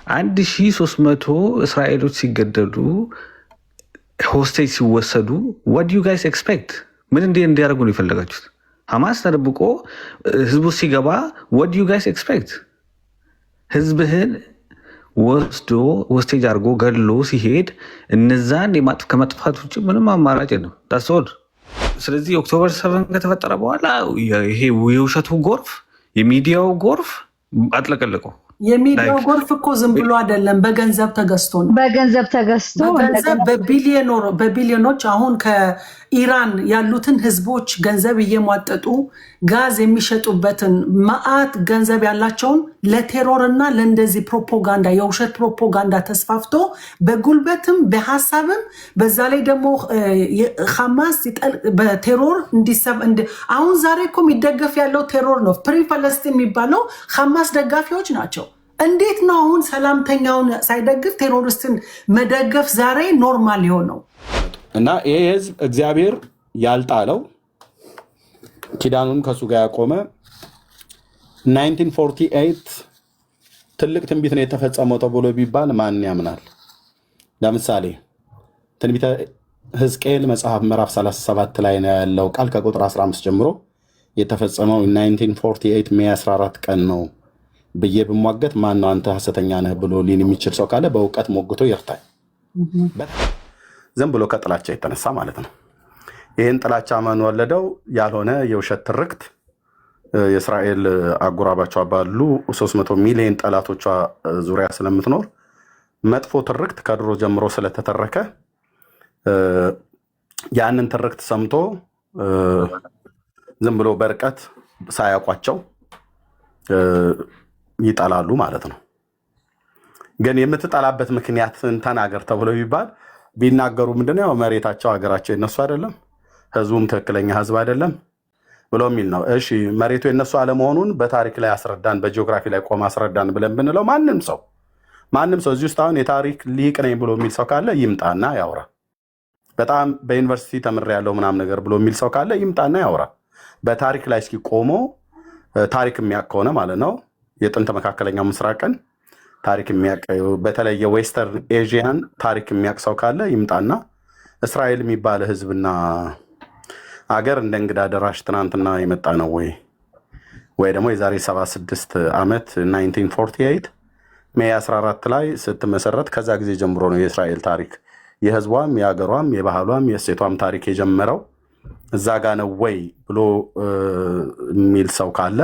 1300 እስራኤሎች ሲገደሉ ሆስቴጅ ሲወሰዱ what do you guys expect? ምን እንዲያደርጉ ነው የፈለጋችሁት? ሐማስ ተደብቆ ህዝቡ ሲገባ what do you guys expect? ህዝብህን ወስዶ ሆስቴጅ አድርጎ ገድሎ ሲሄድ እነዛን ከመጥፋት ውጭ ምንም አማራጭ የለም። ታስወድ ስለዚህ ኦክቶበር 7 ከተፈጠረ በኋላ ይሄ የውሸቱ ጎርፍ የሚዲያው ጎርፍ አጥለቀለቀው። የሚዲያው ጎርፍ እኮ ዝም ብሎ አይደለም፣ በገንዘብ ተገዝቶ ነው። በገንዘብ በቢሊዮኖች አሁን ከኢራን ያሉትን ህዝቦች ገንዘብ እየሟጠጡ ጋዝ የሚሸጡበትን ማአት ገንዘብ ያላቸውን ለቴሮርና ለእንደዚህ ፕሮፓጋንዳ የውሸት ፕሮፓጋንዳ ተስፋፍቶ በጉልበትም በሐሳብም በዛ ላይ ደግሞ ሐማስ በቴሮር እንዲሰብ አሁን ዛሬ እኮ የሚደገፍ ያለው ቴሮር ነው። ፕሪ ፓለስቲን የሚባለው ሐማስ ደጋፊዎች ናቸው። እንዴት ነው አሁን ሰላምተኛውን ሳይደግፍ ቴሮሪስትን መደገፍ ዛሬ ኖርማል የሆነው? እና ይሄ ህዝብ እግዚአብሔር ያልጣለው ኪዳኑን ከሱ ጋር ያቆመ 1948 ትልቅ ትንቢት ነው የተፈጸመው ተብሎ ቢባል ማን ያምናል? ለምሳሌ ትንቢተ ሕዝቅኤል መጽሐፍ ምዕራፍ 37 ላይ ነው ያለው ቃል ከቁጥር 15 ጀምሮ የተፈጸመው 1948 ሜይ 14 ቀን ነው ብዬ ብሟገት ማን ነው አንተ ሐሰተኛ ነህ ብሎ ሊን የሚችል ሰው ካለ በእውቀት ሞግቶ ይርታል። ዝም ብሎ ከጥላቻ የተነሳ ማለት ነው። ይህን ጥላቻ ማን ወለደው? ያልሆነ የውሸት ትርክት የእስራኤል አጎራባቿ ባሉ 300 ሚሊዮን ጠላቶቿ ዙሪያ ስለምትኖር መጥፎ ትርክት ከድሮ ጀምሮ ስለተተረከ ያንን ትርክት ሰምቶ ዝም ብሎ በርቀት ሳያውቋቸው ይጣላሉ ማለት ነው። ግን የምትጣላበት ምክንያትን ተናገር ተብሎ ቢባል ቢናገሩ ምንድነው? መሬታቸው ሀገራቸው የነሱ አይደለም፣ ህዝቡም ትክክለኛ ህዝብ አይደለም ብሎ የሚል ነው። እሺ መሬቱ የነሱ አለመሆኑን በታሪክ ላይ አስረዳን፣ በጂኦግራፊ ላይ ቆም አስረዳን ብለን ብንለው ማንም ሰው እዚህ ውስጥ አሁን የታሪክ ሊቅ ነኝ ብሎ የሚል ሰው ካለ ይምጣና ያውራ። በጣም በዩኒቨርሲቲ ተምሬያለሁ ምናምን ነገር ብሎ የሚል ሰው ካለ ይምጣና ያውራ። በታሪክ ላይ እስኪ ቆሞ ታሪክ የሚያውቅ ከሆነ ማለት ነው የጥንት መካከለኛው ምስራቅን ታሪክ የሚያውቅ በተለይ የዌስተርን ኤዥያን ታሪክ የሚያውቅ ሰው ካለ ይምጣና እስራኤል የሚባል ህዝብና አገር እንደ እንግዳ ደራሽ ትናንትና የመጣ ነው ወይ ደግሞ የዛሬ 76 ዓመት 1948 ሜይ 14 ላይ ስትመሰረት ከዛ ጊዜ ጀምሮ ነው የእስራኤል ታሪክ የህዝቧም የአገሯም የባህሏም የእሴቷም ታሪክ የጀመረው እዛ ጋ ነው ወይ ብሎ የሚል ሰው ካለ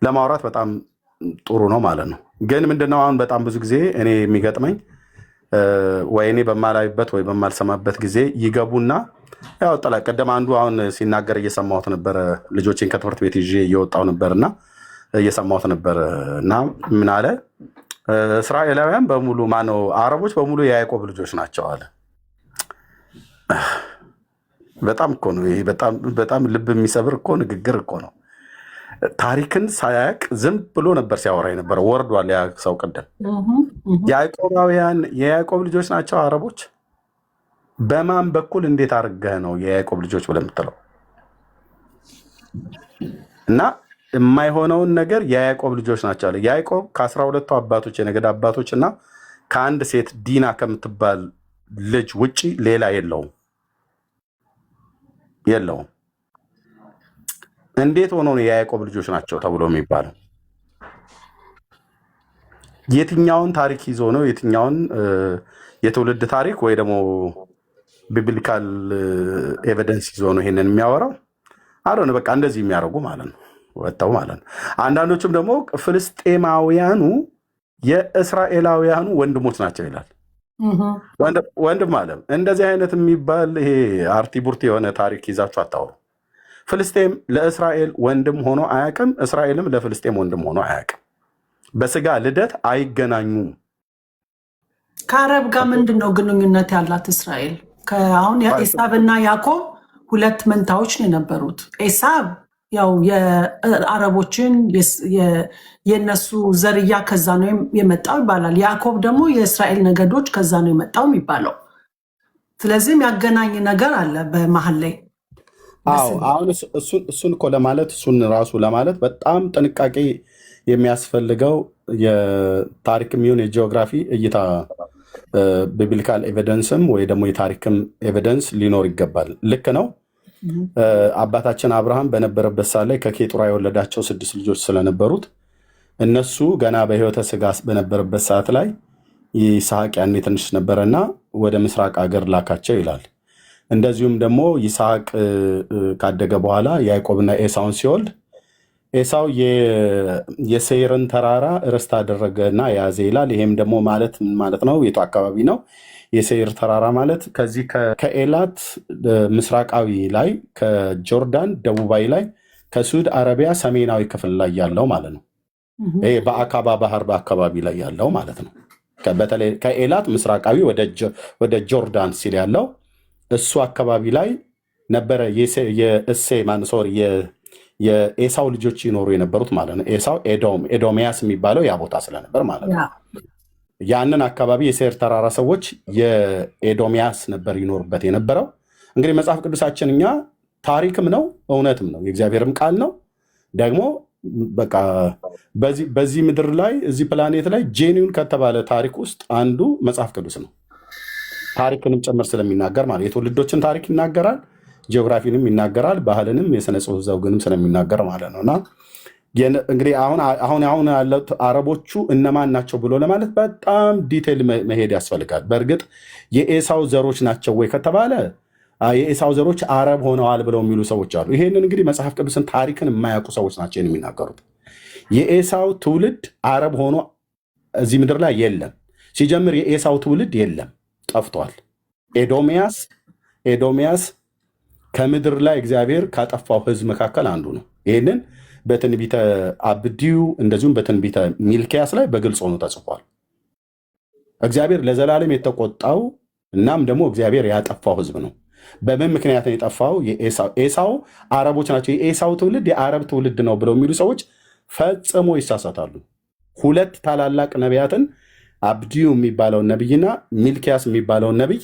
ለማውራት በጣም ጥሩ ነው ማለት ነው። ግን ምንድነው አሁን በጣም ብዙ ጊዜ እኔ የሚገጥመኝ ወይ እኔ በማላይበት ወይ በማልሰማበት ጊዜ ይገቡና ያው ቀደም አንዱ አሁን ሲናገር እየሰማሁት ነበር። ልጆችን ከትምህርት ቤት ይዤ እየወጣሁ ነበርና እየሰማሁት ነበር እና ምን አለ እስራኤላውያን በሙሉ ማነው አረቦች በሙሉ የያዕቆብ ልጆች ናቸው አለ። በጣም እኮ ነው ይሄ በጣም ልብ የሚሰብር እኮ ንግግር እኮ ነው። ታሪክን ሳያቅ ዝም ብሎ ነበር ሲያወራ የነበረው። ወርዷል ያ ሰው ቀደም ያዕቆባውያን የያዕቆብ ልጆች ናቸው አረቦች። በማን በኩል እንዴት አድርገህ ነው የያዕቆብ ልጆች ብለህ የምትለው? እና የማይሆነውን ነገር የያዕቆብ ልጆች ናቸው አለ። ያዕቆብ ከ12ቱ አባቶች የነገድ አባቶች እና ከአንድ ሴት ዲና ከምትባል ልጅ ውጪ ሌላ የለውም። እንዴት ሆኖ ነው የያዕቆብ ልጆች ናቸው ተብሎ የሚባለው? የትኛውን ታሪክ ይዞ ነው? የትኛውን የትውልድ ታሪክ ወይ ደግሞ ቢብሊካል ኤቪደንስ ይዞ ነው ይሄንን የሚያወራው? አሮን በቃ እንደዚህ የሚያደርጉ ማለት ነው ወጣው ማለት ነው። አንዳንዶቹም ደግሞ ፍልስጤማውያኑ የእስራኤላውያኑ ወንድሞች ናቸው ይላል። ወንድም አለ። እንደዚህ አይነት የሚባል ይሄ አርቲቡርት የሆነ ታሪክ ይዛችሁ አታውሩ። ፍልስጤም ለእስራኤል ወንድም ሆኖ አያውቅም። እስራኤልም ለፍልስጤም ወንድም ሆኖ አያውቅም። በስጋ ልደት አይገናኙም። ከአረብ ጋር ምንድን ነው ግንኙነት ያላት እስራኤል? አሁን ኤሳብና ያዕቆብ ሁለት መንታዎች ነው የነበሩት። ኤሳብ ያው የአረቦችን የነሱ ዘርያ ከዛ ነው የመጣው ይባላል። ያዕቆብ ደግሞ የእስራኤል ነገዶች ከዛ ነው የመጣው የሚባለው። ስለዚህም ያገናኝ ነገር አለ በመሀል ላይ። አሁን እሱን እኮ ለማለት እሱን ራሱ ለማለት በጣም ጥንቃቄ የሚያስፈልገው የታሪክም ይሁን የጂኦግራፊ እይታ ቢብሊካል ኤቪደንስም ወይ ደግሞ የታሪክም ኤቪደንስ ሊኖር ይገባል። ልክ ነው። አባታችን አብርሃም በነበረበት ሰዓት ላይ ከኬጡራ የወለዳቸው 6 ልጆች ስለነበሩት እነሱ ገና በሕይወተ ሥጋ በነበረበት ሰዓት ላይ ይስሐቅ ያኔ ትንሽ ነበረና ወደ ምስራቅ አገር ላካቸው ይላል። እንደዚሁም ደግሞ ይስሐቅ ካደገ በኋላ ያዕቆብና ኤሳውን ሲወልድ ኤሳው የሴይርን ተራራ ርስት አደረገና ያዘ ይላል። ይሄም ደግሞ ማለት ምን ማለት ነው? የቱ አካባቢ ነው? የሴይር ተራራ ማለት ከዚህ ከኤላት ምስራቃዊ ላይ፣ ከጆርዳን ደቡባዊ ላይ፣ ከሱድ አረቢያ ሰሜናዊ ክፍል ላይ ያለው ማለት ነው። ይሄ በአካባ ባህር በአካባቢ ላይ ያለው ማለት ነው። በተለይ ከኤላት ምስራቃዊ ወደ ጆርዳን ሲል ያለው እሱ አካባቢ ላይ ነበረ የኤሳው ልጆች ይኖሩ የነበሩት ማለት ነው። ኤሳው ኤዶሚያስ የሚባለው ያ ቦታ ስለነበር ማለት ነው። ያንን አካባቢ የሴይር ተራራ ሰዎች የኤዶሚያስ ነበር ይኖሩበት የነበረው። እንግዲህ መጽሐፍ ቅዱሳችን እኛ ታሪክም ነው እውነትም ነው የእግዚአብሔርም ቃል ነው። ደግሞ በቃ በዚህ ምድር ላይ እዚህ ፕላኔት ላይ ጄኒውን ከተባለ ታሪክ ውስጥ አንዱ መጽሐፍ ቅዱስ ነው። ታሪክንም ጭምር ስለሚናገር ማለት የትውልዶችን ታሪክ ይናገራል፣ ጂኦግራፊንም ይናገራል፣ ባህልንም የሥነ ጽሑፍ ዘውግንም ስለሚናገር ማለት ነው። እና እንግዲህ አሁን ያለው አረቦቹ እነማን ናቸው ብሎ ለማለት በጣም ዲቴል መሄድ ያስፈልጋል። በእርግጥ የኤሳው ዘሮች ናቸው ወይ ከተባለ የኤሳው ዘሮች አረብ ሆነዋል ብለው የሚሉ ሰዎች አሉ። ይሄንን እንግዲህ መጽሐፍ ቅዱስን ታሪክን የማያውቁ ሰዎች ናቸው የሚናገሩት። የኤሳው ትውልድ አረብ ሆኖ እዚህ ምድር ላይ የለም። ሲጀምር የኤሳው ትውልድ የለም፣ ጠፍቷል። ኤዶሚያስ ከምድር ላይ እግዚአብሔር ካጠፋው ሕዝብ መካከል አንዱ ነው። ይህንን በትንቢተ አብድዩ እንደዚሁም በትንቢተ ሚልኪያስ ላይ በግልጽ ሆኖ ተጽፏል። እግዚአብሔር ለዘላለም የተቆጣው እናም ደግሞ እግዚአብሔር ያጠፋው ሕዝብ ነው። በምን ምክንያት ነው የጠፋው? ኤሳው አረቦች ናቸው፣ የኤሳው ትውልድ የአረብ ትውልድ ነው ብለው የሚሉ ሰዎች ፈጽሞ ይሳሳታሉ። 2 ታላላቅ ነቢያትን አብድዩ የሚባለውን ነቢይና ሚልኪያስ የሚባለውን ነቢይ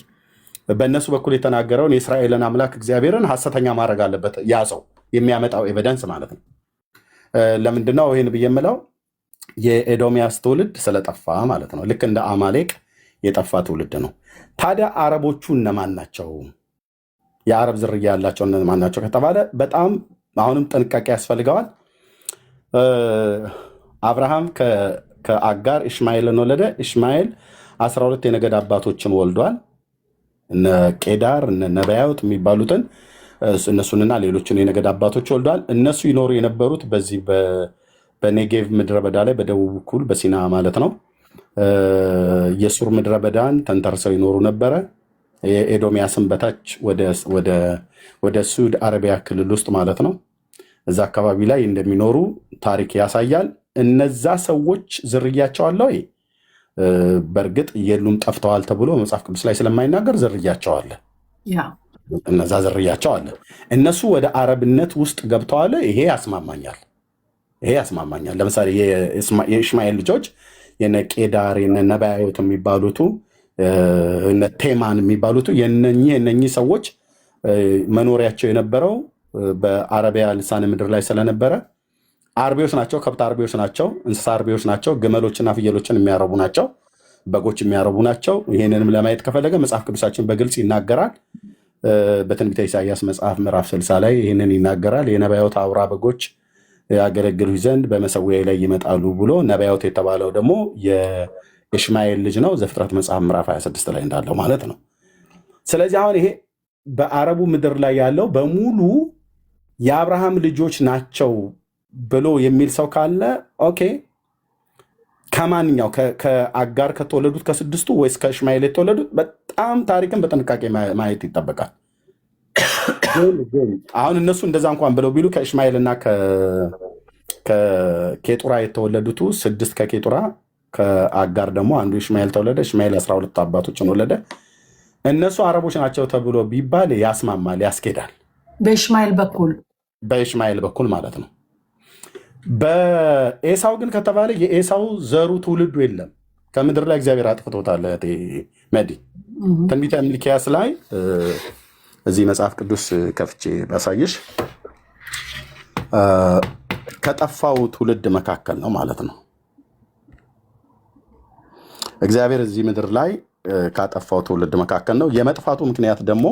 በእነሱ በኩል የተናገረውን የእስራኤልን አምላክ እግዚአብሔርን ሐሰተኛ ማድረግ አለበት ያ ሰው የሚያመጣው ኤቪደንስ ማለት ነው። ለምንድነው ይህን ብዬ የምለው? የኤዶሚያስ ትውልድ ስለጠፋ ማለት ነው። ልክ እንደ አማሌቅ የጠፋ ትውልድ ነው። ታዲያ አረቦቹ እነማን ናቸው? የአረብ ዝርያ ያላቸው እነማን ናቸው ከተባለ በጣም አሁንም ጥንቃቄ ያስፈልገዋል። አብርሃም ከአጋር ኢሽማኤልን ወለደ። ኢሽማኤል 12 የነገድ አባቶችን ወልዷል። እነ ቄዳር እነ ነባዮት የሚባሉትን እነሱንና ሌሎችን የነገድ አባቶች ወልዷል። እነሱ ይኖሩ የነበሩት በዚህ በኔጌቭ ምድረ በዳ ላይ በደቡብ በኩል በሲና ማለት ነው። የሱር ምድረ በዳን ተንተርሰው ይኖሩ ነበረ። የኤዶሚያስን በታች ወደ ሱድ አረቢያ ክልል ውስጥ ማለት ነው። እዛ አካባቢ ላይ እንደሚኖሩ ታሪክ ያሳያል። እነዛ ሰዎች ዝርያቸው አለ ወይ? በእርግጥ የሉም፣ ጠፍተዋል ተብሎ መጽሐፍ ቅዱስ ላይ ስለማይናገር ዝርያቸው አለ። እነዛ ዝርያቸው አለ። እነሱ ወደ አረብነት ውስጥ ገብተዋል። ይሄ ያስማማኛል። ለምሳሌ የኢሽማኤል ልጆች የነ ቄዳር የነ ነባዮት የሚባሉቱ እነ ቴማን የሚባሉቱ የነኚህ ሰዎች መኖሪያቸው የነበረው በአረቢያ ልሳነ ምድር ላይ ስለነበረ አርቢዎች ናቸው፣ ከብት አርቢዎች ናቸው፣ እንስሳ አርቢዎች ናቸው፣ ግመሎችና ፍየሎችን የሚያረቡ ናቸው፣ በጎች የሚያረቡ ናቸው። ይህንንም ለማየት ከፈለገ መጽሐፍ ቅዱሳችን በግልጽ ይናገራል። በትንቢተ ኢሳይያስ መጽሐፍ ምዕራፍ 60 ላይ ይህንን ይናገራል። የነባዮት አውራ በጎች ያገለግሉ ዘንድ በመሰዊያ ላይ ይመጣሉ ብሎ ነባዮት የተባለው ደግሞ የኢሽማኤል ልጅ ነው። ዘፍጥረት መጽሐፍ ምዕራፍ 26 ላይ እንዳለው ማለት ነው። ስለዚህ አሁን ይሄ በአረቡ ምድር ላይ ያለው በሙሉ የአብርሃም ልጆች ናቸው ብሎ የሚል ሰው ካለ ኦኬ፣ ከማንኛው ከአጋር ከተወለዱት ከ6ቱ ወይስ ከእሽማኤል የተወለዱት? በጣም ታሪክን በጥንቃቄ ማየት ይጠበቃል። አሁን እነሱ እንደዛ እንኳን ብለው ቢሉ ከእሽማኤል እና ከኬጡራ የተወለዱት 6 ከኬጡራ ከአጋር ደግሞ አንዱ ኢሽማኤል ተወለደ። ኢሽማኤል 12 አባቶችን ወለደ። እነሱ አረቦች ናቸው ተብሎ ቢባል ያስማማል፣ ያስኬዳል። በኢሽማኤል በኩል ማለት ነው። በኤሳው ግን ከተባለ የኤሳው ዘሩ ትውልዱ የለም። ከምድር ላይ እግዚአብሔር አጥፍቶታል። መዲ ትንቢተ ሚልክያስ ላይ እዚህ መጽሐፍ ቅዱስ ከፍቼ ባሳየሽ ከጠፋው ትውልድ መካከል ነው ማለት ነው። እግዚአብሔር እዚህ ምድር ላይ ካጠፋው ትውልድ መካከል ነው። የመጥፋቱ ምክንያት ደግሞ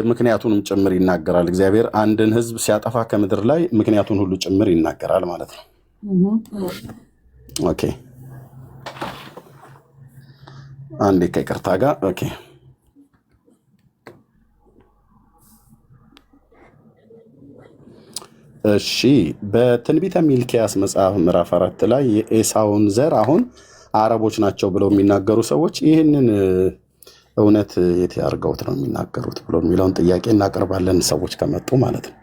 ምክንያቱንም ጭምር ይናገራል። እግዚአብሔር አንድን ሕዝብ ሲያጠፋ ከምድር ላይ ምክንያቱን ሁሉ ጭምር ይናገራል ማለት ነው። ኦኬ አንዴ ከይቅርታ ጋር ኦኬ። እሺ በትንቢተ ሚልክያስ መጽሐፍ ምዕራፍ 4 ላይ የኤሳውን ዘር አሁን አረቦች ናቸው ብለው የሚናገሩ ሰዎች ይህንን እውነት የት ያርገውት ነው የሚናገሩት ብሎ የሚለውን ጥያቄ እናቀርባለን፣ ሰዎች ከመጡ ማለት ነው።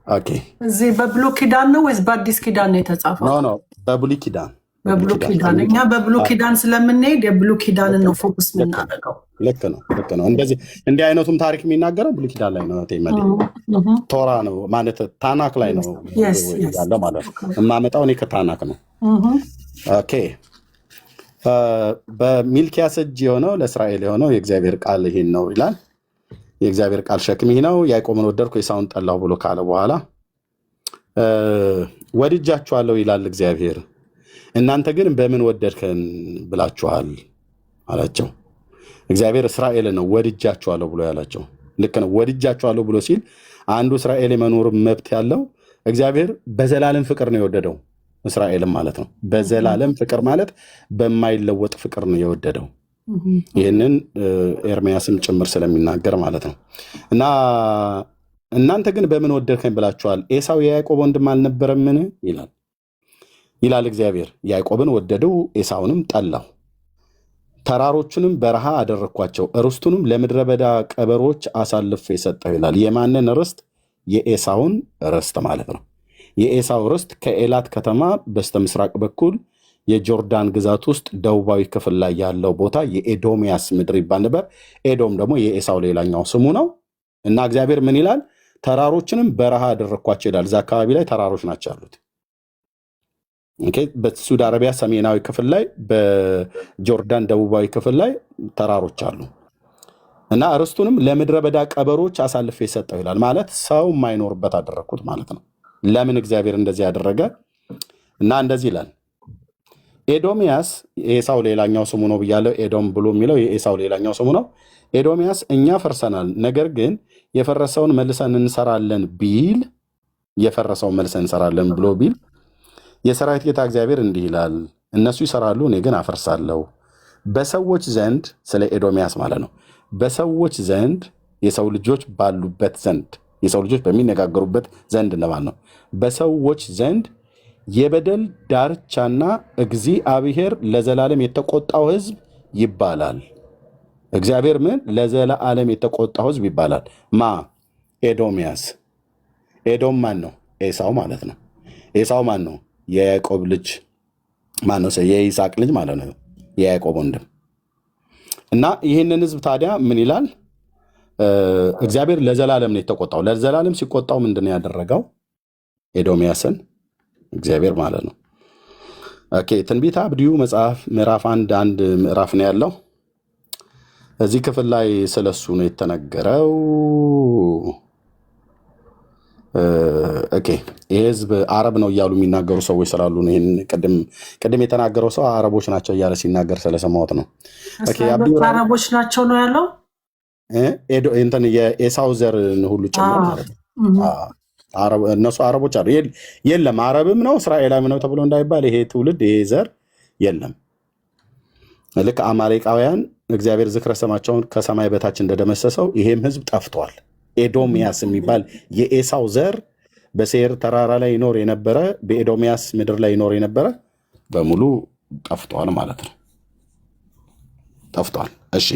ኦኬ እዚህ በብሉይ ኪዳን ነው ወይስ በአዲስ ኪዳን ነው የተጻፈው? ኖ በብሉይ ኪዳን። በብሉይ ኪዳን እኛ በብሉይ ኪዳን ስለምንሄድ የብሉይ ኪዳንን ነው ፎከስ የምናደርገው። ልክ ነው። እንደዚህ እንዲህ አይነቱም ታሪክ የሚናገረው ብሉይ ኪዳን ላይ ነው። ተይመዲ ቶራ ነው ማለት ታናክ ላይ ነው ያለው ማለት ነው። የማመጣው እኔ ከታናክ ነው። ኦኬ በሚልክያስ እጅ የሆነው ለእስራኤል የሆነው የእግዚአብሔር ቃል ይሄን ነው ይላል። የእግዚአብሔር ቃል ሸክም ይህ ነው፣ ያዕቆብን ወደድኩ ኤሳውን ጠላሁ ብሎ ካለ በኋላ ወድጃችኋለሁ ይላል እግዚአብሔር፣ እናንተ ግን በምን ወደድከን ብላችኋል አላቸው። እግዚአብሔር እስራኤል ነው ወድጃችኋለሁ ብሎ ያላቸው። ልክ ነው። ወድጃችኋለሁ ብሎ ሲል አንዱ እስራኤል የመኖር መብት ያለው እግዚአብሔር በዘላለም ፍቅር ነው የወደደው እስራኤልም ማለት ነው። በዘላለም ፍቅር ማለት በማይለወጥ ፍቅር ነው የወደደው። ይህንን ኤርምያስም ጭምር ስለሚናገር ማለት ነው። እና እናንተ ግን በምን ወደድከኝ ብላችኋል፣ ኤሳው የያዕቆብ ወንድም አልነበረምን ይላል እግዚአብሔር። ያዕቆብን ወደደው፣ ኤሳውንም ጠላሁ። ተራሮቹንም በረሃ አደረግኳቸው፣ ርስቱንም ለምድረ በዳ ቀበሮች አሳልፌ ሰጠሁ ይላል። የማንን ርስት? የኤሳውን ርስት ማለት ነው። የኤሳው ርስት ከኤላት ከተማ በስተ ምስራቅ በኩል የጆርዳን ግዛት ውስጥ ደቡባዊ ክፍል ላይ ያለው ቦታ የኤዶሚያስ ምድር ይባል ነበር። ኤዶም ደግሞ የኤሳው ሌላኛው ስሙ ነው። እና እግዚአብሔር ምን ይላል? ተራሮችንም በረሃ አደረግኳቸው ይላል። እዛ አካባቢ ላይ ተራሮች ናቸው ያሉት። በሳዑዲ አረቢያ ሰሜናዊ ክፍል ላይ፣ በጆርዳን ደቡባዊ ክፍል ላይ ተራሮች አሉ። እና ርስቱንም ለምድረ በዳ ቀበሮች አሳልፌ ሰጠው ይላል። ማለት ሰው የማይኖርበት አደረግኩት ማለት ነው። ለምን እግዚአብሔር እንደዚህ ያደረገ? እና እንደዚህ ይላል። ኤዶሚያስ የኤሳው ሌላኛው ስሙ ነው ብያለው። ኤዶም ብሎ የሚለው የኤሳው ሌላኛው ስሙ ነው። ኤዶሚያስ እኛ ፈርሰናል፣ ነገር ግን የፈረሰውን መልሰን እንሰራለን ብሎ ቢል የሰራዊት ጌታ እግዚአብሔር እንዲህ ይላል፣ እነሱ ይሰራሉ፣ እኔ ግን አፈርሳለሁ። በሰዎች ዘንድ፣ ስለ ኤዶሚያስ ማለት ነው፣ በሰዎች ዘንድ የሰው ልጆች ባሉበት ዘንድ፣ የሰው ልጆች በሚነጋገሩበት ዘንድ እንደማለት ነው። በሰዎች ዘንድ የበደል ዳርቻና እግዚአብሔር ለዘላለም የተቆጣው ሕዝብ ይባላል። እግዚአብሔር ምን? ለዘላለም የተቆጣው ሕዝብ ይባላል። ማ? ኤዶሚያስ። ኤዶም ማን ነው? ኤሳው ማለት ነው። ኤሳው ማን ነው? የያዕቆብ ልጅ ማን ነው? የይስሐቅ ልጅ ማለት ነው፣ የያዕቆብ ወንድም። እና ይህንን ሕዝብ ታዲያ ምን ይላል? እግዚአብሔር ለዘላለም ነው የተቆጣው። ለዘላለም ሲቆጣው ምንድን ነው ያደረገው? ኤዶሚያስን እግዚአብሔር ማለት ነው። ኦኬ ትንቢተ አብድዩ መጽሐፍ ምዕራፍ 1 ምዕራፍ ነው ያለው። እዚህ ክፍል ላይ ስለሱ ነው የተነገረው። ኦኬ ይሄ ህዝብ አረብ ነው እያሉ የሚናገሩ ሰዎች ስላሉ ነው። ይሄን ቅድም የተናገረው ሰው አረቦች ናቸው እያለ ሲናገር ስለሰማሁት ነው። ኦኬ አረቦች ናቸው ነው ያለው። እንትን የኤሳው ዘር ሁሉ ጭምር ማለት ነው። እነሱ አረቦች አሉ። የለም አረብም ነው እስራኤላዊም ነው ተብሎ እንዳይባል ይሄ ትውልድ ይሄ ዘር የለም። ልክ አማሌቃውያን እግዚአብሔር ዝክረ ስማቸውን ከሰማይ በታች እንደደመሰሰው ይሄም ህዝብ ጠፍቷል። ኤዶሚያስ የሚባል የኤሳው ዘር በሴር ተራራ ላይ ይኖር የነበረ፣ በኤዶሚያስ ምድር ላይ ይኖር የነበረ በሙሉ ጠፍቷል ማለት ነው። ጠፍቷል። እሺ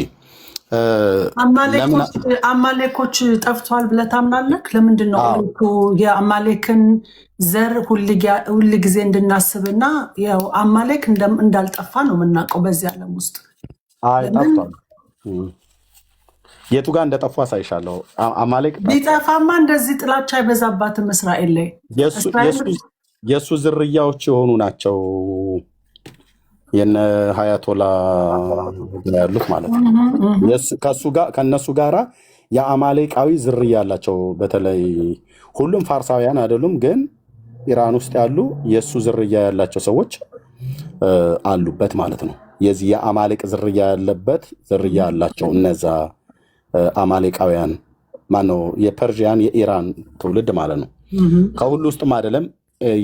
አማሌኮች ጠፍቷል ብለህ ታምናለህ? ለምንድን ነው የአማሌክን ዘር ሁል ጊዜ እንድናስብና ያው አማሌክ እንዳልጠፋ ነው የምናውቀው በዚህ ዓለም ውስጥ? ጠፍቷል። የቱ ጋር እንደጠፋ አሳይሻለሁ። አማሌክ ቢጠፋማ እንደዚህ ጥላቻ አይበዛባትም እስራኤል ላይ። የእሱ ዝርያዎች የሆኑ ናቸው የነ ሀያቶላ ያሉት ማለት ነው። ከእነሱ ጋራ የአማሌቃዊ ዝርያ ያላቸው በተለይ ሁሉም ፋርሳውያን አይደሉም፣ ግን ኢራን ውስጥ ያሉ የእሱ ዝርያ ያላቸው ሰዎች አሉበት ማለት ነው። የዚህ የአማሌቅ ዝርያ ያለበት ዝርያ ያላቸው እነዛ አማሌቃውያን ማነው የፐርዥያን የኢራን ትውልድ ማለት ነው። ከሁሉ ውስጥም አይደለም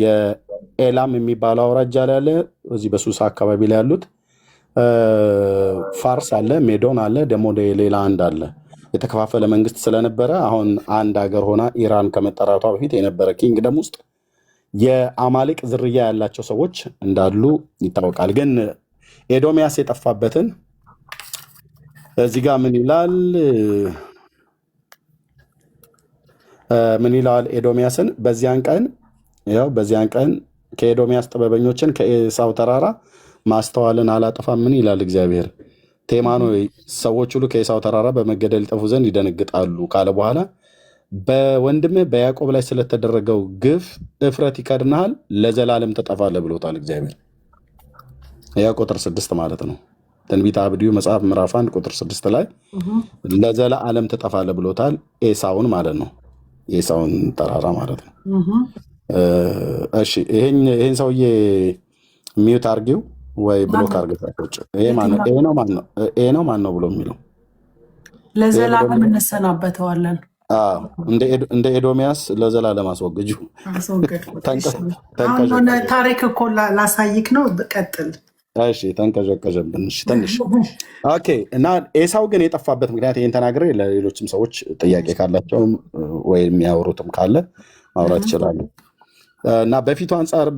የኤላም የሚባለው አውራጃ ላይ ያለ እዚህ በሱሳ አካባቢ ላይ ያሉት ፋርስ አለ፣ ሜዶን አለ፣ ደግሞ ሌላ አንድ አለ። የተከፋፈለ መንግስት ስለነበረ አሁን አንድ ሀገር ሆና ኢራን ከመጠራቷ በፊት የነበረ ኪንግደም ውስጥ የአማሌቅ ዝርያ ያላቸው ሰዎች እንዳሉ ይታወቃል። ግን ኤዶሚያስ የጠፋበትን እዚህ ጋር ምን ይላል? ምን ይላል ኤዶሚያስን? በዚያን ቀን ከኤዶሚያስ ጥበበኞችን ከኤሳው ተራራ ማስተዋልን አላጠፋም። ምን ይላል እግዚአብሔር? ቴማኖ ሰዎች ሁሉ ከኤሳው ተራራ በመገደል ይጠፉ ዘንድ ይደነግጣሉ ካለ በኋላ በወንድምህ በያዕቆብ ላይ ስለተደረገው ግፍ እፍረት ይከድንሃል፣ ለዘላለም ትጠፋለህ ብሎታል እግዚአብሔር። ያ ቁጥር 6 ማለት ነው። ትንቢተ አብድዩ መጽሐፍ ምዕራፍ 1 ቁጥር 6 ላይ ለዘላለም ትጠፋለህ ብሎታል። ኤሳውን ማለት ነው። ኤሳውን ተራራ ማለት ነው። እሺ ይሄን ሰውዬ ሚዩት አርጊው ወይ ብሎክ አርገታች። ይሄ ነው ማን ነው ብሎ የሚለው ለዘላለም እንሰናበተዋለን። እንደ ኤዶሚያስ ለዘላለም አስወግጁ። ታሪክ እኮ ላሳይክ ነው። ቀጥል። እሺ ተንቀዠቀዠብን ትንሽ። ኦኬ። እና ኤሳው ግን የጠፋበት ምክንያት ይህን ተናግሬ ለሌሎችም ሰዎች ጥያቄ ካላቸው ወይ የሚያወሩትም ካለ ማውራት ይችላሉ። እና በፊቱ አንጻር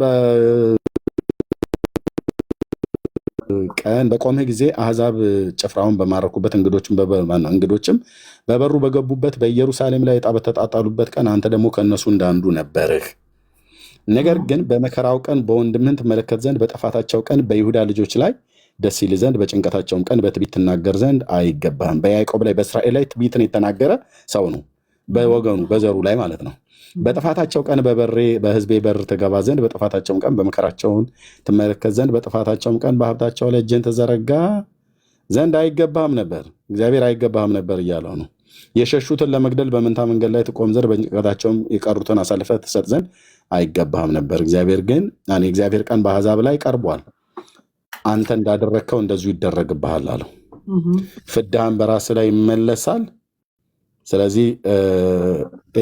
ቀን በቆምህ ጊዜ አሕዛብ ጭፍራውን በማረኩበት እንግዶችም በበሩ በገቡበት በኢየሩሳሌም ላይ ዕጣ በተጣጣሉበት ቀን አንተ ደግሞ ከእነሱ እንዳንዱ ነበርህ። ነገር ግን በመከራው ቀን በወንድምህን ትመለከት ዘንድ በጥፋታቸው ቀን በይሁዳ ልጆች ላይ ደስ ይል ዘንድ በጭንቀታቸውም ቀን በትዕቢት ትናገር ዘንድ አይገባህም። በያዕቆብ ላይ በእስራኤል ላይ ትዕቢትን የተናገረ ሰው ነው፣ በወገኑ በዘሩ ላይ ማለት ነው። በጥፋታቸው ቀን በሕዝቤ በር ትገባ ዘንድ በጥፋታቸውም ቀን በመከራቸውን ትመለከት ዘንድ በጥፋታቸውም ቀን በሀብታቸው ላይ እጅን ተዘረጋ ዘንድ አይገባህም ነበር። እግዚአብሔር አይገባህም ነበር እያለው ነው። የሸሹትን ለመግደል በመንታ መንገድ ላይ ትቆም ዘንድ በጭንቀታቸውም የቀሩትን አሳልፈህ ትሰጥ ዘንድ አይገባህም ነበር። እግዚአብሔር ግን የእግዚአብሔር ቀን በአሕዛብ ላይ ቀርቧል፣ አንተ እንዳደረግከው እንደዚሁ ይደረግብሃል አለው። ፍዳህን በራስ ላይ ይመለሳል። ስለዚህ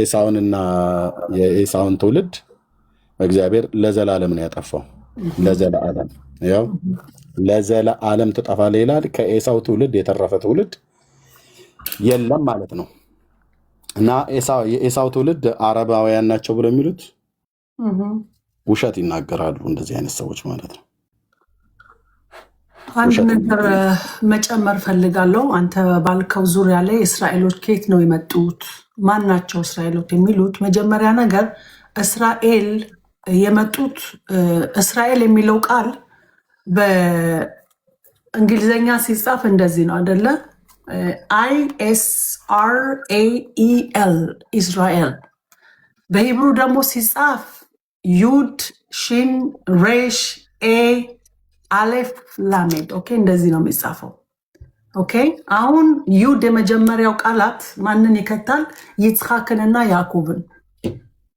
ኤሳውንና የኤሳውን ትውልድ እግዚአብሔር ለዘላለም ነው ያጠፋው። ለዘላለም ያው ለዘላለም ትጠፋለህ ይላል። ከኤሳው ትውልድ የተረፈ ትውልድ የለም ማለት ነው። እና የኤሳው ትውልድ አረባውያን ናቸው ብለው የሚሉት ውሸት ይናገራሉ። እንደዚህ አይነት ሰዎች ማለት ነው። አንድ ነገር መጨመር ፈልጋለሁ። አንተ ባልከው ዙሪያ ላይ እስራኤሎች ከየት ነው የመጡት? ማን ናቸው እስራኤሎች የሚሉት? መጀመሪያ ነገር እስራኤል የመጡት እስራኤል የሚለው ቃል በእንግሊዝኛ ሲጻፍ እንደዚህ ነው አደለ? ISRAEL ኢስራኤል። በሂብሩ ደግሞ ሲጻፍ ዩድ ሽን ሬሽ ኤ አሌፍ ላሜድ። ኦኬ፣ እንደዚህ ነው የሚጻፈው። ኦኬ፣ አሁን ዩድ የመጀመሪያው ቃላት ማንን ይከታል? ይጽሐክንና ያዕቆብን።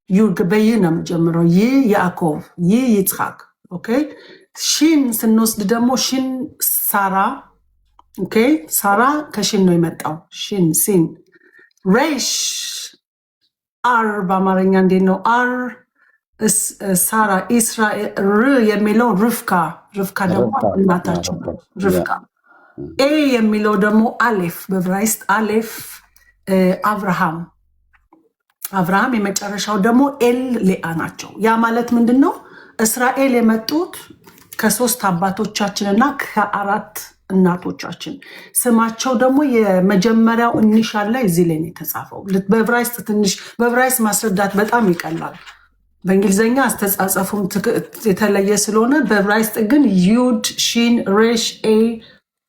ዩድ በይህ ነው የሚጀምረው። ይህ ያዕቆብ፣ ይህ ይጽሐክ። ኦኬ፣ ሽን ስንወስድ ደግሞ ሽን ሳራ። ኦኬ፣ ሳራ ከሽን ነው የመጣው። ሽን ሲን። ሬሽ አር በአማርኛ እንዴት ነው? አር ሳራ ኢስራኤል። ር የሚለው ርፍካ ደግሞ እናታቸው ርፍቃ። ኤ የሚለው ደግሞ አሌፍ በዕብራይስጥ አሌፍ አብርሃም። የመጨረሻው ደግሞ ኤል ሌአ ናቸው። ያ ማለት ምንድን ነው? እስራኤል የመጡት ከ3 አባቶቻችንና ከ4 እናቶቻችን። ስማቸው ደግሞ የመጀመሪያው ኢኒሻል ላይ እዚህ ላይ ነው የተጻፈው። በዕብራይስጥ በዕብራይስጥ ማስረዳት በጣም ይቀላል። በእንግሊዝኛ አስተጻጸፉም የተለየ ስለሆነ በዕብራይስጥ ግን ዩድ ሺን ሬሽ ኤ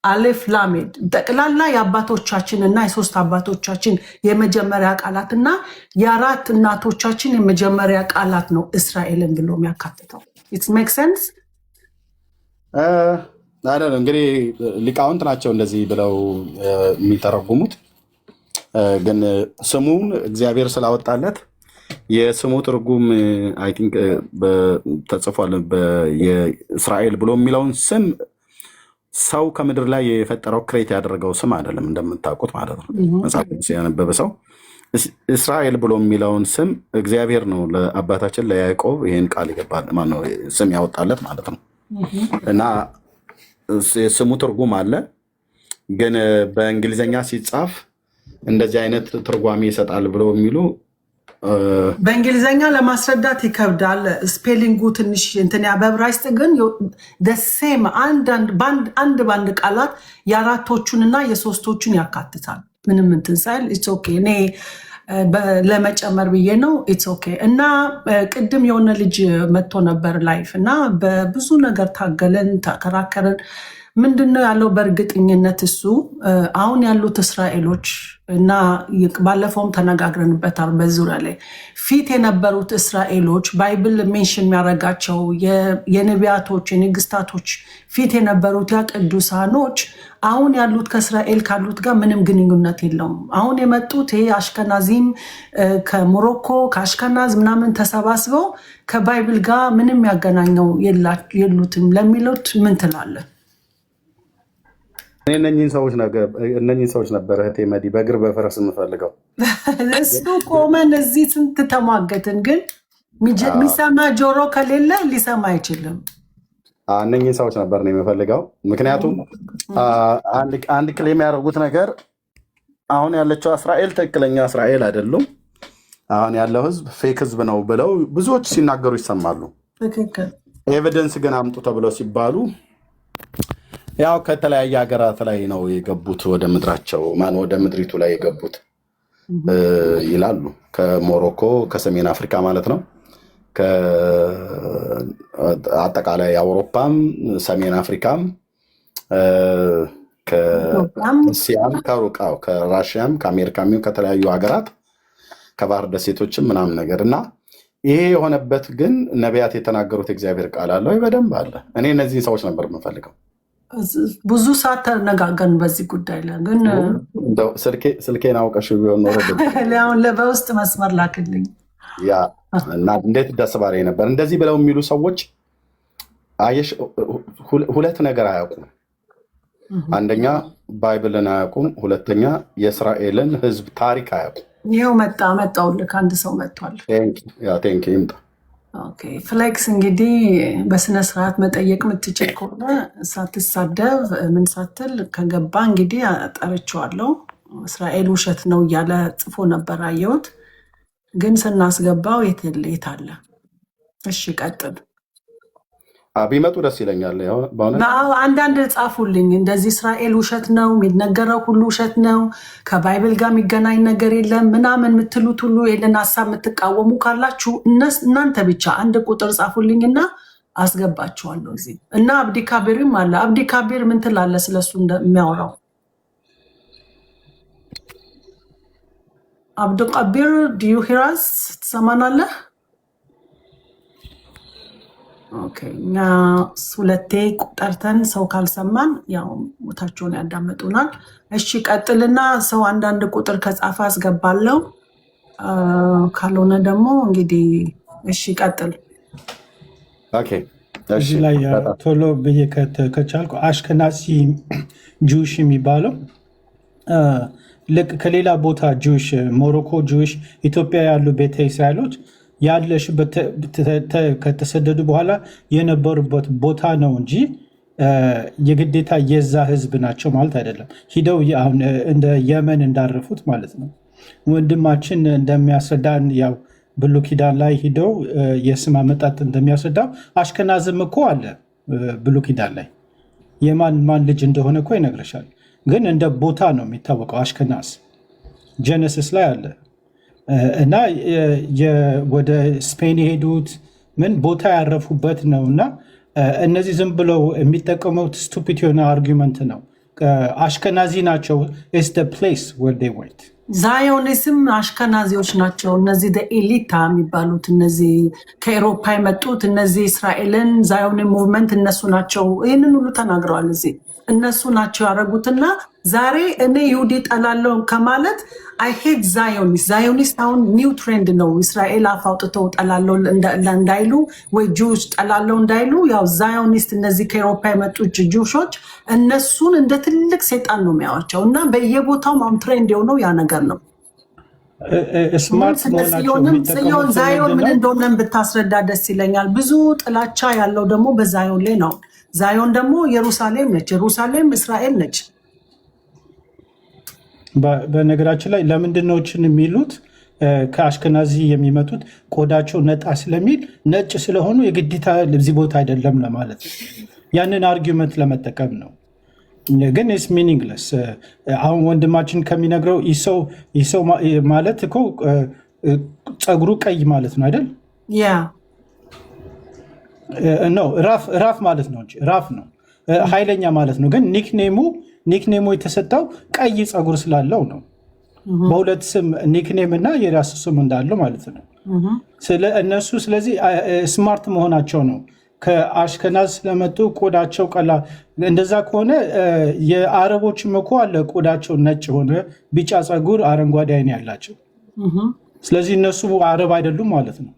አሌፍ ላሜድ ጠቅላላ የአባቶቻችንና የ3 አባቶቻችን የመጀመሪያ ቃላት እና የ4 እናቶቻችን የመጀመሪያ ቃላት ነው እስራኤልን ብሎ የሚያካትተው። ኢትስ ሜክ ሴንስ አይደል? እንግዲህ ሊቃውንት ናቸው እንደዚህ ብለው የሚተረጉሙት። ግን ስሙን እግዚአብሔር ስላወጣለት የስሙ ትርጉም አይ ቲንክ ተጽፏል። የእስራኤል ብሎ የሚለውን ስም ሰው ከምድር ላይ የፈጠረው ክሬት ያደረገው ስም አይደለም፣ እንደምታውቁት ማለት ነው። መጽሐፍ ቅዱስ ያነበበ ሰው እስራኤል ብሎ የሚለውን ስም እግዚአብሔር ነው ለአባታችን ለያዕቆብ ይህን ቃል ይገባል ማነው ስም ያወጣለት ማለት ነው። እና የስሙ ትርጉም አለ፣ ግን በእንግሊዝኛ ሲጻፍ እንደዚህ አይነት ትርጓሜ ይሰጣል ብለው የሚሉ በእንግሊዝኛ ለማስረዳት ይከብዳል። ስፔሊንጉ ትንሽ እንትን በዕብራይስጥ ግን ደሴም አንድ ባንድ ቃላት የአራቶቹንና የሶስቶቹን ያካትታል። ምንም እንትን ሳይል ኢትስ ኦኬ። እኔ ለመጨመር ብዬ ነው። ኢትስ ኦኬ። እና ቅድም የሆነ ልጅ መጥቶ ነበር ላይፍ እና በብዙ ነገር ታገለን ተከራከረን። ምንድነው ያለው? በእርግጠኝነት እሱ አሁን ያሉት እስራኤሎች እና ባለፈውም ተነጋግረንበታል በዙሪያ ላይ ፊት የነበሩት እስራኤሎች ባይብል ሜንሽን የሚያደርጋቸው የነቢያቶች የንግስታቶች ፊት የነበሩት ያ ቅዱሳኖች አሁን ያሉት ከእስራኤል ካሉት ጋር ምንም ግንኙነት የለውም። አሁን የመጡት ይሄ አሽከናዚም ከሞሮኮ ከአሽከናዝ ምናምን ተሰባስበው ከባይብል ጋር ምንም ያገናኘው የሉትም ለሚሉት ምን ትላለህ? እነኝህን ሰዎች ነበር እህቴ መዲ በእግር በፈረስ የምፈልገው። እሱ ቆመን እዚህ ስንት ተሟገትን፣ ግን የሚሰማ ጆሮ ከሌለ ሊሰማ አይችልም። እነኝህን ሰዎች ነበር ነው የምፈልገው። ምክንያቱም አንድ ክሌም ያደረጉት ነገር አሁን ያለችው እስራኤል ትክክለኛ እስራኤል አይደሉም፣ አሁን ያለው ህዝብ ፌክ ህዝብ ነው ብለው ብዙዎች ሲናገሩ ይሰማሉ። ኤቪደንስ ግን አምጡ ተብለው ሲባሉ ያው ከተለያየ ሀገራት ላይ ነው የገቡት ወደ ምድራቸው ወደ ምድሪቱ ላይ የገቡት ይላሉ። ከሞሮኮ ከሰሜን አፍሪካ ማለት ነው። አጠቃላይ አውሮፓም ሰሜን አፍሪካም ከእስያም ከሩቃው ከራሽያም ከአሜሪካም ከተለያዩ ሀገራት ከባህር ደሴቶችም ምናምን ነገር እና ይሄ የሆነበት ግን ነቢያት የተናገሩት እግዚአብሔር ቃል አለ ወይ? በደንብ አለ። እኔ እነዚህን ሰዎች ነበር የምፈልገው። ብዙ ሰዓት ተነጋገርን በዚህ ጉዳይ ላይ ግን ስልኬን አውቀሽ ቢሆን ኖሮ በውስጥ መስመር ላክልኝ ያ እና እንዴት ደስ ባለኝ ነበር። እንደዚህ ብለው የሚሉ ሰዎች አየሽ፣ ሁለት ነገር አያውቁም። አንደኛ ባይብልን አያውቁም፣ ሁለተኛ የእስራኤልን ሕዝብ ታሪክ አያውቁም። ይኸው መጣሁልህ። አንድ ሰው መጥቷል። ቴንክ ይምጣ። ፍሌክስ እንግዲህ በስነ ስርዓት መጠየቅ የምትችል ከሆነ ሳትሳደብ ምን ሳትል ከገባ እንግዲህ ጠርቼዋለሁ። እስራኤል ውሸት ነው እያለ ጽፎ ነበር አየሁት፣ ግን ስናስገባው የት አለ? እሺ ቀጥል። ቢመጡ ደስ ይለኛል። አንዳንድ ጻፉልኝ እንደዚህ እስራኤል ውሸት ነው የሚነገረው ሁሉ ውሸት ነው፣ ከባይብል ጋር የሚገናኝ ነገር የለም ምናምን የምትሉት ሁሉ ይህንን ሀሳብ የምትቃወሙ ካላችሁ እናንተ ብቻ አንድ ቁጥር ጻፉልኝና አስገባችኋለሁ እዚህ። እና አብዲ ካቢርም አለ። አብዲ ካቢር ምን ትላለህ ስለሱ እንደሚያወራው? አብዱ ቀቢር ዲዩ ሂራስ ትሰማናለህ? እኛ ሁለቴ ጠርተን ሰው ካልሰማን ያው ቦታቸውን ያዳመጡናል። እሺ ቀጥልና ሰው አንዳንድ ቁጥር ከጻፈ አስገባለሁ፣ ካልሆነ ደግሞ እንግዲህ እሺ ቀጥል። እዚህ ላይ ቶሎ ብዬ ከቻልኩ አሽከናዚ ጁሽ የሚባለው ልክ ከሌላ ቦታ ጁሽ፣ ሞሮኮ ጁሽ፣ ኢትዮጵያ ያሉ ቤተ እስራኤሎች ያለሽ ከተሰደዱ በኋላ የነበሩበት ቦታ ነው እንጂ የግዴታ የዛ ህዝብ ናቸው ማለት አይደለም። ሂደው አሁን እንደ የመን እንዳረፉት ማለት ነው። ወንድማችን እንደሚያስረዳን ያው ብሉይ ኪዳን ላይ ሂደው የስም አመጣጥ እንደሚያስረዳው አሽከናዝም እኮ አለ ብሉይ ኪዳን ላይ የማን ልጅ እንደሆነ እኮ ይነግረሻል። ግን እንደ ቦታ ነው የሚታወቀው። አሽከናዝ ጀነሲስ ላይ አለ እና ወደ ስፔን የሄዱት ምን ቦታ ያረፉበት ነው። እና እነዚህ ዝም ብለው የሚጠቀሙት ስቱፒድ የሆነ አርጊመንት ነው። አሽከናዚ ናቸው is the place where they went። ዛዮኒስም አሽከናዚዎች ናቸው። እነዚህ ኤሊታ የሚባሉት እነዚህ ከኤሮፓ የመጡት እነዚህ እስራኤልን ዛዮኒ ሙቭመንት እነሱ ናቸው። ይህንን ሁሉ ተናግረዋል እዚህ እነሱ ናቸው ያደረጉትና ዛሬ እኔ ይሁዲ ጠላለው ከማለት አይ ሄት ዛዮኒስት አሁን ኒው ትሬንድ ነው። እስራኤል አፍ አውጥተው ጠላለው እንዳይሉ ወይ ጁሽ ጠላለው እንዳይሉ ያው ዛዮኒስት እነዚህ ከአውሮፓ የመጡ ጁሾች እነሱን እንደ ትልቅ ሰይጣን ነው የሚያዋቸው እና በየቦታው አሁን ትሬንድ የሆነው ያ ነገር ነው። ጽዮን ዛዮን ምን እንደሆነ ብታስረዳ ደስ ይለኛል። ብዙ ጥላቻ ያለው ደግሞ በዛዮን ላይ ነው። ዛዮን ደግሞ ኢየሩሳሌም ነች። ኢየሩሳሌም እስራኤል ነች። በነገራችን ላይ ለምንድን ነው የሚሉት ከአሽከናዚ የሚመጡት ቆዳቸው ነጣ ስለሚል ነጭ ስለሆኑ የግዴታ እዚህ ቦታ አይደለም ለማለት ነው። ያንን አርጊመንት ለመጠቀም ነው። ግን ስ ሚኒንግለስ። አሁን ወንድማችን ከሚነግረው ይሰው ማለት እኮ ፀጉሩ ቀይ ማለት ነው አይደል? ነው ራፍ ማለት ነው እንጂ ራፍ ነው ኃይለኛ ማለት ነው። ግን ኒክኔሙ የተሰጠው ቀይ ፀጉር ስላለው ነው። በሁለት ስም ኒክኔም እና የራሱ ስም እንዳለው ማለት ነው። እነሱ ስለዚህ ስማርት መሆናቸው ነው። ከአሽከናዝ ስለመጡ ቆዳቸው ቀላ እንደዛ ከሆነ የአረቦችም እኮ አለ ቆዳቸው ነጭ ሆነ ቢጫ ፀጉር አረንጓዴ አይን ያላቸው። ስለዚህ እነሱ አረብ አይደሉም ማለት ነው።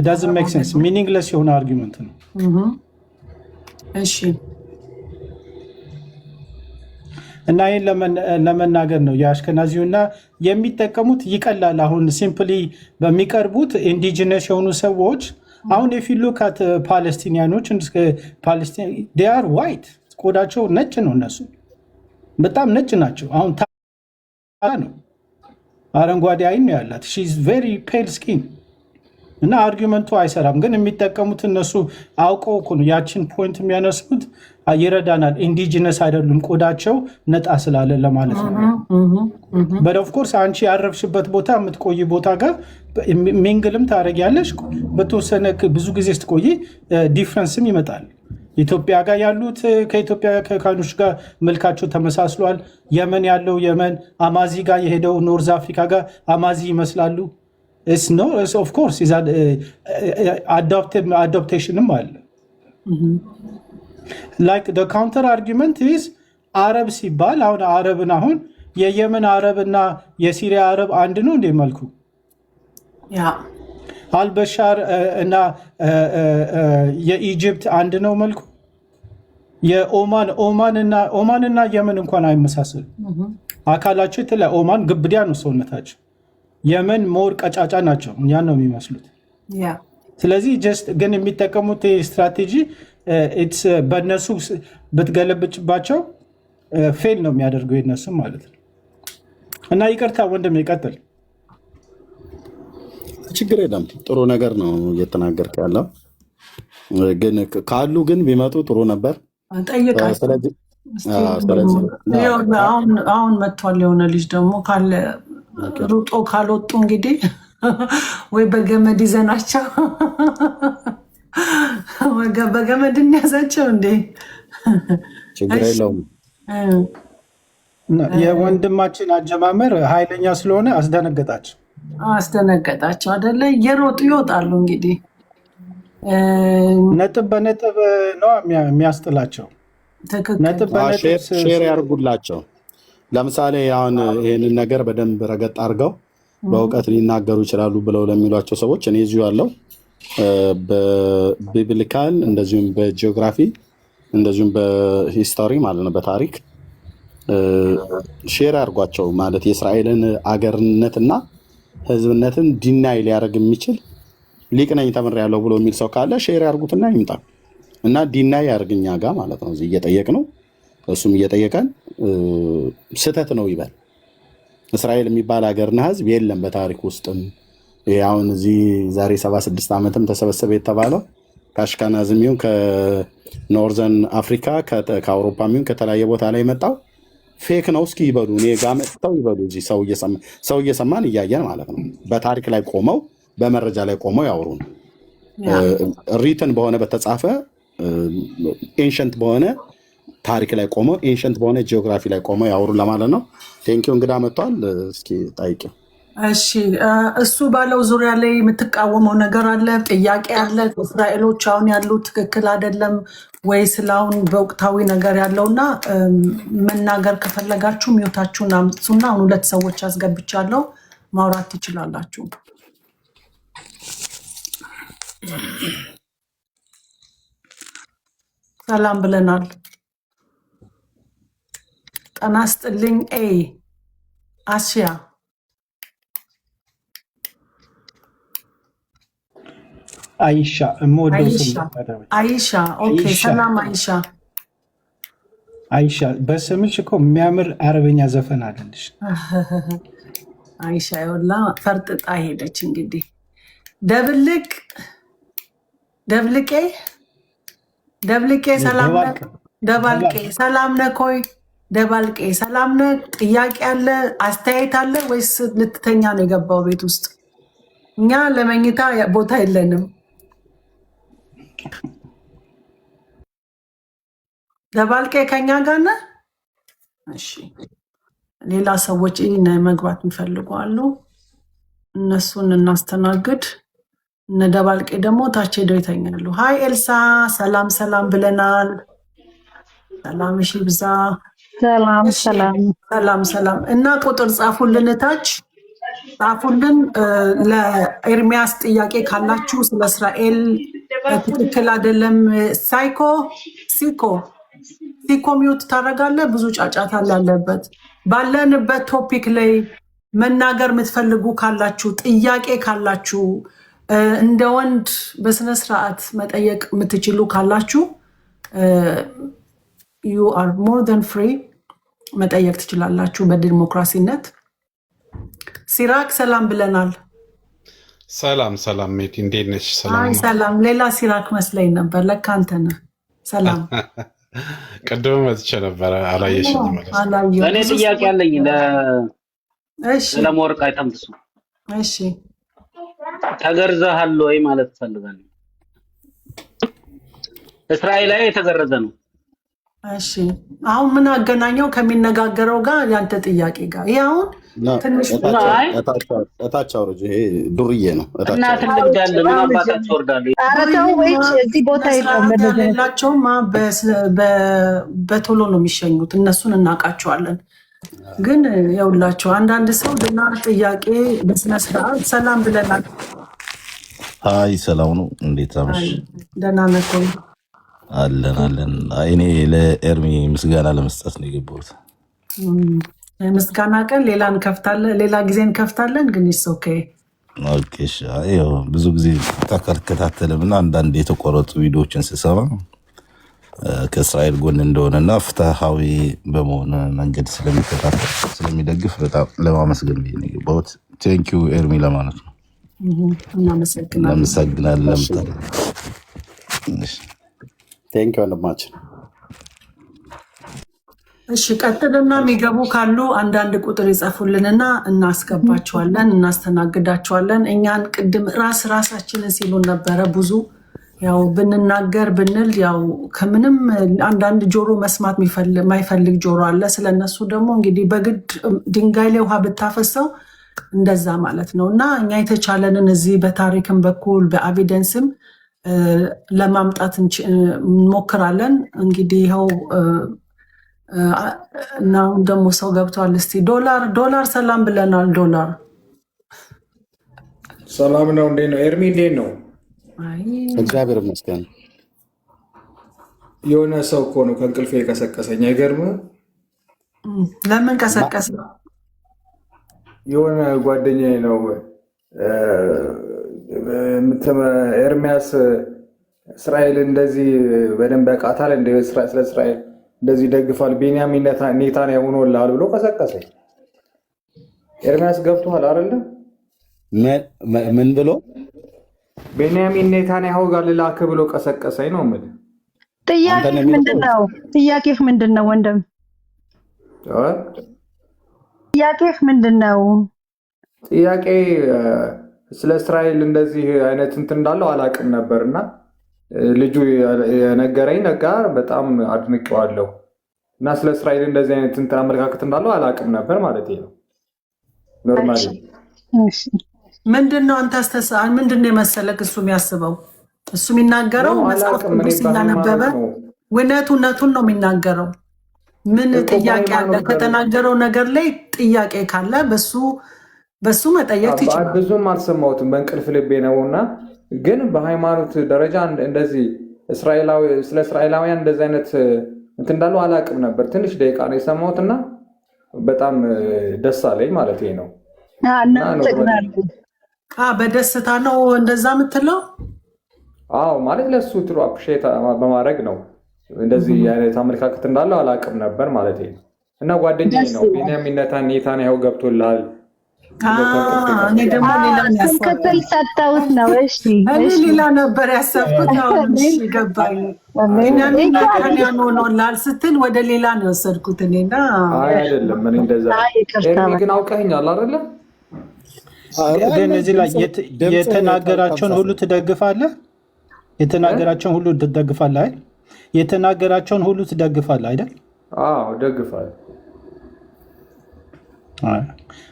ዳዝንት ሜክ ሴንስ። ሚኒንግለስ የሆነ አርጊመንት ነው። እሺ እና ይህን ለመናገር ነው የአሽከናዚውና የሚጠቀሙት ይቀላል። አሁን ሲምፕሊ በሚቀርቡት ኢንዲጂነስ የሆኑ ሰዎች አሁን የፊሉካት ፓለስቲኒያኖች ር ዋይት ቆዳቸው ነጭ ነው። እነሱ በጣም ነጭ ናቸው። አሁን ነው አረንጓዴ አይን ነው ያላት። ሺ ኢዝ ቬሪ ፔል ስኪን እና አርጊመንቱ አይሰራም። ግን የሚጠቀሙት እነሱ አውቀው እኮ ነው ያችን ፖይንት የሚያነሱት። ይረዳናል። ኢንዲጂነስ አይደሉም ቆዳቸው ነጣ ስላለ ለማለት ነው። በት ኦፍኮርስ አንቺ ያረፍሽበት ቦታ የምትቆይ ቦታ ጋር ሚንግልም ታደርጊያለሽ። በተወሰነ ብዙ ጊዜ ስትቆይ ዲፍረንስም ይመጣል። ኢትዮጵያ ጋር ያሉት ከኢትዮጵያ ከካኖች ጋር መልካቸው ተመሳስሏል። የመን ያለው የመን አማዚ ጋር የሄደው ኖርዝ አፍሪካ ጋር አማዚ ይመስላሉ። ኦፍኮርስ አዶፕቴሽንም አለ። ላይክ ካውንተር አርጊመንት ኢዝ አረብ ሲባል አሁን የየመን አረብ እና የሲሪያ አረብ አንድ ነው እንደ መልኩ? አልበሻር እና የኢጅፕት አንድ ነው መልኩ? ኦማን እና የመን እንኳን አይመሳሰሉ። አካላቸው የተለያየ። ኦማን ግብዲያ ነው ሰውነታቸው። የመን ሞር ቀጫጫ ናቸው። ያን ነው የሚመስሉት። ስለዚህ ጀስት ግን የሚጠቀሙት ስትራቴጂ በእነሱ ብትገለብጭባቸው ፌል ነው የሚያደርገው የነሱም ማለት ነው። እና ይቅርታ ወንድም ይቀጥል። ችግር የለም። ጥሩ ነገር ነው እየተናገርክ ያለው። ግን ካሉ ግን ቢመጡ ጥሩ ነበር። አሁን መጥቷል የሆነ ልጅ ደግሞ ካለ ሩጦ ካልወጡ እንግዲህ ወይ በገመድ ይዘናቸው በገመድ እንያዛቸው እንዴ። ችግር የለውም። የወንድማችን አጀማመር ኃይለኛ ስለሆነ አስደነገጣቸው አይደለ? እየሮጡ ይወጣሉ እንግዲህ ነጥብ በነጥብ ነው የሚያስጥላቸው። ሼር ያርጉላቸው። ለምሳሌ አሁን ይህንን ነገር በደንብ ረገጥ አድርገው በእውቀት ሊናገሩ ይችላሉ ብለው ለሚሏቸው ሰዎች እኔ እዚሁ ያለው በቢብሊካል እንደዚሁም በጂኦግራፊ እንደዚሁም በሂስቶሪ ማለት ነው በታሪክ ሼር ያርጓቸው። ማለት የእስራኤልን አገርነትና ሕዝብነትን ዲናይ ሊያደርግ የሚችል ሊቅ ነኝ ተምሬያለሁ ብሎ የሚል ሰው ካለ ሼር ያርጉትና ይምጣ እና ዲናይ ያርግኛ ጋር ማለት ነው። እዚህ እየጠየቅ ነው፣ እሱም እየጠየቀን ስህተት ነው ይበል። እስራኤል የሚባል ሀገርና ህዝብ የለም በታሪክ ውስጥም። አሁን እዚህ ዛሬ 76 ዓመትም ተሰበሰበ የተባለው ከአሽከናዝም ይሁን ከኖርዘርን አፍሪካ ከአውሮፓም ይሁን ከተለያየ ቦታ ላይ መጣው ፌክ ነው እስኪ ይበሉ፣ እኔ ጋ መጥተው ይበሉ። እዚህ ሰው እየሰማን እያየን ማለት ነው። በታሪክ ላይ ቆመው በመረጃ ላይ ቆመው ያወሩን። ሪትን በሆነ በተጻፈ ኤንሸንት በሆነ ታሪክ ላይ ቆመው ኤንሸንት በሆነ ጂኦግራፊ ላይ ቆመው ያወሩ ለማለት ነው። ቴንኪው። እንግዳ መጥቷል። እስኪ ጠይቂው። እሺ እሱ ባለው ዙሪያ ላይ የምትቃወመው ነገር አለ? ጥያቄ አለ? እስራኤሎች አሁን ያሉት ትክክል አይደለም ወይ? ስላሁን በወቅታዊ ነገር ያለውና መናገር ከፈለጋችሁ ሚውታችሁን አምጡና አሁን 2 ሰዎች አስገብቻለሁ፣ ማውራት ትችላላችሁ። ሰላም ብለናል። ጤና ይስጥልኝ። አስያ አይሻ እምወደው ስም አይሻ። ኦኬ ሰላም አይሻ። አይሻ በስምሽ እኮ የሚያምር አረበኛ ዘፈን አለልሽ። አይሻ ይወላ ፈርጥጣ ሄደች። እንግዲህ ደብልቄ ሰላም ነህ? ደባልቄ ሰላም ነህ? ኮይ ደባልቄ ሰላም ነህ? ጥያቄ አለ? አስተያየት አለ ወይስ ልትተኛ ነው የገባው ቤት ውስጥ? እኛ ለመኝታ ቦታ የለንም። ደባልቄ ከኛ ጋር ነህ? እሺ ሌላ ሰዎች መግባት የሚፈልጉ አሉ፣ እነሱን እናስተናግድ። እነ ደባልቄ ደግሞ ታች ሄደው ይተኛሉ። ሀይ ኤልሳ ሰላም ሰላም ብለናል። ሰላም እሺ ብዛ። ሰላም እና ቁጥር ጻፉልን፣ ታች ጻፉልን። ለኤርሚያስ ጥያቄ ካላችሁ ስለ እስራኤል ትክክል አይደለም። ሲኮ ሚውት ታደርጋለህ። ብዙ ጫጫታ አለበት። ባለንበት ቶፒክ ላይ መናገር የምትፈልጉ ካላችሁ፣ ጥያቄ ካላችሁ፣ እንደ ወንድ በስነስርዓት መጠየቅ የምትችሉ ካላችሁ you are more than free መጠየቅ ትችላላችሁ በዲሞክራሲነት። ሲራክ ሰላም ብለናል። ሰላም ሜቲ እንዴት ነሽ? ሰላም። ሌላ ሲራክ መስለኝ ነበር፣ ለካ አንተ ነህ። ሰላም። ቅድም መጥቼ ነበረ አላየሽኝም ማለት ነው። እኔ ጥያቄ አለኝ ለመወርቅ አይተምብሱ። እሺ ተገርዘሃል ወይ ማለት ፈልጋለሁ። እስራኤላዊ የተገረዘ ነው። እሺ አሁን ምን አገናኘው ከሚነጋገረው ጋር ያንተ ጥያቄ ጋር? ይሄ አሁን ትንሽ እታች አውርጅ። ይሄ ዱርዬ ነው እና ትልቅ ዳለ ምን አባታችሁ ወርዳለ። አረተው ወይ እዚህ ቦታ የላቸውም። በቶሎ ነው የሚሸኙት። እነሱን እናውቃቸዋለን። ግን የውላቸው አንዳንድ ሰው ድና ጥያቄ በስነ ስርዓት ሰላም ብለናል። ሀይ ሰላም ነው። እንዴት አመሽ? ደህና ነህ? አለን። እኔ ለኤርሚ ምስጋና ለመስጠት ነው የገባሁት። ምስጋና ቀን ሌላ እንከፍታለን፣ ሌላ ጊዜ እንከፍታለን። ግን ኦኬ ብዙ ጊዜ ተከታተልም እና አንዳንድ የተቆረጡ ቪዲዮዎችን ስሰማ ከእስራኤል ጎን እንደሆነና ፍትሃዊ በመሆን መንገድ ስለሚከታተል ስለሚደግፍ በጣም ለማመስገን ነው የገባሁት። ቴንኪዩ ኤርሚ ለማለት ነው። እናመሰግናለን። ቴንኪው ወንድማችን። እሺ ቀጥልና የሚገቡ ካሉ አንዳንድ ቁጥር ይጻፉልንና እናስገባቸዋለን፣ እናስተናግዳቸዋለን። እኛን ቅድም ራሳችንን ሲሉን ነበረ። ብዙ ያው ብንናገር ብንል ያው ከምንም አንዳንድ ጆሮ መስማት የማይፈልግ ጆሮ አለ። ስለነሱ ደግሞ እንግዲህ በግድ ድንጋይ ላይ ውሃ ብታፈሰው እንደዛ ማለት ነው። እና እኛ የተቻለንን እዚህ በታሪክም በኩል በኤቪደንስም ለማምጣት እንሞክራለን። እንግዲህ ይኸው እና ደግሞ ሰው ገብቷል። እስቲ ዶላር ሰላም ብለናል። ዶላር ሰላም ነው። እንዴት ነው ኤርሚ? እንዴት ነው? እግዚአብሔር ይመስገን። የሆነ ሰው እኮ ነው ከእንቅልፌ የቀሰቀሰኝ። አይገርምም? ለምን ቀሰቀሰ? የሆነ ጓደኛዬ ነው ኤርሚያስ እስራኤል እንደዚህ በደንብ ያውቃታል፣ ስለ እስራኤል እንደዚህ ደግፋል፣ ቤንያሚን ኔታንያሁ ሆኖልሃል ብሎ ቀሰቀሰኝ። ኤርሚያስ ገብቶሃል አይደለም? ምን ብሎ? ቤንያሚን ኔታንያሁ ጋር ልላክ ብሎ ቀሰቀሰኝ ነው የምልህ። ጥያቄህ ምንድን ነው ወንድም? ጥያቄህ ምንድን ነው? ጥያቄ ስለ እስራኤል እንደዚህ አይነት እንትን እንዳለው አላውቅም ነበር እና ልጁ የነገረኝ ነገር በጣም አድንቄዋለሁ እና ስለ እስራኤል እንደዚህ አይነት እንትን አመለካከት እንዳለው አላውቅም ነበር ማለት ነው። ኖርማሊ ምንድነው አንተ አስተሳሰብ ምንድነው የመሰለክ እሱ የሚያስበው እሱ የሚናገረው መጽሐፍ ቅዱስ እያነበበ እውነቱን ነው የሚናገረው። ምን ጥያቄ አለ? ከተናገረው ነገር ላይ ጥያቄ ካለ በሱ መጠየቅ ይችላል። ብዙም አልሰማሁትም በእንቅልፍ ልቤ ነውና፣ ግን በሃይማኖት ደረጃ እንደዚህ ስለ እስራኤላውያን እንደዚህ አይነት እንትን እንዳለው አላውቅም ነበር። ትንሽ ደቂቃ ነው የሰማሁትና በጣም ደስ አለኝ ማለት ነው። በደስታ ነው እንደዛ የምትለው? አዎ ማለት ለሱ ትሩ አፕሪሼት በማድረግ ነው። እንደዚህ አይነት አመለካከት እንዳለው አላውቅም ነበር ማለት ነው። እና ጓደኛዬ ነው ቢንያሚን ኔታንያሁ ገብቶልሃል። እኔ ደግሞ ሌላ ክፍል ሰጠሁት ነው። እሺ ሌላ ነበር ያሰብኩት። አሁን እሺ ገባኝ። ቢንያሚን ኔታንያሁ ሆኖልሃል ስትል ወደ ሌላ ነው የወሰድኩት እኔና። አይ አይደለም ምን እንደዛ ግን አውቀኸኛል አይደለ? ግን እዚህ ላይ የተናገራቸውን ሁሉ ትደግፋለህ? የተናገራቸውን ሁሉ ትደግፋለህ አይደል? የተናገራቸውን ሁሉ ትደግፋለህ አይደል? አዎ ደግፋለሁ።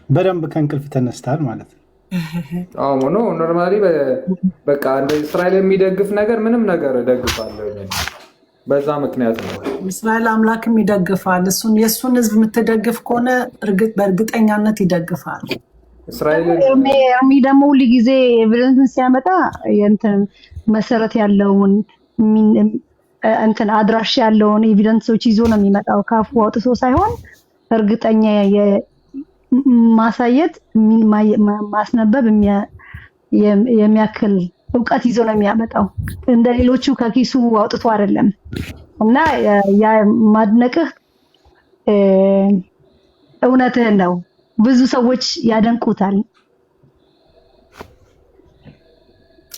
በደንብ ከእንቅልፍ ተነስተሃል ማለት ነው። አዎ ኖርማሊ በቃ እንደ እስራኤል የሚደግፍ ነገር ምንም ነገር እደግፋለሁ። በዛ ምክንያት ነው እስራኤል አምላክም ይደግፋል። የእሱን ህዝብ የምትደግፍ ከሆነ በእርግጠኛነት ይደግፋል። እስራኤል ደግሞ ሁሉ ጊዜ ኤቪደንስን ሲያመጣ የእንትን መሰረት ያለውን እንትን አድራሽ ያለውን ኤቪደንሶች ይዞ ነው የሚመጣው። ካፉ አውጥቶ ሳይሆን እርግጠኛ ማሳየት ማስነበብ የሚያክል እውቀት ይዞ ነው የሚያመጣው። እንደሌሎቹ ከኪሱ አውጥቶ አይደለም። እና ያ ማድነቅህ እውነትህን ነው። ብዙ ሰዎች ያደንቁታል።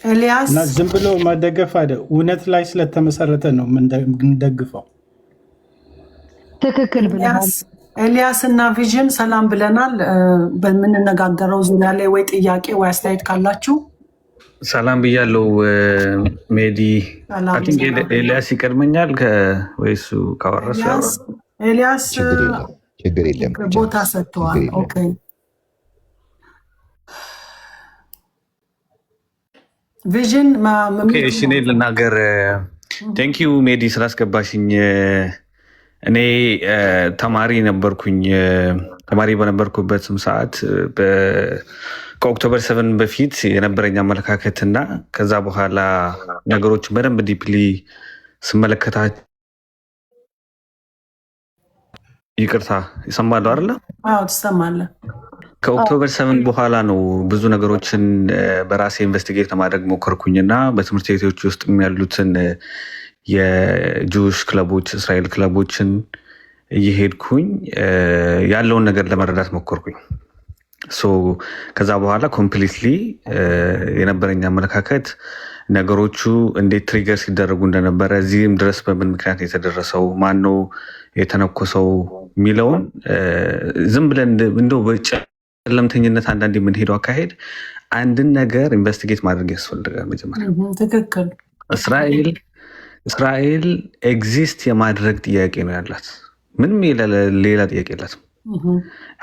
ኤልያስ እና ዝም ብሎ መደገፍ አይደል፣ እውነት ላይ ስለተመሰረተ ነው የምንደግፈው። ትክክል ብለሃል። ኤልያስ እና ቪዥን ሰላም ብለናል። በምንነጋገረው ዙሪያ ላይ ወይ ጥያቄ ወይ አስተያየት ካላችሁ ሰላም ብያለው። ሜዲ ኤልያስ ይቀድመኛል ወይሱ ካወራሱ? ኤልያስ ችግር የለም ቦታ ሰጥተዋል። ኦኬ ቪዥን እሺ፣ እኔ ልናገር። ቴንኪዩ ሜዲ ስላስገባሽኝ። እኔ ተማሪ ነበርኩኝ። ተማሪ በነበርኩበትም ሰዓት ከኦክቶበር 7 በፊት የነበረኝ አመለካከትና ከዛ በኋላ ነገሮችን በደንብ ዲፕሊ ስመለከታቸው ይቅርታ ይሰማሉ አይደለ? አዎ ትሰማለህ። ከኦክቶበር 7 በኋላ ነው ብዙ ነገሮችን በራሴ ኢንቨስቲጌት ለማድረግ ሞከርኩኝና በትምህርት ቤቶች ውስጥ ያሉትን የጁሽ ክለቦች፣ እስራኤል ክለቦችን እየሄድኩኝ ያለውን ነገር ለመረዳት ሞከርኩኝ። ከዛ በኋላ ኮምፕሊትሊ የነበረኝ አመለካከት ነገሮቹ እንዴት ትሪገር ሲደረጉ እንደነበረ፣ እዚህም ድረስ በምን ምክንያት የተደረሰው፣ ማነው የተነኮሰው የሚለውን ዝም ብለን እንደው በጨለምተኝነት አንዳንድ የምንሄደው አካሄድ አንድን ነገር ኢንቨስቲጌት ማድረግ ያስፈልጋል። መጀመሪያ ትክክል። እስራኤል ኤግዚስት የማድረግ ጥያቄ ነው ያላት። ምንም ሌላ ጥያቄ የላትም።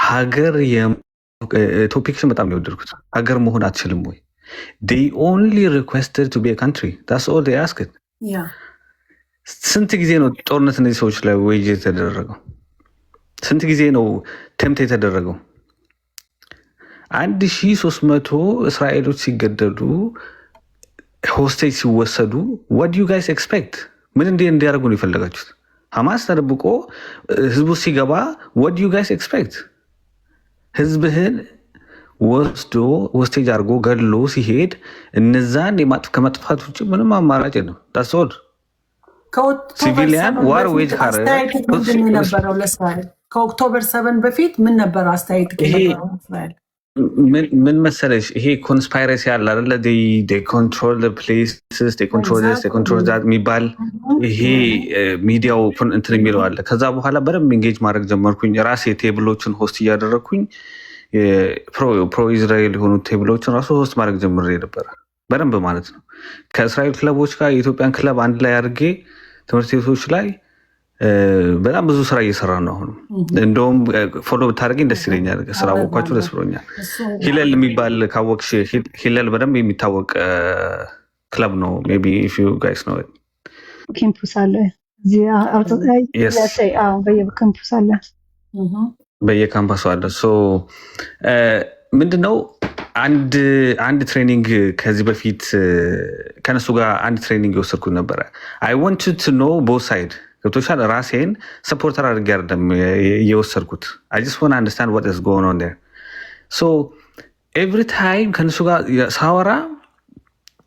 ሀገር ቶፒክሽን በጣም ነው የወደድኩት። ሀገር መሆን አትችልም ወይ? they only requested to be a country, that's all they asked። ስንት ጊዜ ነው ጦርነት እነዚህ ሰዎች ላይ ወይጅ የተደረገው? ስንት ጊዜ ነው ቴምፕት የተደረገው? 1300 እስራኤሎች ሲገደሉ፣ ሆስቴጅ ሲወሰዱ what do you guys expect? ምን እንዲያደርጉ ነው የፈለጋችሁት? ሐማስ ተደብቆ ህዝቡ ሲገባ what do you guys expect? ህዝብህን ወስዶ ሆስቴጅ አድርጎ ገድሎ ሲሄድ እነዛን ከመጥፋት ውጭ ምንም አማራጭ ነው። ዳስኦል ሲቪሊያን ዋር ዌጅ ነበረው ለእስራኤል ከኦክቶበር 7 በፊት ምን ነበር አስተያየት? ምን መሰለሽ፣ ይሄ ኮንስፓይረሲ አለ አይደለ? ኮንትሮል ፕሌስስ ኮንትሮል ዛት የሚባል ይሄ ሚዲያው እንትን የሚለው አለ። ከዛ በኋላ በደንብ ኢንጌጅ ማድረግ ጀመርኩኝ። ራሴ ቴብሎችን ሆስት እያደረግኩኝ ፕሮ ኢዝራኤል የሆኑ ቴብሎችን ራሱ ሆስት ማድረግ ጀምሬ ነበረ በደንብ ማለት ነው። ከእስራኤል ክለቦች ጋር የኢትዮጵያን ክለብ አንድ ላይ አድርጌ ትምህርት ቤቶች ላይ በጣም ብዙ ስራ እየሰራ ነው። አሁን እንደውም ፎሎ ብታደርገኝ ደስ ይለኛል። ስራ ወቋችሁ ደስ ብሎኛል። ሂለል የሚባል ካወቅሽ፣ ሂለል በደንብ የሚታወቅ ክለብ ነው። ሜይ ቢ ኢፍ ዩ ጋይስ ኖ ካምፑስ አለ በየካምፑስ አለ በየካምፓሱ አለ። ምንድነው አንድ ትሬኒንግ ከዚህ በፊት ከነሱ ጋር አንድ ትሬኒንግ የወሰድኩት ነበረ። አይ ዋንት ቱ ኖ ቦዝ ሳይድ ገብቶሻል። ራሴን ሰፖርተር አድርጌ አይደለም የወሰድኩት። አይ ጀስት ዋንት አንደርስታንድ ዋት ኢዝ ጎይንግ ኦን ዴር። ሶ ኤቭሪ ታይም ከነሱ ጋር ሳወራ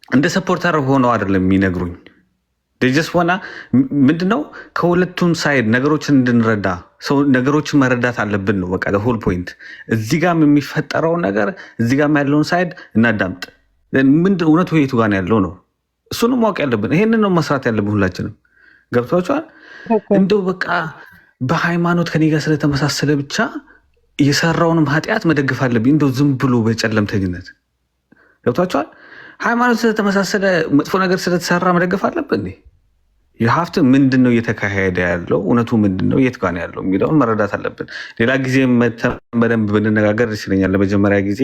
እንደ ሰፖርተር ሆነው አይደለም የሚነግሩኝ። ጀስት ዋና ምንድነው ከሁለቱም ሳይድ ነገሮችን እንድንረዳ ነገሮችን መረዳት አለብን ነው በቃ ሆል ፖይንት። እዚህ ጋር የሚፈጠረው ነገር እዚህ ጋር ያለውን ሳይድ እናዳምጥ። ምንድን እውነቱ የቱ ጋር ያለው ነው እሱንም ማወቅ ያለብን። ይሄንን ነው መስራት ያለብን ሁላችንም። ገብቷችኋል? እንደው በቃ በሃይማኖት ከኔ ጋር ስለተመሳሰለ ብቻ የሰራውንም ኃጢአት መደገፍ አለብኝ እንደው ዝም ብሎ በጨለምተኝነት። ገብቷችኋል? ሃይማኖት ስለተመሳሰለ መጥፎ ነገር ስለተሰራ መደገፍ አለብን? የሀፍት ምንድን ነው እየተካሄደ ያለው እውነቱ ምንድን ነው የት ጋር ያለው የሚለውን መረዳት አለብን። ሌላ ጊዜ በደንብ ብንነጋገር ደስ ይለኛል። ለመጀመሪያ ጊዜ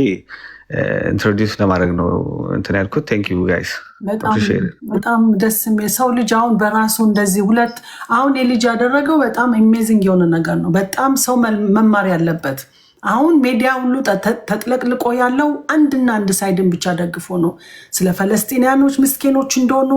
ኢንትሮዲውስ ለማድረግ ነው እንትን ያልኩት። ቴንክ ዩ ጋይስ። በጣም ደስ የሚል ሰው ልጅ አሁን በራሱ እንደዚህ አሁን የልጅ ያደረገው በጣም አሜዚንግ የሆነ ነገር ነው። በጣም ሰው መማር ያለበት። አሁን ሚዲያ ሁሉ ተጥለቅልቆ ያለው አንድና አንድ ሳይድን ብቻ ደግፎ ነው። ስለ ፈለስጢንያኖች ምስኪኖች እንደሆኑ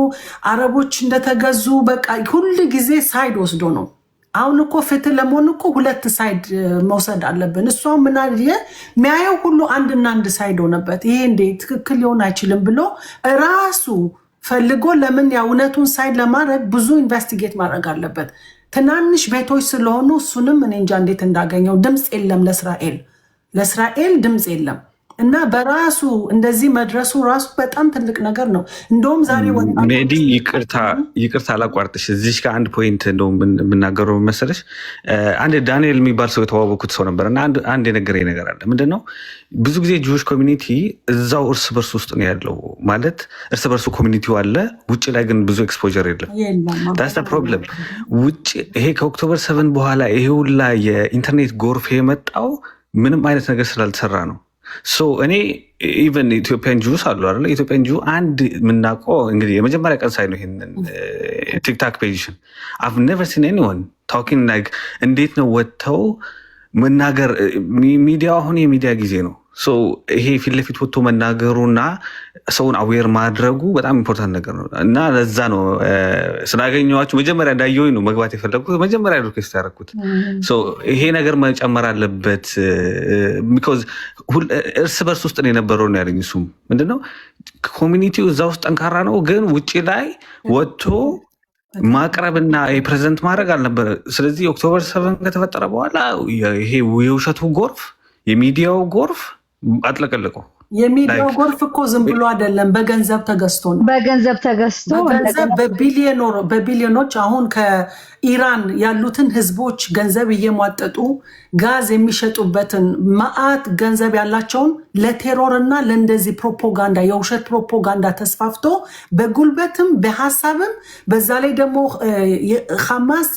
አረቦች እንደተገዙ በቃ ሁሉ ጊዜ ሳይድ ወስዶ ነው። አሁን እኮ ፍትህ ለመሆን እኮ ሁለት ሳይድ መውሰድ አለብን። እሷ ምን የሚያየው ሁሉ አንድና አንድ ሳይድ ሆነበት። ይሄ እንዴ ትክክል ሊሆን አይችልም ብሎ ራሱ ፈልጎ ለምን እውነቱን ሳይድ ለማድረግ ብዙ ኢንቨስቲጌት ማድረግ አለበት። ትናንሽ ቤቶች ስለሆኑ እሱንም እኔ እንጃ እንዴት እንዳገኘው። ድምፅ የለም ለእስራኤል ድምፅ የለም። እና በራሱ እንደዚህ መድረሱ ራሱ በጣም ትልቅ ነገር ነው። እንደውም ዛሬ ሜዲ ይቅርታ አላቋርጥሽ። እዚሽ ጋር አንድ ፖይንት እንደውም የምናገረው መሰለሽ፣ አንድ ዳንኤል የሚባል ሰው የተዋወቁት ሰው ነበር እና አንድ የነገረኝ ነገር አለ። ምንድነው ብዙ ጊዜ ጁዊሽ ኮሚኒቲ እዛው እርስ በርስ ውስጥ ነው ያለው። ማለት እርስ በርሱ ኮሚኒቲው አለ፣ ውጭ ላይ ግን ብዙ ኤክስፖዠር የለም። ዳስ ፕሮብለም። ውጭ ይሄ ከኦክቶበር 7 በኋላ ይሄ ሁላ የኢንተርኔት ጎርፍ የመጣው ምንም አይነት ነገር ስላልተሰራ ነው። እኔ ኢቨን ኢትዮጵያን ጁስ አሉ አይደለ? ኢትዮጵያን ጁ አንድ የምናውቀው እንግዲህ የመጀመሪያ ቀን ሳይ ነው ይሄንን ቲክታክ ፔጅሽን አቭ ኔቨር ሲን ኤኒዋን ታኪንግ ላይክ እንዴት ነው ወጥተው መናገር። ሚዲያ አሁን የሚዲያ ጊዜ ነው። ይሄ ፊት ለፊት ወጥቶ መናገሩና ሰውን አዌር ማድረጉ በጣም ኢምፖርታንት ነገር ነው እና ለዛ ነው ስላገኘኋችሁ መጀመሪያ እንዳየሁኝ ነው መግባት የፈለግኩት። መጀመሪያ ሪኩዌስት ያደረኩት ይሄ ነገር መጨመር አለበት። ቢኮዝ እርስ በርስ ውስጥ ነው የነበረው ነው ያለኝ። እሱም ምንድነው ኮሚኒቲው እዛ ውስጥ ጠንካራ ነው፣ ግን ውጭ ላይ ወጥቶ ማቅረብና የፕሬዘንት ማድረግ አልነበረ። ስለዚህ ኦክቶበር 7 ከተፈጠረ በኋላ ይሄ የውሸቱ ጎርፍ የሚዲያው ጎርፍ አጥለቀለቀው። የሚዲያው ጎርፍ እኮ ዝም ብሎ አይደለም፣ በገንዘብ ተገዝቶ ነው። በገንዘብ በቢሊዮኖች አሁን ከኢራን ያሉትን ህዝቦች ገንዘብ እየሟጠጡ ጋዝ የሚሸጡበትን መዓት ገንዘብ ያላቸውን ለቴሮር እና ለእንደዚህ ፕሮፓጋንዳ የውሸት ፕሮፓጋንዳ ተስፋፍቶ በጉልበትም በሀሳብም በዛ ላይ ደግሞ ሐማስ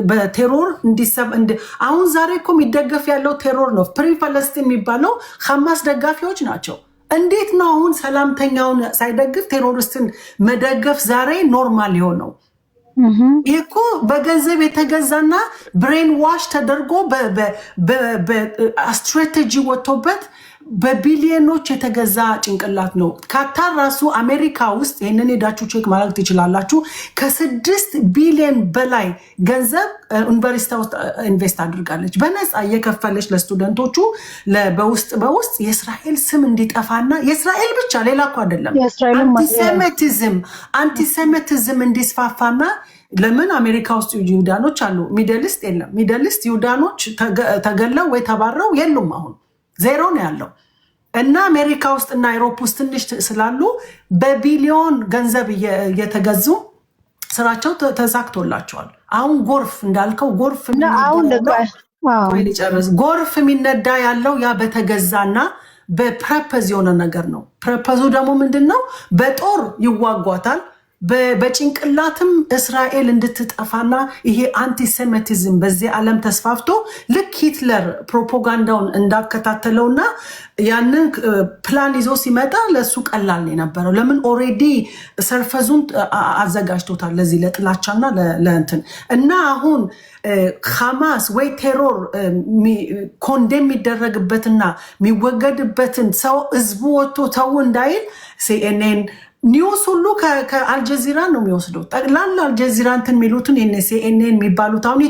በቴሮር አሁን ዛሬ እኮ የሚደገፍ ያለው ቴሮር ነው። ፕሪ ፋለስቲን የሚባለው ሐማስ ደጋፊዎች ናቸው። እንዴት ነው አሁን ሰላምተኛውን ሳይደግፍ ቴሮሪስትን መደገፍ ዛሬ ኖርማል የሆነው? ይህ እኮ በገንዘብ የተገዛና ብሬን ዋሽ ተደርጎ ስትራቴጂ ወጥቶበት በቢሊዮኖች የተገዛ ጭንቅላት ነው። ካታር ራሱ አሜሪካ ውስጥ ይህንን ሄዳችሁ ቼክ ማድረግ ትችላላችሁ። ከ6 ቢሊዮን በላይ ገንዘብ ዩኒቨርሲቲ ውስጥ ኢንቨስት አድርጋለች፣ በነፃ እየከፈለች ለስቱደንቶቹ በውስጥ የእስራኤል ስም እንዲጠፋና የእስራኤል ብቻ ሌላ እኮ አይደለም አንቲሴሚቲዝም እንዲስፋፋና ለምን አሜሪካ ውስጥ ይሁዳኖች አሉ፣ ሚድልስት የለም። ሚድልስት ይሁዳኖች ተገለው ወይ ተባረው የሉም። አሁን ዜሮ ነው ያለው። እና አሜሪካ ውስጥ እና አውሮፓ ውስጥ ትንሽ ስላሉ በቢሊዮን ገንዘብ እየተገዙ ስራቸው ተሳክቶላቸዋል። አሁን ጎርፍ እንዳልከው ጎርፍ የሚነዳ ያለው ያ በተገዛና በፕረፐዝ የሆነ ነገር ነው። ፕረፐዙ ደግሞ ምንድን ነው? በጦር ይዋጓታል፣ በጭንቅላትም እስራኤል እንድትጠፋና ይሄ አንቲሴሚቲዝም በዚህ ዓለም ተስፋፍቶ ልክ ሂትለር ፕሮፓጋንዳውን እንዳከታተለውና ያንን ፕላን ይዞ ሲመጣ ለሱ ቀላል የነበረው ለምን ኦሬዲ ሰርፈዙን አዘጋጅቶታል ለዚህ ለጥላቻና ለእንትን እና አሁን ሐማስ ወይ ቴሮር ኮንዴም የሚደረግበትና የሚወገድበትን ሰው ህዝቡ ወጥቶ ተው እንዳይል ሲኤንኤን ኒውስ ሁሉ ከአልጀዚራ ነው የሚወስደው። ጠቅላላ አልጀዚራ እንትን የሚሉትን ሲኤንኤን የሚባሉት አሁን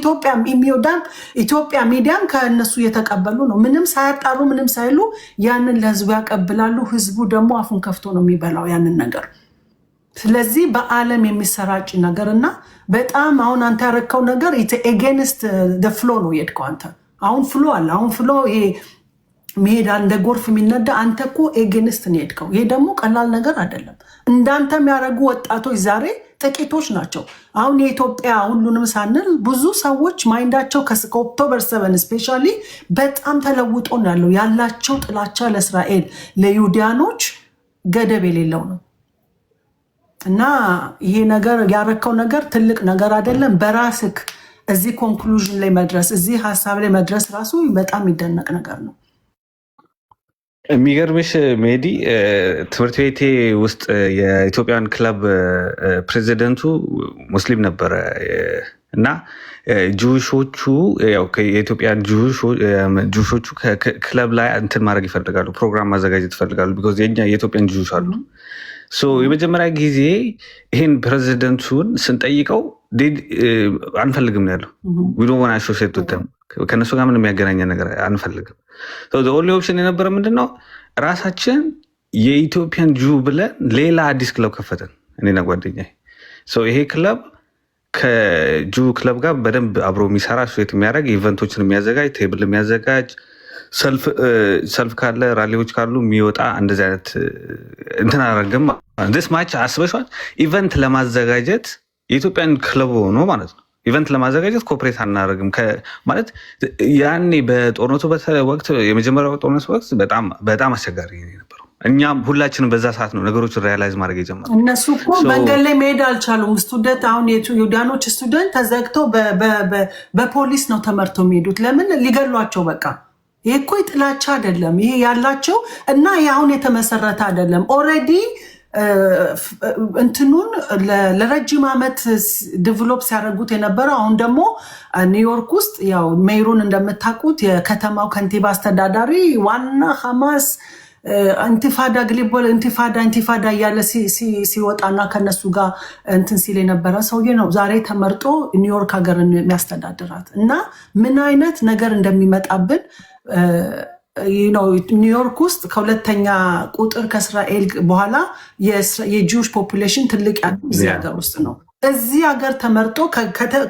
ኢትዮጵያ ሚዲያም ከእነሱ እየተቀበሉ ነው። ምንም ሳያጣሩ ምንም ሳይሉ ያንን ለህዝቡ ያቀብላሉ። ህዝቡ ደግሞ አፉን ከፍቶ ነው የሚበላው ያንን ነገር። ስለዚህ በዓለም የሚሰራጭ ነገር እና በጣም አሁን አንተ ያረከው ነገር ኤጌንስት ፍሎ ነው የሄድከው አንተ። አሁን ፍሎ አለ። አሁን ፍሎ ይሄ መሄድ እንደ ጎርፍ የሚነዳ አንተ እኮ ኤጌንስት ነው የሄድከው። ይሄ ደግሞ ቀላል ነገር አይደለም። እንዳንተ የሚያደርጉ ወጣቶች ዛሬ ጥቂቶች ናቸው። አሁን የኢትዮጵያ ሁሉንም ሳንል ብዙ ሰዎች ማይንዳቸው ከኦክቶበር 7 ስፔሻሊ በጣም ተለውጦ ነው ያለው። ያላቸው ጥላቻ ለእስራኤል ለይሁዳኖች ገደብ የሌለው ነው። እና ይሄ ነገር ያረከው ነገር ትልቅ ነገር አይደለም። በራስክ እዚህ ኮንክሉዥን ላይ መድረስ እዚህ ሀሳብ ላይ መድረስ ራሱ በጣም ይደነቅ ነገር ነው። የሚገርምሽ ሜዲ ትምህርት ቤቴ ውስጥ የኢትዮጵያን ክለብ ፕሬዚደንቱ ሙስሊም ነበረ እና ጁሾቹ የኢትዮጵያን ጁሾቹ ክለብ ላይ እንትን ማድረግ ይፈልጋሉ፣ ፕሮግራም ማዘጋጀት ይፈልጋሉ። ቢኮዝ የኢትዮጵያን ጁሽ አሉ። የመጀመሪያ ጊዜ ይህን ፕሬዚደንቱን ስንጠይቀው አንፈልግም ነው ያለው። ዊዶን አሶሴት ከእነሱ ጋር ምን የሚያገናኘ ነገር አንፈልግም። ኦንሊ ኦፕሽን የነበረ ምንድነው ራሳችን የኢትዮጵያን ጁ ብለን ሌላ አዲስ ክለብ ከፈተን እኔና ጓደኛዬ። ይሄ ክለብ ከጁ ክለብ ጋር በደንብ አብሮ የሚሰራ ሱት የሚያደርግ ኢቨንቶችን የሚያዘጋጅ ቴብል የሚያዘጋጅ ሰልፍ ካለ ራሊዎች ካሉ የሚወጣ እንደዚህ አይነት እንትን አደረግም። ስ ማች አስበሽዋል። ኢቨንት ለማዘጋጀት የኢትዮጵያን ክለብ ሆኖ ማለት ነው ኢቨንት ለማዘጋጀት ኮፕሬት አናደርግም ማለት ያኔ በጦርነቱ ወቅት የመጀመሪያው ጦርነቱ ወቅት በጣም አስቸጋሪ ነበረው። እኛም ሁላችንም በዛ ሰዓት ነው ነገሮችን ሪያላይዝ ማድረግ የጀመረው። እነሱ እኮ መንገድ ላይ መሄድ አልቻሉም። ስቱደንት አሁን የይሁዳኖች ስቱደንት ተዘግተው በፖሊስ ነው ተመርተው የሚሄዱት። ለምን ሊገሏቸው በቃ። ይሄ እኮ ጥላቻ አይደለም ይሄ ያላቸው እና አሁን የተመሰረተ አይደለም። ኦልሬዲ እንትኑን ለረጅም ዓመት ዲቨሎፕ ሲያደርጉት የነበረው አሁን ደግሞ ኒውዮርክ ውስጥ ያው ሜይሩን እንደምታውቁት የከተማው ከንቲባ አስተዳዳሪ ዋና ሐማስ ኢንቲፋዳ ግሊቦል ኢንቲፋዳ እያለ ሲወጣና ከነሱ ጋር እንትን ሲል የነበረ ሰውዬ ነው ዛሬ ተመርጦ ኒውዮርክ ሀገርን የሚያስተዳድራት እና ምን አይነት ነገር እንደሚመጣብን ኒውዮርክ ውስጥ ከሁለተኛ ቁጥር ከእስራኤል በኋላ የጂውሽ ፖፑሌሽን ትልቅ እዚህ ሀገር ውስጥ ነው። እዚህ ሀገር ተመርጦ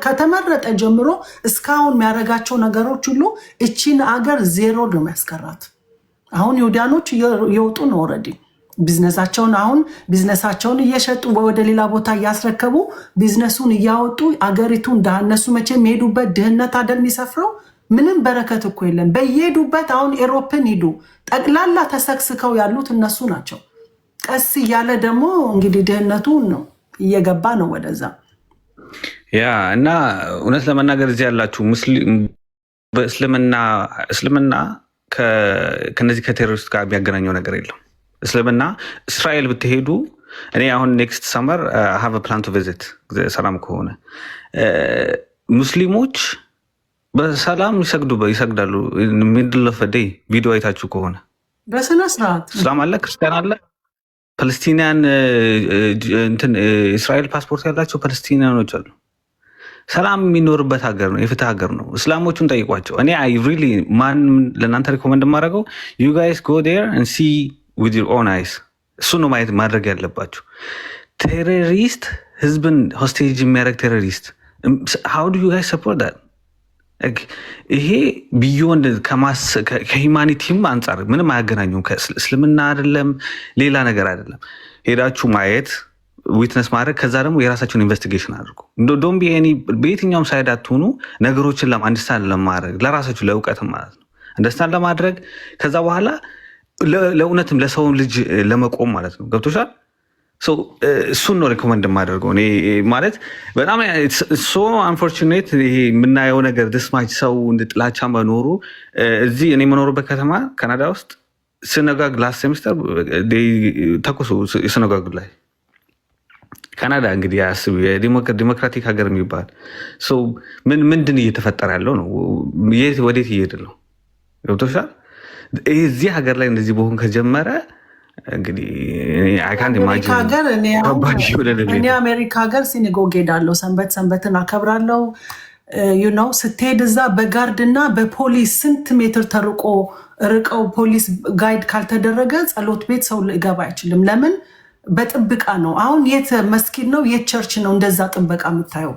ከተመረጠ ጀምሮ እስካሁን የሚያደርጋቸው ነገሮች ሁሉ እቺን አገር ዜሮ ነው የሚያስቀራት። አሁን ይሁዳኖች እየወጡ ነው ኦልሬዲ ቢዝነሳቸውን እየሸጡ ወደ ሌላ ቦታ እያስረከቡ ቢዝነሱን እያወጡ አገሪቱን እነሱ መቼ የሚሄዱበት ድህነት አይደል የሚሰፍረው። ምንም በረከት እኮ የለም። በየሄዱበት አሁን ኤሮፕን ሂዱ ጠቅላላ ተሰክስከው ያሉት እነሱ ናቸው። ቀስ እያለ ደግሞ እንግዲህ ድህነቱ ነው እየገባ ነው ወደዛ። ያ እና እውነት ለመናገር እዚህ ያላችሁ እስልምና ከነዚህ ከቴሮሪስት ጋር የሚያገናኘው ነገር የለም። እስልምና እስራኤል ብትሄዱ እኔ አሁን ኔክስት ሰመር ሀቭ ፕላን ቱ ቪዚት ሰላም ከሆነ ሙስሊሞች በሰላም ይሰግዳሉ። ሚድል ኦፍ ዴይ ቪዲዮ አይታችሁ ከሆነ በስነ ስርዓት እስላም አለ፣ ክርስቲያን አለ፣ ፓለስቲኒያን እስራኤል ፓስፖርት ያላቸው ፓለስቲኒያኖች አሉ። ሰላም የሚኖርበት ሀገር ነው፣ የፍትህ ሀገር ነው። እስላሞቹን ጠይቋቸው። እኔ ሪሊ ማን ለእናንተ ሪኮመንድ የማደርገው ዩ ጋይስ ጎ ዴር ኤንድ ሲ ዊዝ ዩር ኦን አይስ። እሱ ነው ማየት ማድረግ ያለባቸው። ቴሮሪስት ህዝብን ሆስቴጅ የሚያደርግ ቴሮሪስት ሃው ዱ ዩ ጋይስ ሰፖርት ዳት? ይሄ ቢዮንድ ከሂማኒቲም አንጻር ምንም አያገናኙም። ከእስልምና አይደለም ሌላ ነገር አይደለም። ሄዳችሁ ማየት ዊትነስ ማድረግ ከዛ ደግሞ የራሳቸውን ኢንቨስቲጌሽን አድርጉ። ዶንት ቢ ኤኒ በየትኛውም ሳይድ አትሆኑ። ነገሮችን አንደርስታንድ ለማድረግ ለራሳችሁ ለእውቀትም ማለት ነው አንደርስታንድ ለማድረግ ከዛ በኋላ ለእውነትም ለሰው ልጅ ለመቆም ማለት ነው። ገብቶሻል? እሱን ነው ሪኮመንድ የማደርገው እኔ ማለት በጣም ሶ አንፎርቹኔት ይሄ የምናየው ነገር ደስማች ሰው እንደ ጥላቻ መኖሩ እዚህ እኔ የምኖርበት ከተማ ካናዳ ውስጥ ሲነጋግ ላስት ሴሚስተር ተኩሱ ሲነጋግ ላይ ካናዳ እንግዲህ ያስብ የዲሞክራቲክ ሀገር የሚባል ምንድን እየተፈጠረ ያለው ነው? ወዴት እየሄድ ነው? ገብቶሻል? እዚህ ሀገር ላይ እንደዚህ በሆን ከጀመረ እንግዲህ እኔ አሜሪካ ሀገር ሲኒጎግ ሄዳለሁ፣ ሰንበትን አከብራለሁ። ስትሄድ እዛ በጋርድ እና በፖሊስ ስንት ሜትር ርቀው ፖሊስ ጋይድ ካልተደረገ ጸሎት ቤት ሰው ሊገባ አይችልም። ለምን? በጥበቃ ነው። አሁን የት መስጊድ ነው የት ቸርች ነው እንደዛ ጥበቃ የምታየው?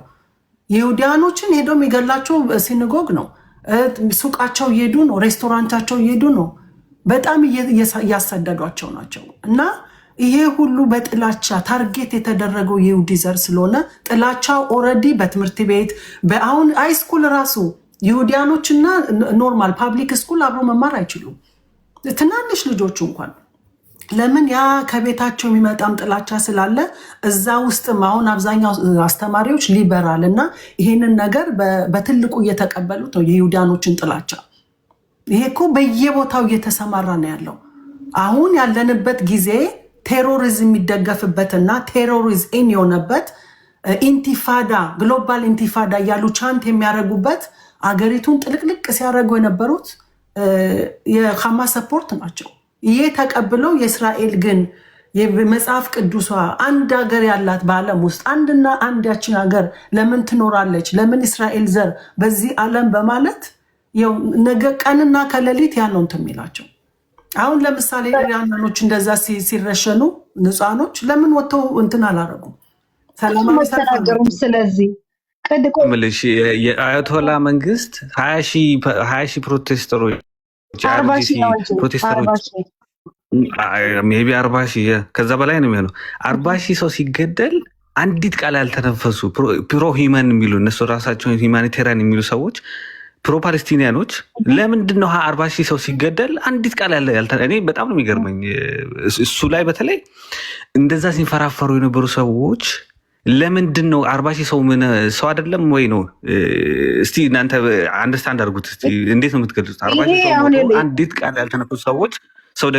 ይሁዲያኖችን ሄዶ የሚገላቸው ሲኒጎግ ነው። ሱቃቸው እየሄዱ ነው፣ ሬስቶራንታቸው እየሄዱ ነው። በጣም እያሰደዷቸው ናቸው። እና ይሄ ሁሉ በጥላቻ ታርጌት የተደረገው የይሁዲ ዘር ስለሆነ ጥላቻው ኦልሬዲ በትምህርት ቤት በአሁን ሃይስኩል ራሱ ይሁዲያኖች እና ኖርማል ፓብሊክ ስኩል አብሮ መማር አይችሉም፣ ትናንሽ ልጆቹ እንኳን። ለምን? ያ ከቤታቸው የሚመጣም ጥላቻ ስላለ እዛ ውስጥም አሁን አብዛኛው አስተማሪዎች ሊበራል እና ይሄንን ነገር በትልቁ እየተቀበሉት ነው የይሁዲያኖችን ጥላቻ። ይሄ እኮ በየቦታው እየተሰማራ ነው ያለው። አሁን ያለንበት ጊዜ ቴሮሪዝም የሚደገፍበትና ቴሮሪዝም የሆነበት ኢንቲፋዳ ግሎባል ኢንቲፋዳ እያሉ ቻንት የሚያደርጉበት አገሪቱን ጥልቅልቅ ሲያደርጉ የነበሩት የሐማስ ሰፖርት ናቸው። ይሄ ተቀብለው የእስራኤል ግን የመጽሐፍ ቅዱሷ አንድ ሀገር ያላት በዓለም ውስጥ አንድና አንድ ያችን ሀገር ለምን ትኖራለች? ለምን እስራኤል ዘር በዚህ ዓለም በማለት ነገ ቀንና ከሌሊት ያ ነው እንትን የሚላቸው። አሁን ለምሳሌ ኢራኖች እንደዛ ሲረሸኑ ንጹሃኖች ለምን ወጥተው እንትን አላረጉም? ሰላማዊ ሰልፍ። ስለዚህ የአያቶላ መንግስት 20 ሺህ ፕሮቴስተሮች 40 ሺህ ከዛ በላይ ነው የሚሆነው። 40 ሺህ ሰው ሲገደል አንዲት ቃል ያልተነፈሱ ፕሮ ሂማን የሚሉ እነሱ ራሳቸውን ሂማኒቴሪያን የሚሉ ሰዎች ፕሮፓለስቲኒያኖች ለምንድን ነው 40 ሺህ ሰው ሲገደል አንዲት ቃል እኔ በጣም ነው የሚገርመኝ። እሱ ላይ በተለይ እንደዛ ሲንፈራፈሩ የነበሩ ሰዎች ለምንድን ነው 40 ሺህ ሰው ምን ሰው አይደለም ወይ ነው? እስቲ እናንተ አንደርስታንድ አድርጉት። እስቲ እንዴት ነው የምትገልጹት? 40 ሺህ ሰው አንዲት ቃል ያልተነፈሱ ሰዎች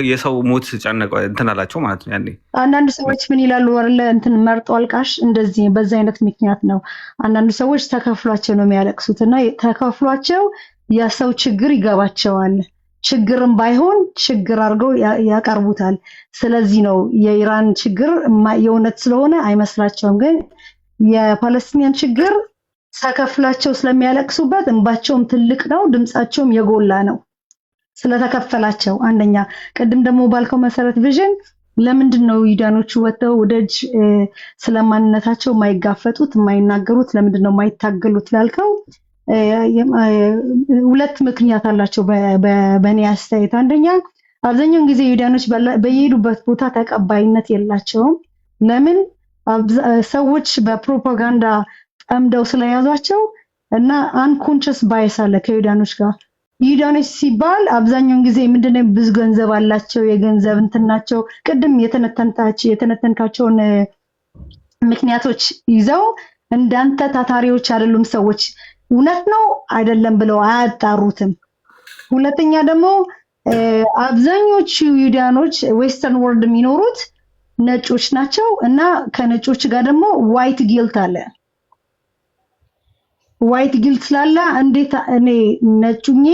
የሰው ሞት ጨነቀ እንትን አላቸው ማለት ነው። ያኔ አንዳንድ ሰዎች ምን ይላሉ ወርለ እንትን መርጦ አልቃሽ እንደዚህ በዛ አይነት ምክንያት ነው። አንዳንድ ሰዎች ተከፍሏቸው ነው የሚያለቅሱት እና ተከፍሏቸው የሰው ችግር ይገባቸዋል። ችግርም ባይሆን ችግር አድርገው ያቀርቡታል። ስለዚህ ነው የኢራን ችግር የእውነት ስለሆነ አይመስላቸውም። ግን የፓለስቲኒያን ችግር ተከፍሏቸው ስለሚያለቅሱበት እንባቸውም ትልቅ ነው፣ ድምጻቸውም የጎላ ነው ስለተከፈላቸው። አንደኛ ቅድም ደግሞ ባልከው መሰረት ቪዥን ለምንድን ነው ይሁዳኖቹ ወጥተው ወደጅ ስለማንነታቸው የማይጋፈጡት የማይናገሩት? ለምንድን ነው የማይታገሉት ላልከው ሁለት ምክንያት አላቸው በእኔ አስተያየት። አንደኛ አብዛኛውን ጊዜ ይሁዳኖች በየሄዱበት ቦታ ተቀባይነት የላቸውም። ለምን? ሰዎች በፕሮፓጋንዳ ጠምደው ስለያዟቸው እና አንኮንሽስ ባይስ አለ ከይሁዳኖች ጋር። ይሁዳኖች ሲባል አብዛኛውን ጊዜ ምንድነው ብዙ ገንዘብ አላቸው፣ የገንዘብ እንትናቸው ቅድም የተነተንካቸውን ምክንያቶች ይዘው እንዳንተ ታታሪዎች አይደሉም ሰዎች እውነት ነው አይደለም ብለው አያጣሩትም። ሁለተኛ ደግሞ አብዛኞቹ ይሁዳኖች ዌስተርን ወርልድ የሚኖሩት ነጮች ናቸው እና ከነጮች ጋር ደግሞ ዋይት ጊልት አለ። ዋይት ጊልት ስላለ እንዴት እኔ ነጩኜ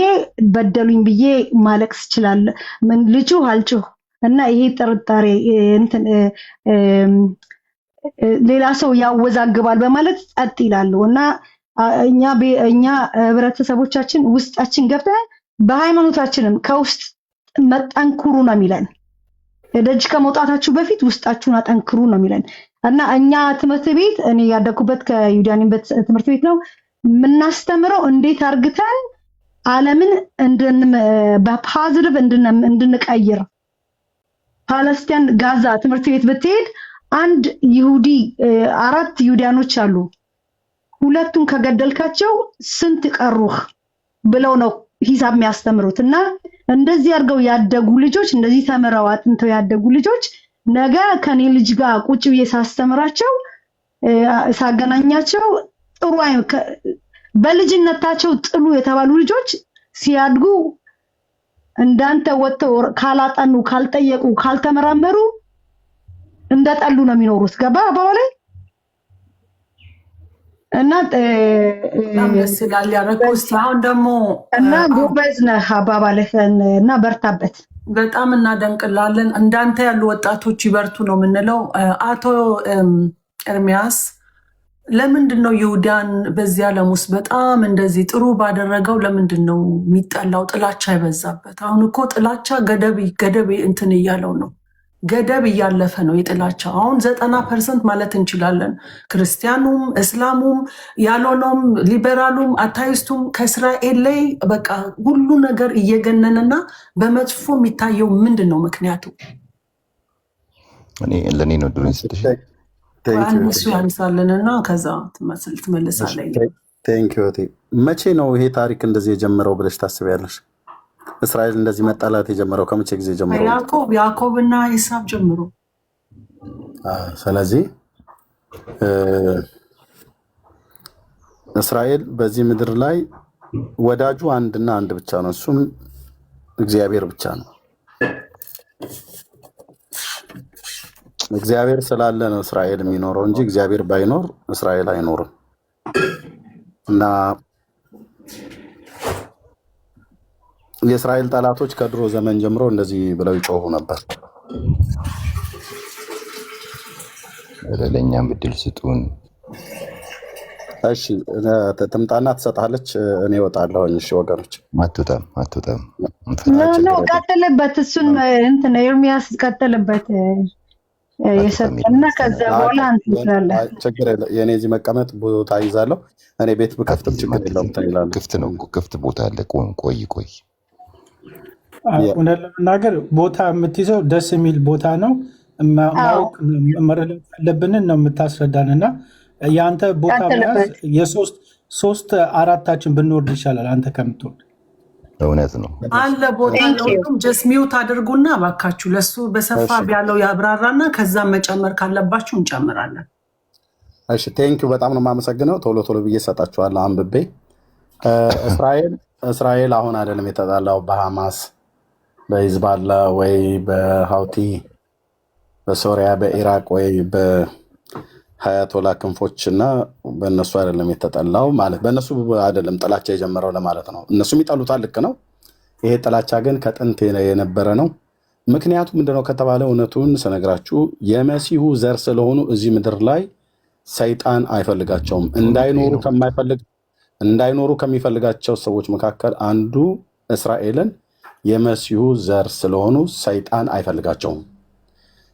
በደሉኝ ብዬ ማለቅስ ይችላል? ምን ልጩ አልጩህ እና ይሄ ጥርጣሬ እንትን ሌላ ሰው ያወዛግባል በማለት ጸጥ ይላሉ እና እኛ ህብረተሰቦቻችን ውስጣችን ገብተን በሃይማኖታችንም ከውስጥ መጠንክሩ ነው የሚለን። ደጅ ከመውጣታችሁ በፊት ውስጣችሁን አጠንክሩ ነው የሚለን እና እኛ ትምህርት ቤት እኔ ያደኩበት ከዩዳኒበት ትምህርት ቤት ነው የምናስተምረው እንዴት አርግተን ዓለምን በፖዚቲቭ እንድንቀይር። ፓለስቲን ጋዛ ትምህርት ቤት ብትሄድ አንድ ይሁዲ 4 ይሁዳኖች አሉ፣ ሁለቱን ከገደልካቸው ስንት ቀሩህ ብለው ነው ሂሳብ የሚያስተምሩት። እና እንደዚህ አድርገው ያደጉ ልጆች እንደዚህ ተምረው አጥንተው ያደጉ ልጆች ነገ ከኔ ልጅ ጋር ቁጭ ብዬ ሳስተምራቸው ሳገናኛቸው ጥሩ በልጅነታቸው ጥሉ የተባሉ ልጆች ሲያድጉ እንዳንተ ወጥተው ካላጠኑ ካልጠየቁ ካልተመራመሩ እንደጠሉ ነው የሚኖሩት። ገባ አባባሌ? እና ደስ ይላል ያረኩስ። አሁን ደግሞ እና ጎበዝ ነህ አባባልህን እና በርታበት። በጣም እናደንቅላለን። እንዳንተ ያሉ ወጣቶች ይበርቱ ነው የምንለው። አቶ ኤርሚያስ ለምንድን ነው ይሁዳን በዚህ ዓለም ውስጥ በጣም እንደዚህ ጥሩ ባደረገው ለምንድን ነው የሚጠላው? ጥላቻ ይበዛበት። አሁን እኮ ጥላቻ ገደብ እንትን እያለው ነው፣ ገደብ እያለፈ ነው የጥላቻ። አሁን 90% ማለት እንችላለን ክርስቲያኑም እስላሙም ያልሆነውም ሊበራሉም አታይስቱም ከእስራኤል ላይ በቃ ሁሉ ነገር እየገነነና በመጥፎ የሚታየው ምንድን ነው ምክንያቱ? ለእኔ ነው ድሮ እሱ ያንሳልንና ከዛ ትመልሳለኝ። መቼ ነው ይሄ ታሪክ እንደዚህ የጀመረው ብለሽ ታስቢያለሽ? እስራኤል እንደዚህ መጣላት የጀመረው ከመቼ ጊዜ ጀምሮ? ያዕቆብና ኢሳብ ጀምሮ። ስለዚህ እስራኤል በዚህ ምድር ላይ ወዳጁ አንድና አንድ ብቻ ነው፣ እሱም እግዚአብሔር ብቻ ነው። እግዚአብሔር ስላለ ነው እስራኤል የሚኖረው እንጂ እግዚአብሔር ባይኖር እስራኤል አይኖርም። እና የእስራኤል ጠላቶች ከድሮ ዘመን ጀምሮ እንደዚህ ብለው ይጮሁ ነበር። ለእኛም እድል ስጡን። እሺ ትምጣና ትሰጣለች፣ እኔ እወጣለሁ። እሺ ወገኖች፣ አትወጣም። ቀጥልበት፣ እሱን እንትን ኤርሚያስ ቀጥልበት የሰጠና ከዛ በኋላ አንተ ትላለህ። ችግር የለም። የኔ እዚህ መቀመጥ ቦታ ይዛለሁ። እኔ ቤት ብከፍትም ችግር የለውም። ትላለህ። ክፍት ነው፣ ክፍት ቦታ አለ። ቆይ እውነት ለመናገር ቦታ የምትይዘው ደስ የሚል ቦታ ነው። ማወቅ መረዳት ያለብንን ነው የምታስረዳን እና የአንተ ቦታ መያዝ የሶስት አራታችን ብንወርድ ይሻላል አንተ ከምትወርድ። እውነት ነው አለ ቦታ ለሁሉም ጀስት ሚውት አድርጉና እባካችሁ ለሱ በሰፋ ቢያለው ያብራራና ከዛም መጨመር ካለባችሁ እንጨምራለን። እሺ ቴንኪው፣ በጣም ነው የማመሰግነው። ቶሎ ብዬ እሰጣችኋለሁ አንብቤ። እስራኤል አሁን አይደለም የተጣላው በሐማስ በሂዝባላ ወይ በሀውቲ በሶሪያ በኢራቅ ወይ በሀያቶላ ክንፎች እና በእነሱ አይደለም የተጠላው። ማለት በእነሱ አይደለም ጥላቻ የጀመረው ለማለት ነው። እነሱም ይጠሉታል፣ ልክ ነው። ይሄ ጥላቻ ግን ከጥንት የነበረ ነው። ምክንያቱ ምንድነው ከተባለ እውነቱን ስነግራችሁ የመሲሁ ዘር ስለሆኑ እዚህ ምድር ላይ ሰይጣን አይፈልጋቸውም። እንዳይኖሩ ከሚፈልጋቸው ሰዎች መካከል አንዱ እስራኤልን የመሲሁ ዘር ስለሆኑ ሰይጣን አይፈልጋቸውም።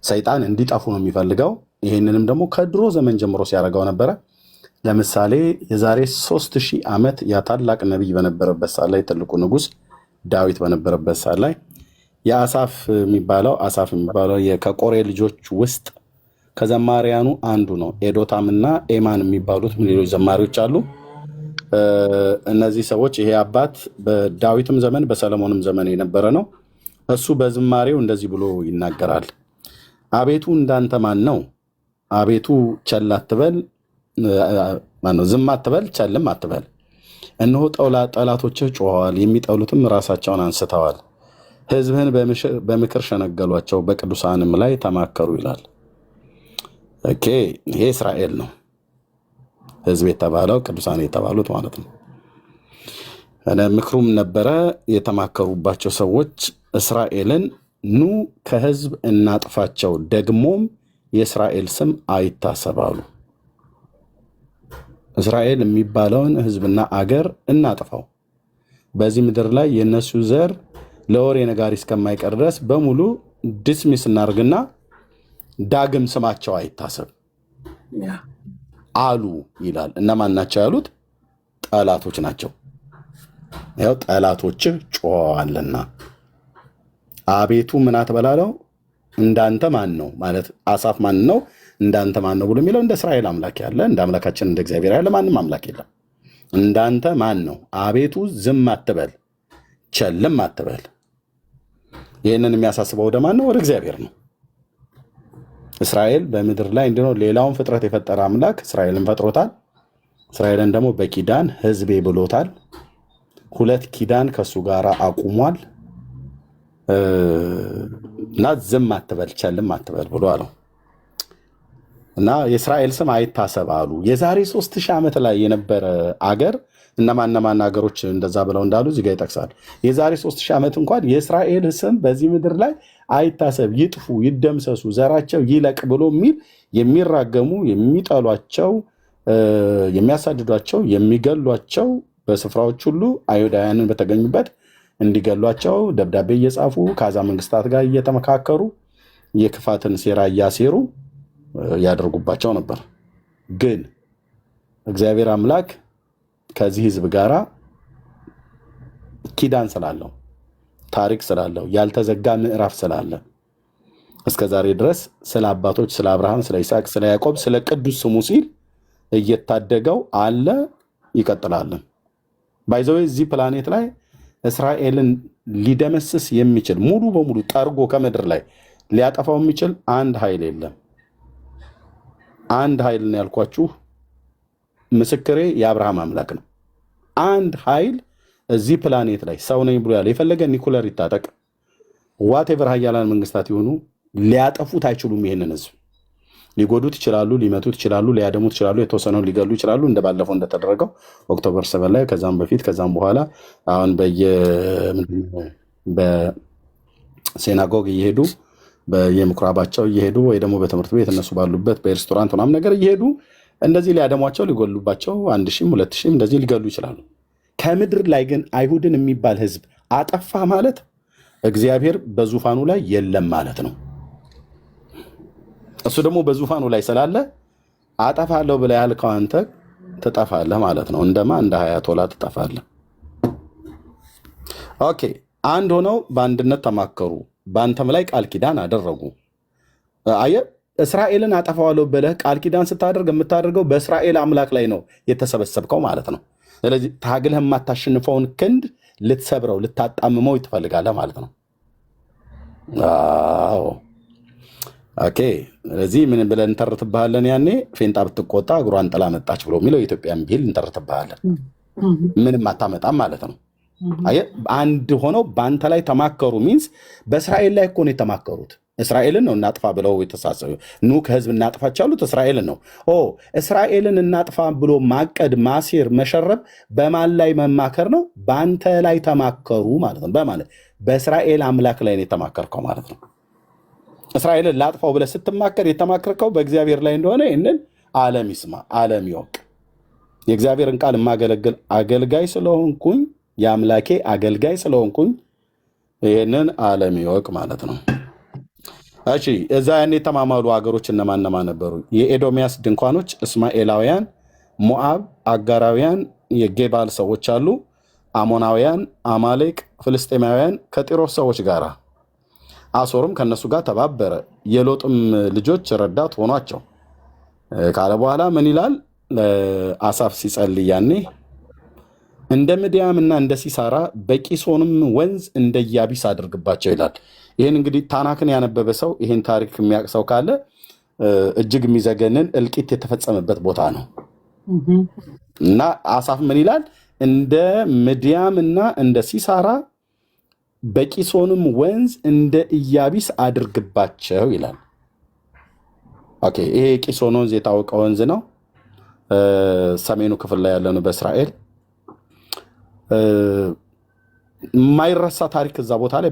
ሰይጣን እንዲጠፉ ነው የሚፈልገው። ይህንንም ደግሞ ከድሮ ዘመን ጀምሮ ሲያደርገው ነበረ። ለምሳሌ የዛሬ 3000 ዓመት ያታላቅ ነቢይ በነበረበት ሰዓት ላይ ትልቁ ንጉሥ ዳዊት በነበረበት ሰዓት ላይ የአሳፍ የሚባለው ከቆሬ ልጆች ውስጥ ከዘማሪያኑ አንዱ ነው። ኤዶታምና ኤማን የሚባሉት ሌሎች ዘማሪዎች አሉ። እነዚህ ሰዎች ይሄ አባት በዳዊትም ዘመን በሰለሞንም ዘመን የነበረ ነው። እሱ በዝማሬው እንደዚህ ብሎ ይናገራል። አቤቱ እንዳንተ ማን ነው? አቤቱ ቸል አትበል፣ ዝም አትበል፣ ቸልም አትበል። እነሆ ጠላቶችህ ጮኸዋል፣ የሚጠሉትም ራሳቸውን አንስተዋል። ሕዝብህን በምክር ሸነገሏቸው፣ በቅዱሳንም ላይ ተማከሩ ይላል። ኦኬ፣ ይሄ እስራኤል ነው። ሕዝብ የተባለው ቅዱሳን የተባሉት ማለት ነው። ምክሩም ነበረ የተማከሩባቸው ሰዎች እስራኤልን ኑ ከሕዝብ እናጥፋቸው፣ ደግሞም የእስራኤል ስም አይታሰባሉ። እስራኤል የሚባለውን ሕዝብና አገር እናጥፋው። በዚህ ምድር ላይ የእነሱ ዘር ለወሬ ነጋሪ እስከማይቀር ድረስ በሙሉ ዲስሚስ እናርግና ዳግም ስማቸው አይታሰብ አሉ ይላል። እነማን ናቸው ያሉት? ጠላቶች ናቸው። ያው ጠላቶች ጮኸዋልና አቤቱ ምን አትበላለው? እንዳንተ ማን ነው ማለት አሳፍ ማን ነው? እንዳንተ ማን ነው ብሎ የሚለው እንደ እስራኤል አምላክ ያለ እንደ አምላካችን እንደ እግዚአብሔር ያለ ማንም አምላክ የለም። እንዳንተ ማን ነው? አቤቱ ዝም አትበል፣ ቸልም አትበል። ይህንን የሚያሳስበው ወደ ማን ነው? ወደ እግዚአብሔር ነው። እስራኤል በምድር ላይ እንዲኖር ሌላውን ፍጥረት የፈጠረ አምላክ እስራኤልን ፈጥሮታል። እስራኤልን ደግሞ በኪዳን ሕዝቤ ብሎታል። 2 ኪዳን ከሱ ጋር አቁሟል እና ዝም አትበል ቸልም አትበል ብሎ አለው እና የእስራኤል ስም አይታሰብ አሉ። የዛሬ 3000 ዓመት ላይ የነበረ አገር እነማን አገሮች እንደዛ ብለው እንዳሉ እዚህ ጋር ይጠቅሳል። የዛሬ 3000 ዓመት እንኳን የእስራኤል ስም በዚህ ምድር ላይ አይታሰብ፣ ይጥፉ፣ ይደምሰሱ፣ ዘራቸው ይለቅ ብሎ የሚል የሚራገሙ የሚጠሏቸው፣ የሚያሳድዷቸው፣ የሚገሏቸው በስፍራዎች ሁሉ አይሁዳውያንን በተገኙበት እንዲገሏቸው ደብዳቤ እየጻፉ ከአዛ መንግስታት ጋር እየተመካከሩ የክፋትን ሴራ እያሴሩ ያደርጉባቸው ነበር። ግን እግዚአብሔር አምላክ ከዚህ ህዝብ ጋር ኪዳን ስላለው ታሪክ ስላለው ያልተዘጋ ምዕራፍ ስላለ እስከ ዛሬ ድረስ ስለ አባቶች ስለ አብርሃም፣ ስለ ይስሐቅ፣ ስለ ያዕቆብ ስለ ቅዱስ ስሙ ሲል እየታደገው አለ ይቀጥላል። ባይዘው እዚህ ፕላኔት ላይ እስራኤልን ሊደመስስ የሚችል ሙሉ በሙሉ ጠርጎ ከምድር ላይ ሊያጠፋው የሚችል አንድ ኃይል የለም። አንድ ኃይል ነው ያልኳችሁ፣ ምስክሬ የአብርሃም አምላክ ነው። አንድ ኃይል እዚህ ፕላኔት ላይ ሰው ነኝ ብሎ ያለ የፈለገ ኒኩለር ይታጠቅ ዋቴቨር ኃያላን መንግስታት የሆኑ ሊያጠፉት አይችሉም። ይሄንን ህዝብ ሊጎዱት ይችላሉ፣ ሊመቱት ይችላሉ፣ ሊያደሙት ይችላሉ፣ የተወሰነው ሊገሉ ይችላሉ። እንደባለፈው እንደተደረገው ኦክቶበር 7 ላይ ከዛም በፊት ከዛም በኋላ አሁን በሴናጎግ እየሄዱ በየምኩራባቸው እየሄዱ ወይ ደግሞ በትምህርት ቤት እነሱ ባሉበት በሬስቶራንት ምናምን ነገር እየሄዱ እንደዚህ ሊያደሟቸው ሊጎሉባቸው 1000 2000 እንደዚህ ሊገሉ ይችላሉ። ከምድር ላይ ግን አይሁድን የሚባል ህዝብ አጠፋ ማለት እግዚአብሔር በዙፋኑ ላይ የለም ማለት ነው። እሱ ደግሞ በዙፋኑ ላይ ስላለ አጠፋለሁ ብለህ ያልከው አንተ ትጠፋለህ ማለት ነው። እንደ አያቶላ ትጠፋለህ። ኦኬ፣ አንድ ሆነው በአንድነት ተማከሩ፣ በአንተም ላይ ቃል ኪዳን አደረጉ። አየህ፣ እስራኤልን አጠፋዋለሁ ብለህ ቃል ኪዳን ስታደርግ የምታደርገው በእስራኤል አምላክ ላይ ነው የተሰበሰብከው ማለት ነው። ስለዚህ ታግለህ የማታሸንፈውን ክንድ ልትሰብረው ልታጣምመው ትፈልጋለህ ማለት ነው። አዎ ኦኬ። ስለዚህ ምን ብለን እንተርትብሃለን? ያኔ ፌንጣ ብትቆጣ እግሯን ጥላ መጣች ብሎ የሚለው የኢትዮጵያን ብሂል እንተርትብሃለን። ምንም አታመጣም ማለት ነው። አየህ፣ አንድ ሆነው በአንተ ላይ ተማከሩ ሚንስ በእስራኤል ላይ እኮ ነው የተማከሩት። እስራኤልን ነው እናጥፋ ብለው የተሳሰቡ። ኑ ከህዝብ እናጥፋች ያሉት እስራኤልን ነው። እስራኤልን እናጥፋ ብሎ ማቀድ፣ ማሴር፣ መሸረብ በማን ላይ መማከር ነው? በአንተ ላይ ተማከሩ ማለት ነው። በማለት በእስራኤል አምላክ ላይ ነው የተማከርከው ማለት ነው። እስራኤልን ላጥፋው ብለህ ስትማከር የተማከርከው በእግዚአብሔር ላይ እንደሆነ ይህንን ዓለም ይስማ፣ ዓለም ይወቅ። የእግዚአብሔርን ቃል የማገለግል አገልጋይ ስለሆንኩኝ የአምላኬ አገልጋይ ስለሆንኩኝ ይህንን ዓለም ይወቅ ማለት ነው። እሺ፣ እዛ ያን የተማማሉ ሀገሮች እነማን ነበሩ? የኤዶሚያስ ድንኳኖች፣ እስማኤላውያን፣ ሞዓብ፣ አጋራውያን፣ የጌባል ሰዎች አሉ፣ አሞናውያን፣ አማሌቅ፣ ፍልስጤማውያን ከጢሮስ ሰዎች ጋር። አሶርም ከነሱ ጋር ተባበረ፣ የሎጥም ልጆች ረዳት ሆኗቸው ካለ በኋላ ምን ይላል? አሳፍ ሲጸልይ ያኔ እንደ ምድያምና እንደ ሲሳራ በቂሶንም ወንዝ እንደ ያቢስ አድርግባቸው ይላል። ይህን እንግዲህ ታናክን ያነበበ ሰው ይህን ታሪክ የሚያውቅ ሰው ካለ እጅግ የሚዘገንን እልቂት የተፈጸመበት ቦታ ነው እና አሳፍ ምን ይላል? እንደ ምድያምና እንደ ሲሳራ በቂሶንም ወንዝ እንደ ኢያቢስ አድርግባቸው ይላል። ኦኬ፣ ይሄ ቂሶን ወንዝ የታወቀ ወንዝ ነው። ሰሜኑ ክፍል ላይ ያለ ነው በእስራኤል። የማይረሳ ታሪክ እዛ ቦታ ላይ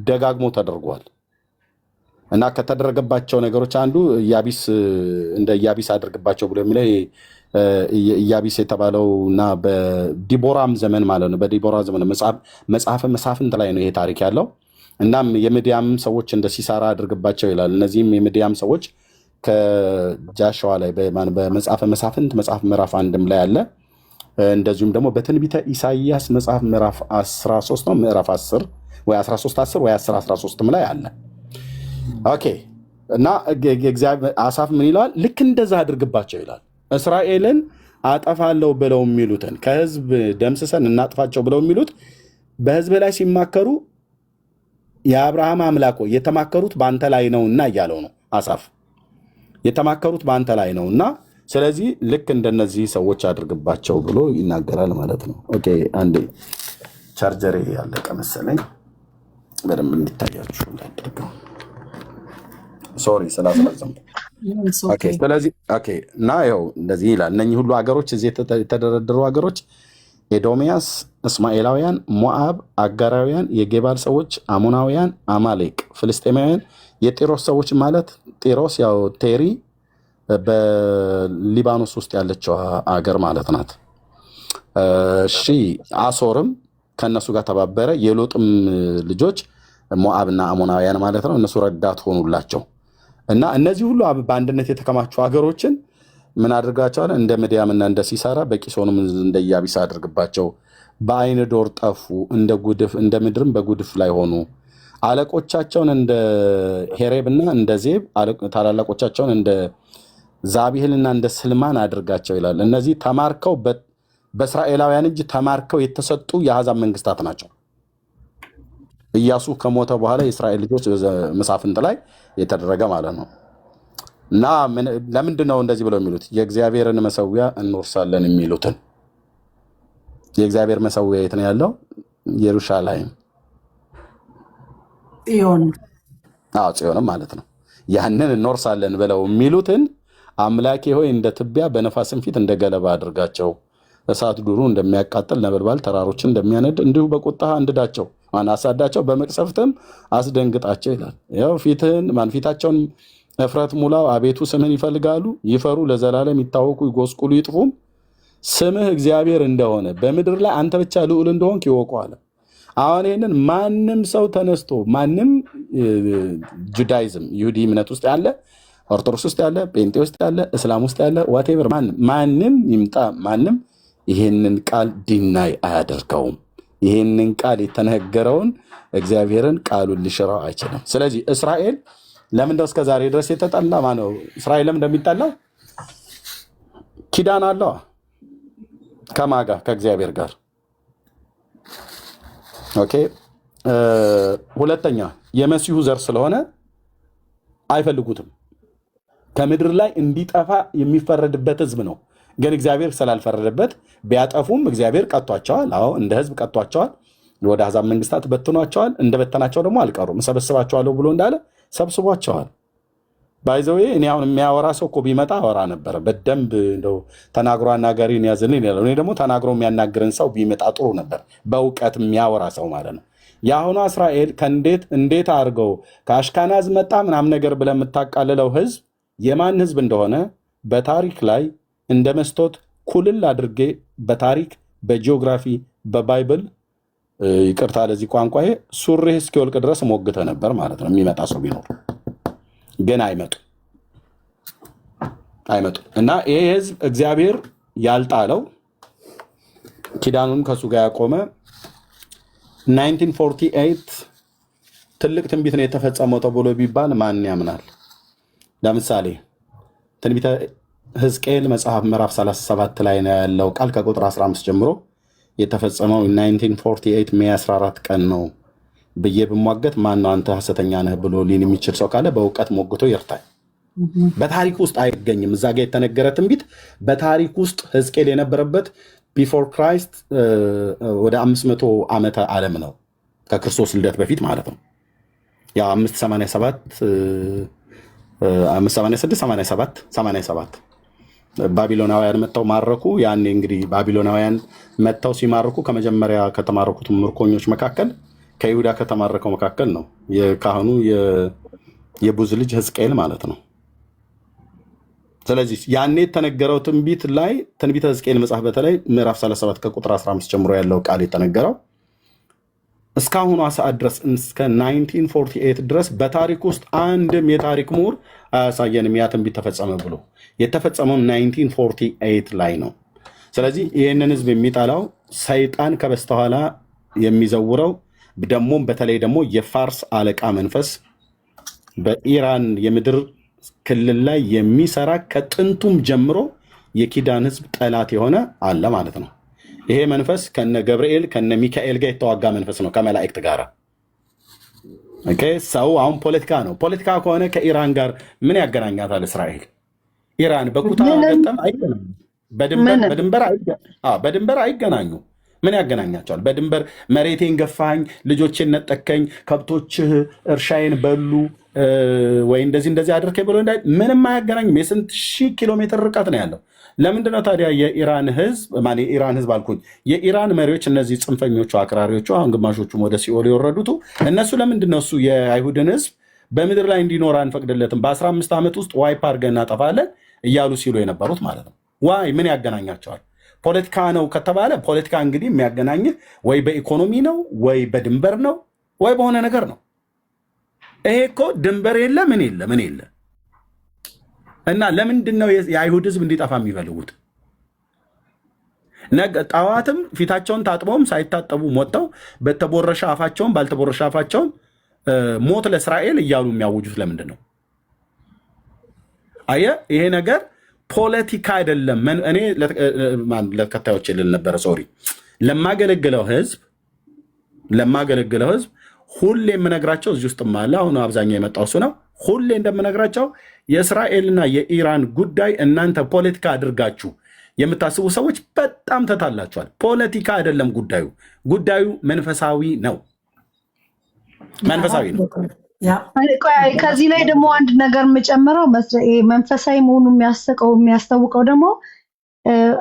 ደጋግሞ ተደርጓል እና ከተደረገባቸው ነገሮች አንዱ ኢያቢስ እንደ ኢያቢስ አድርግባቸው ብሎ የሚለው ኢያቢስ የተባለው እና በዲቦራም ዘመን ማለት ነው። በዲቦራ ዘመን መጽሐፈ መሳፍንት ላይ ነው ይሄ ታሪክ ያለው። እናም የምድያም ሰዎች እንደ ሲሳራ አድርግባቸው ይላል። እነዚህም የምድያም ሰዎች ከጃሸዋ ላይ በመጽሐፈ መሳፍንት መጽሐፍ ምዕራፍ 1 ላይ አለ። እንደዚሁም ደግሞ በትንቢተ ኢሳይያስ መጽሐፍ ምዕራፍ 13 ነው ምዕራፍ 10 ወይ 13 ወይ 10 ላይ አለ። ኦኬ፣ እና አሳፍ ምን ይላል? ልክ እንደዛ አድርግባቸው ይላል። እስራኤልን አጠፋለሁ ብለው የሚሉትን ከህዝብ ደምስሰን እናጥፋቸው ብለው የሚሉት በህዝብ ላይ ሲማከሩ የአብርሃም አምላክ የተማከሩት በአንተ ላይ ነውና እያለው ነው አሳፍ። የተማከሩት በአንተ ላይ ነው እና ስለዚህ ልክ እንደነዚህ ሰዎች አድርግባቸው ብሎ ይናገራል ማለት ነው። ኦኬ አንዴ ቻርጀሬ ያለቀ መሰለኝ፣ በደንብ እንዲታያችሁ እንዳደርገው ሶሪ ስላስረዘም። ስለዚህ እና ይኸው እንደዚህ ይላል። እነኚህ ሁሉ ሀገሮች እዚህ የተደረደሩ ሀገሮች ኤዶሚያስ፣ እስማኤላውያን፣ ሞዓብ፣ አጋራውያን፣ የጌባል ሰዎች፣ አሞናውያን፣ አማሌቅ፣ ፍልስጤማውያን፣ የጢሮስ ሰዎች ማለት ጢሮስ ያው ቴሪ በሊባኖስ ውስጥ ያለችው አገር ማለት ናት። እሺ አሶርም ከእነሱ ጋር ተባበረ። የሎጥም ልጆች ሞዓብና አሞናውያን ማለት ነው። እነሱ ረዳት ሆኑላቸው እና እነዚህ ሁሉ በአንድነት የተከማቹ ሀገሮችን ምን አድርጋቸዋል? እንደ ምድያምና እንደ ሲሳራ በቂሶንም እንደ ኢያቢስ አድርግባቸው። በአይን ዶር ጠፉ፣ እንደ ጉድፍ እንደ ምድርም በጉድፍ ላይ ሆኑ። አለቆቻቸውን እንደ ሄሬብና እንደ ዜብ፣ ታላላቆቻቸውን እንደ ዛቢህልና እንደ ስልማን አድርጋቸው ይላል። እነዚህ ተማርከው በእስራኤላውያን እጅ ተማርከው የተሰጡ የአሕዛብ መንግስታት ናቸው። ኢያሱ ከሞተ በኋላ የእስራኤል ልጆች መሳፍንት ላይ የተደረገ ማለት ነው። እና ለምንድን ነው እንደዚህ ብለው የሚሉት? የእግዚአብሔርን መሰዊያ እንወርሳለን የሚሉትን። የእግዚአብሔር መሰዊያ የት ነው ያለው? ኢየሩሳሌም፣ ጽዮንም ማለት ነው። ያንን እንወርሳለን ብለው የሚሉትን አምላኬ ሆይ እንደ ትቢያ በነፋስም ፊት እንደ ገለባ አድርጋቸው፣ እሳት ዱሩ እንደሚያቃጥል ነበልባል ተራሮችን እንደሚያነድ እንዲሁ በቁጣ አንድዳቸው፣ አሳዳቸው፣ በመቅሰፍትም አስደንግጣቸው ይላል። ያው ፊታቸውን እፍረት ሙላው። አቤቱ ስምህን ይፈልጋሉ ይፈሩ፣ ለዘላለም ይታወቁ ይጎስቁሉ ይጥፉም። ስምህ እግዚአብሔር እንደሆነ በምድር ላይ አንተ ብቻ ልዑል እንደሆንክ ይወቁ አለ። አሁን ይህንን ማንም ሰው ተነስቶ ማንም ጁዳይዝም ይሁዲ እምነት ውስጥ ያለ፣ ኦርቶዶክስ ውስጥ ያለ፣ ጴንጤ ውስጥ ያለ፣ እስላም ውስጥ ያለ ዋቴቨር ማንም ይምጣ ማንም ይህንን ቃል ዲናይ አያደርገውም። ይህንን ቃል የተነገረውን እግዚአብሔርን ቃሉን ሊሽረው አይችልም። ስለዚህ እስራኤል ለምንድነው እስከ ዛሬ ድረስ የተጠላ? ማነው እስራኤል ለምን እንደሚጠላው? ኪዳን አለው ከማጋ ከእግዚአብሔር ጋር። ኦኬ ሁለተኛ የመሲሁ ዘር ስለሆነ አይፈልጉትም። ከምድር ላይ እንዲጠፋ የሚፈረድበት ህዝብ ነው። ግን እግዚአብሔር ስላልፈረደበት ቢያጠፉም እግዚአብሔር ቀጧቸዋል። አዎ እንደ ህዝብ ቀጧቸዋል። ወደ አሕዛብ መንግስታት በትኗቸዋል። እንደበተናቸው ደግሞ አልቀሩም። እሰበስባቸዋለሁ ብሎ እንዳለ ሰብስቧቸዋል። ባይዘዌ እኔ አሁን የሚያወራ ሰው እኮ ቢመጣ አወራ ነበረ በደንብ እንደው ተናግሮ አናጋሪን ያዝልን ይላል። እኔ ደግሞ ተናግሮ የሚያናግርን ሰው ቢመጣ ጥሩ ነበር፣ በእውቀት የሚያወራ ሰው ማለት ነው። የአሁኗ እስራኤል እንዴት አድርገው ከአሽካናዝ መጣ ምናምን ነገር ብለህ የምታቃልለው ህዝብ የማን ህዝብ እንደሆነ በታሪክ ላይ እንደ መስቶት ኩልል አድርጌ በታሪክ በጂኦግራፊ በባይብል ይቅርታ ለዚህ ቋንቋዬ ሱሪህ እስኪወልቅ ድረስ ሞግተ ነበር ማለት ነው። የሚመጣ ሰው ቢኖር ግን አይመጡ እና ይሄ ህዝብ እግዚአብሔር ያልጣለው ኪዳኑን ከሱ ጋር ያቆመ 1948 ትልቅ ትንቢት ነው የተፈጸመው ተብሎ ቢባል ማን ያምናል? ለምሳሌ ትንቢተ ሕዝቅኤል መጽሐፍ ምዕራፍ 37 ላይ ነው ያለው ቃል ከቁጥር 15 ጀምሮ የተፈጸመው 1948 ሜይ 14 ቀን ነው ብዬ ብሟገት ማን ነው አንተ ሐሰተኛ ነህ ብሎ ሊል የሚችል ሰው ካለ በእውቀት ሞግቶ ይርታል። በታሪክ ውስጥ አይገኝም። እዛ ጋር የተነገረ ትንቢት በታሪክ ውስጥ ሕዝቅኤል የነበረበት ቢፎር ክራይስት ወደ 500 ዓመተ ዓለም ነው ከክርስቶስ ልደት በፊት ማለት ነው። ያ 587 ባቢሎናውያን መጥተው ማረኩ። ያኔ እንግዲህ ባቢሎናውያን መጥተው ሲማርኩ ከመጀመሪያ ከተማረኩት ምርኮኞች መካከል ከይሁዳ ከተማረከው መካከል ነው የካህኑ የቡዝ ልጅ ሕዝቅኤል ማለት ነው። ስለዚህ ያኔ የተነገረው ትንቢት ላይ ትንቢተ ሕዝቅኤል መጽሐፍ በተለይ ምዕራፍ 37 ከቁጥር 15 ጀምሮ ያለው ቃል የተነገረው እስካሁኗ ሰዓት ድረስ እስከ 1948 ድረስ በታሪክ ውስጥ አንድም የታሪክ ምሁር አያሳየንም ያ ትንቢት ተፈጸመ ብሎ። የተፈጸመው 1948 ላይ ነው። ስለዚህ ይህንን ህዝብ የሚጠላው ሰይጣን ከበስተኋላ የሚዘውረው ደግሞም በተለይ ደግሞ የፋርስ አለቃ መንፈስ በኢራን የምድር ክልል ላይ የሚሰራ ከጥንቱም ጀምሮ የኪዳን ህዝብ ጠላት የሆነ አለ ማለት ነው። ይሄ መንፈስ ከነ ገብርኤል ከነ ሚካኤል ጋር የተዋጋ መንፈስ ነው ከመላእክት ጋር። ኦኬ ሰው አሁን ፖለቲካ ነው። ፖለቲካ ከሆነ ከኢራን ጋር ምን ያገናኛታል እስራኤል? ኢራን በኩታ ገጠም አይገናኙ፣ በድንበር አይገናኙ። ምን ያገናኛቸዋል? በድንበር መሬቴን ገፋኝ፣ ልጆቼን ነጠከኝ፣ ከብቶችህ እርሻዬን በሉ ወይ እንደዚህ አድርገኝ ብሎ ምንም አያገናኝም። የስንት ሺህ ኪሎ ሜትር ርቀት ነው ያለው። ለምንድነው ታዲያ የኢራን ህዝብ አልኩኝ፣ የኢራን መሪዎች እነዚህ ጽንፈኞቹ አክራሪዎቹ፣ አሁን ግማሾቹም ወደ ሲኦል የወረዱት እነሱ ለምንድነው እሱ የአይሁድን ህዝብ በምድር ላይ እንዲኖር አንፈቅድለትም፣ በ15 ዓመት ውስጥ ዋይፕ አድርገን እናጠፋለን እያሉ ሲሉ የነበሩት ማለት ነው። ዋይ ምን ያገናኛቸዋል? ፖለቲካ ነው ከተባለ ፖለቲካ እንግዲህ የሚያገናኝህ ወይ በኢኮኖሚ ነው ወይ በድንበር ነው ወይ በሆነ ነገር ነው። ይሄ እኮ ድንበር የለ ምን የለ እና ለምንድን ነው የአይሁድ ህዝብ እንዲጠፋ የሚፈልጉት? ጠዋትም ፊታቸውን ታጥበውም ሳይታጠቡ ሞተው በተቦረሸ አፋቸውም ባልተቦረሸ አፋቸውም ሞት ለእስራኤል እያሉ የሚያውጁት ለምንድን ነው? አየህ፣ ይሄ ነገር ፖለቲካ አይደለም። እኔ ለተከታዮች ልል ነበረ፣ ሶሪ ለማገለግለው ህዝብ ሁሌ የምነግራቸው እዚህ ውስጥ አለ። አሁን አብዛኛው የመጣው እሱ ነው። ሁሌ እንደምነግራቸው የእስራኤልና የኢራን ጉዳይ እናንተ ፖለቲካ አድርጋችሁ የምታስቡ ሰዎች በጣም ተታላችኋል። ፖለቲካ አይደለም ጉዳዩ መንፈሳዊ ነው። ከዚህ ላይ ደግሞ አንድ ነገር የምጨምረው መንፈሳዊ መሆኑ የሚያስታውቀው ደግሞ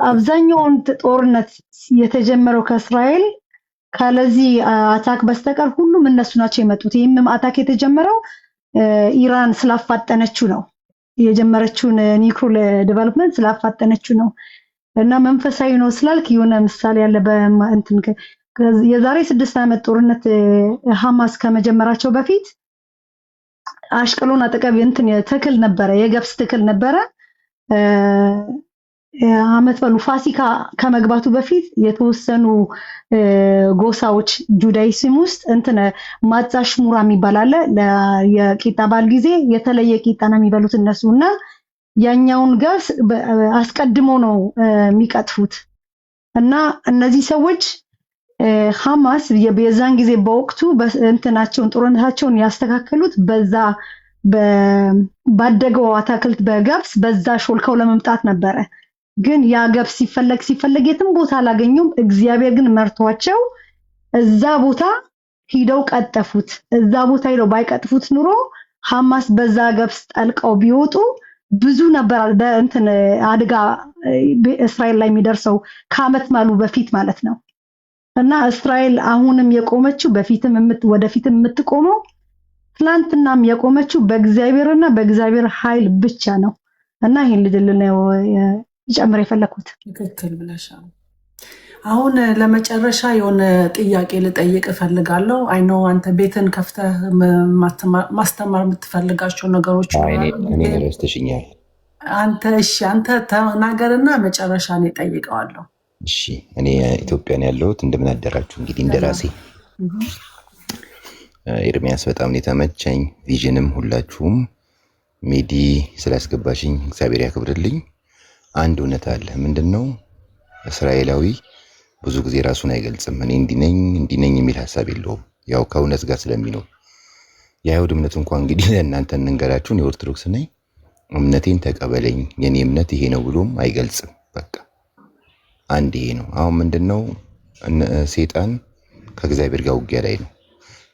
አብዛኛውን ጦርነት የተጀመረው ከእስራኤል ካለዚህ አታክ በስተቀር ሁሉም እነሱ ናቸው የመጡት። ይህም አታክ የተጀመረው ኢራን ስላፋጠነችው ነው፣ የጀመረችውን ኒውክሌር ዴቨሎፕመንት ስላፋጠነችው ነው። እና መንፈሳዊ ነው ስላልክ የሆነ ምሳሌ ያለ በእንትን የዛሬ 6 ዓመት ጦርነት ሐማስ ከመጀመራቸው በፊት አሽቀሎን አጠገብ እንትን ተክል ነበረ፣ የገብስ ተክል ነበረ። አመት በሉ ፋሲካ ከመግባቱ በፊት የተወሰኑ ጎሳዎች ጁዳይዝም ውስጥ እንትን ማጻሽ ሙራ የሚባል አለ። የቂጣ በዓል ጊዜ የተለየ ቂጣ ነው የሚበሉት እነሱ እና ያኛውን ገብስ አስቀድሞ ነው የሚቀጥፉት። እና እነዚህ ሰዎች ሐማስ የዛን ጊዜ በወቅቱ እንትናቸውን ጦርነታቸውን ያስተካከሉት በዛ ባደገው አታክልት በገብስ በዛ ሾልከው ለመምጣት ነበረ። ግን ያ ገብስ ሲፈለግ የትም ቦታ አላገኙም። እግዚአብሔር ግን መርቷቸው እዛ ቦታ ሂደው ቀጠፉት። እዛ ቦታ ሂደው ባይቀጥፉት ኑሮ ሐማስ በዛ ገብስ ጠልቀው ቢወጡ ብዙ ነበር በእንትን አደጋ እስራኤል ላይ የሚደርሰው ከዓመት ማሉ በፊት ማለት ነው። እና እስራኤል አሁንም የቆመችው ወደፊትም የምትቆመው ትላንትናም የቆመችው በእግዚአብሔርና በእግዚአብሔር ኃይል ብቻ ነው። እና ይሄን ልጅ ነው ጨምር የፈለኩት። ትክክል ብለሻል። አሁን ለመጨረሻ የሆነ ጥያቄ ልጠይቅ እፈልጋለሁ። አይኖ አንተ ቤትን ከፍተህ ማስተማር የምትፈልጋቸው ነገሮች እኔ ረስተሽኛል። አንተ ተናገርና መጨረሻ ነው ጠይቀዋለሁ። እሺ፣ እኔ ኢትዮጵያን ያለሁት እንደምን አደራችሁ። እንግዲህ እንደራሴ ኤርሚያስ በጣም ነው የተመቸኝ። ቪዥንም ሁላችሁም ሜዲ ስላስገባሽኝ እግዚአብሔር ያክብርልኝ። አንድ እውነት አለ። ምንድነው? እስራኤላዊ ብዙ ጊዜ ራሱን አይገልጽም። እኔ እንዲነኝ የሚል ሐሳብ የለውም። ያው ከእውነት ጋር ስለሚኖር የአይሁድ እምነት እንኳን እንግዲህ ለእናንተ እንንገራችሁን፣ የኦርቶዶክስ ነኝ እምነቴን ተቀበለኝ የኔ እምነት ይሄ ነው ብሎም አይገልጽም። በቃ አንድ ይሄ ነው። አሁን ምንድነው? ሰይጣን ከእግዚአብሔር ጋር ውጊያ ላይ ነው።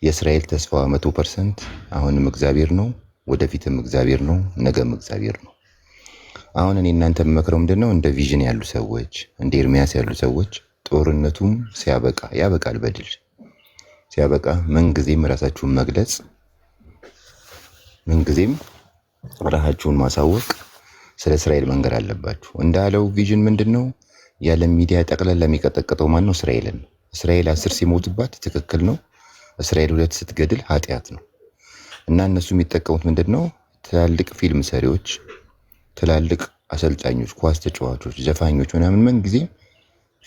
የእስራኤል ተስፋ 100% አሁንም እግዚአብሔር ነው፣ ወደፊትም እግዚአብሔር ነው፣ ነገም እግዚአብሔር ነው። አሁን እኔ እናንተ የምመክረው ምንድነው? እንደ ቪዥን ያሉ ሰዎች፣ እንደ ኤርሚያስ ያሉ ሰዎች ጦርነቱም ሲያበቃ ያበቃል፣ በድል ሲያበቃ ምንጊዜም ራሳችሁን መግለጽ፣ ምንጊዜም ራሳችሁን ማሳወቅ፣ ስለ እስራኤል መንገር አለባችሁ። እንዳለው ቪዥን ምንድነው? ያለ ሚዲያ ጠቅላላ የሚቀጠቅጠው ማን ነው? እስራኤልን። እስራኤል 10 ሲሞትባት ትክክል ነው። እስራኤል 2 ስትገድል ኃጢአት ነው። እና እነሱ የሚጠቀሙት ምንድነው? ትላልቅ ፊልም ሰሪዎች፣ ትላልቅ አሰልጣኞች፣ ኳስ ተጫዋቾች፣ ዘፋኞች ምናምን ምን ጊዜ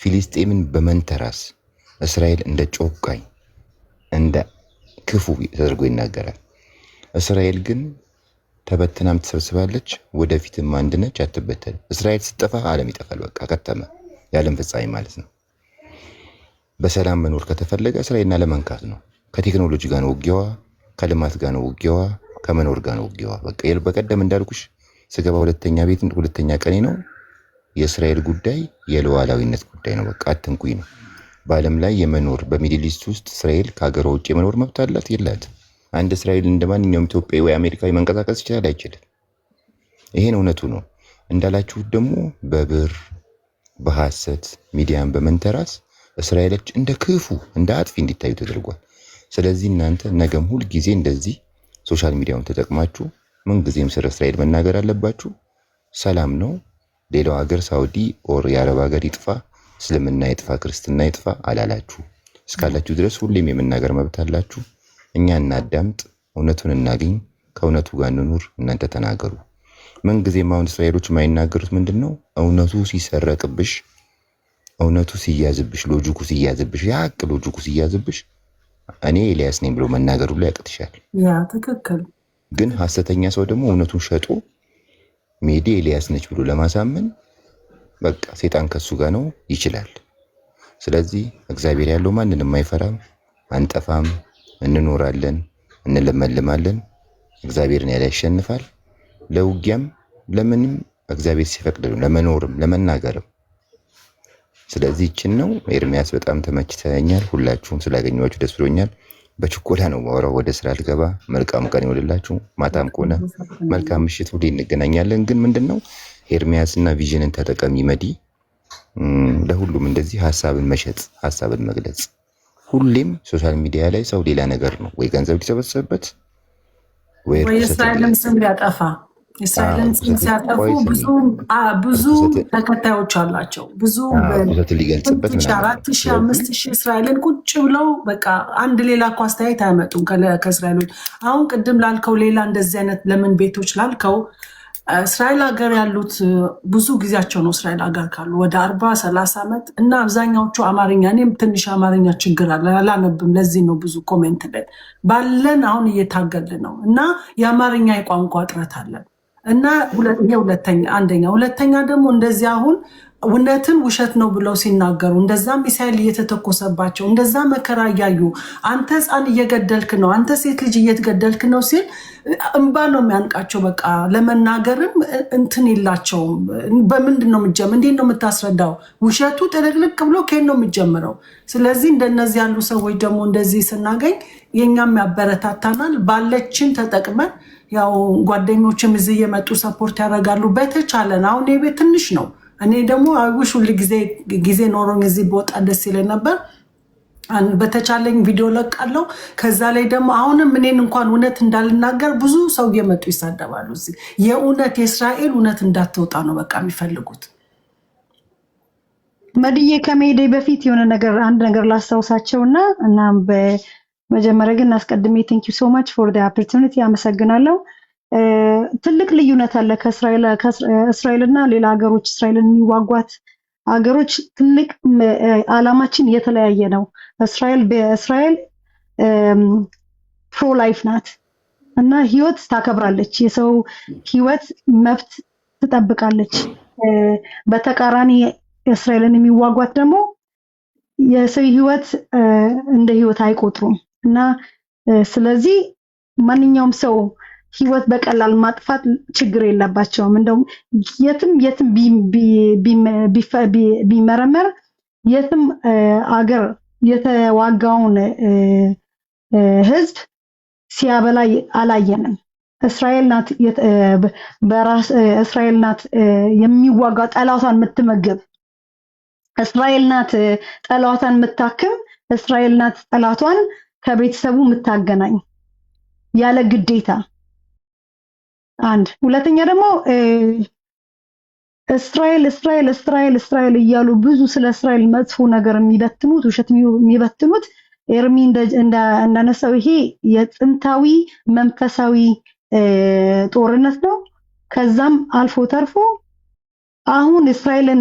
ፊሊስጤምን በመንተራስ እስራኤል እንደ ጮቃኝ እንደ ክፉ ተደርጎ ይናገራል። እስራኤል ግን ተበትናም ትሰብስባለች፣ ወደፊትም አንድ ነች፣ አትበተን። እስራኤል ስትጠፋ ዓለም ይጠፋል። በቃ ከተመ፣ የዓለም ፍጻሜ ማለት ነው። በሰላም መኖር ከተፈለገ እስራኤልና ለመንካት ነው። ከቴክኖሎጂ ጋር ነው ውጊያዋ፣ ከልማት ጋር ነው ውጊያዋ፣ ከመኖር ጋር ነው ውጊያዋ። በቃ በቀደም እንዳልኩሽ ስገባ ሁለተኛ ቀኔ ነው። የእስራኤል ጉዳይ የሉዓላዊነት ጉዳይ ነው። በቃ አትንኩኝ ነው። በዓለም ላይ የመኖር በሚድል ኢስት ውስጥ እስራኤል ከሀገሯ ውጭ የመኖር መብት አላት የላትም? አንድ እስራኤል እንደ ማንኛውም ኢትዮጵያዊ ወይ አሜሪካዊ መንቀሳቀስ ይችላል አይችልም? ይሄን እውነቱ ነው። እንዳላችሁት ደግሞ በብር በሐሰት ሚዲያን በመንተራስ እስራኤሎች እንደ ክፉ እንደ አጥፊ እንዲታዩ ተደርጓል። ስለዚህ እናንተ ነገም ሁል ጊዜ እንደዚህ ሶሻል ሚዲያውን ተጠቅማችሁ ምንጊዜም ስለ እስራኤል መናገር አለባችሁ። ሰላም ነው። ሌላው ሀገር ሳውዲ ኦር የአረብ ሀገር ይጥፋ፣ እስልምና ይጥፋ፣ ክርስትና ይጥፋ አላላችሁ። እስካላችሁ ድረስ ሁሌም የመናገር መብት አላችሁ። እኛ እናዳምጥ፣ እውነቱን እናገኝ፣ ከእውነቱ ጋር እንኑር። እናንተ ተናገሩ። ምንጊዜም አሁን እስራኤሎች የማይናገሩት ምንድን ነው? እውነቱ ሲሰረቅብሽ፣ እውነቱ ሲያዝብሽ፣ ሎጂኩ ሲያዝብሽ፣ የሀቅ ሎጂኩ ሲያዝብሽ እኔ ኤልያስ ነኝ ብሎ መናገሩ ላይ ያቅትሻል። ያ ትክክል። ግን ሐሰተኛ ሰው ደግሞ እውነቱን ሸጦ ሜዲ ኤልያስ ነች ብሎ ለማሳመን በቃ ሴጣን ከሱ ጋር ነው ይችላል። ስለዚህ እግዚአብሔር ያለው ማንንም አይፈራም። አንጠፋም፣ እንኖራለን፣ እንለመልማለን። እግዚአብሔርን ያለ ያሸንፋል። ለውጊያም ለምንም እግዚአብሔር ሲፈቅድ ነው፣ ለመኖርም ለመናገርም። ስለዚህ ይችን ነው። ኤርሚያስ በጣም ተመችተኛል። ሁላችሁም ስላገኘኋችሁ ደስ ብሎኛል። በችኮላ ነው ማወራው፣ ወደ ስራ ልገባ። መልካም ቀን ይወልላችሁ። ማታም ከሆነ መልካም ምሽት፣ ሁሌ እንገናኛለን። ግን ምንድነው ኤርሚያስና ቪዥንን ተጠቀሚ መዲ። ለሁሉም እንደዚህ ሐሳብን መሸጥ፣ ሐሳብን መግለጽ። ሁሌም ሶሻል ሚዲያ ላይ ሰው ሌላ ነገር ነው ወይ ገንዘብ ሊሰበሰብበት ወይ እስራኤልን ስም ሊያጠፋ። እስራኤልን ስም ሲያጠፉ ብዙ ተከታዮች አላቸው። ብዙ ሊገልጽበት 4,000 5,000 እስራኤልን ቁጭ ብለው በቃ አንድ ሌላ እኮ አስተያየት አያመጡም ከእስራኤሎች። አሁን ቅድም ላልከው ሌላ እንደዚህ አይነት ለምን ቤቶች ላልከው እስራኤል ሀገር ያሉት ብዙ ጊዜያቸው ነው። እስራኤል ሀገር ካሉ ወደ 40-30 ዓመት እና አብዛኛዎቹ አማርኛ፣ እኔም ትንሽ አማርኛ ችግር አለ አላነብም። ለዚህ ነው ብዙ ኮሜንት ላይ ባለን አሁን እየታገልን ነው እና የአማርኛ የቋንቋ እጥረት አለን እና አንደኛ ሁለተኛ ደግሞ እንደዚህ አሁን እውነትን ውሸት ነው ብለው ሲናገሩ እንደዛ ሚሳይል እየተተኮሰባቸው እንደዛ መከራ እያዩ አንተ ሕፃን እየገደልክ ነው፣ አንተ ሴት ልጅ እየተገደልክ ነው ሲል እንባ ነው የሚያንቃቸው። በቃ ለመናገርም እንትን የላቸውም። በምንድን ነው የምትጀምረው? እንዴት ነው የምታስረዳው? ውሸቱ ጥልቅልቅ ብሎ ከየት ነው የሚጀምረው? ስለዚህ እንደነዚህ ያሉ ሰዎች ደግሞ እንደዚህ ስናገኝ የኛም ያበረታታናል። ባለችን ተጠቅመን ያው ጓደኞችም እዚህ እየመጡ ሰፖርት ያደርጋሉ በተቻለን። አሁን የቤት ትንሽ ነው። እኔ ደግሞ አይውሽ ሁሉ ጊዜ ኖሮኝ እዚህ በወጣ ደስ ይለኝ ነበር። በተቻለኝ ቪዲዮ ለቃለሁ። ከዛ ላይ ደግሞ አሁንም እኔን እንኳን እውነት እንዳልናገር ብዙ ሰው እየመጡ ይሳደባሉ። እዚህ የእውነት የእስራኤል እውነት እንዳትወጣ ነው በቃ የሚፈልጉት። መድዬ ከመሄዴ በፊት አንድ ነገር ላስታውሳቸውና እና በመጀመሪያ ግን አስቀድሜ ቴንክ ዩ ሶ ማች ፎር ዘ ኦፖርቹኒቲ አመሰግናለሁ። ትልቅ ልዩነት አለ ከእስራኤልና ሌላ ሀገሮች። እስራኤልን የሚዋጓት ሀገሮች ትልቅ ዓላማችን የተለያየ ነው። እስራኤል ፕሮ ላይፍ ናት እና ህይወት ታከብራለች፣ የሰው ህይወት መብት ትጠብቃለች። በተቃራኒ እስራኤልን የሚዋጓት ደግሞ የሰው ህይወት እንደ ህይወት አይቆጥሩም እና ስለዚህ ማንኛውም ሰው ህይወት በቀላል ማጥፋት ችግር የለባቸውም። እንደውም የትም ቢመረመር የትም አገር የተዋጋውን ህዝብ ሲያበላ አላየንም። እስራኤል ናት የሚዋጋ ጠላቷን የምትመግብ፣ እስራኤል ናት ጠላቷን የምታክም፣ እስራኤል ናት ጠላቷን ከቤተሰቡ የምታገናኝ ያለ ግዴታ። አንድ ሁለተኛ ደግሞ እስራኤል እያሉ ብዙ ስለ እስራኤል መጥፎ ነገር የሚበትኑት ውሸት የሚበትኑት ኤርሚ እንዳነሳው ይሄ የጥንታዊ መንፈሳዊ ጦርነት ነው። ከዛም አልፎ ተርፎ አሁን እስራኤልን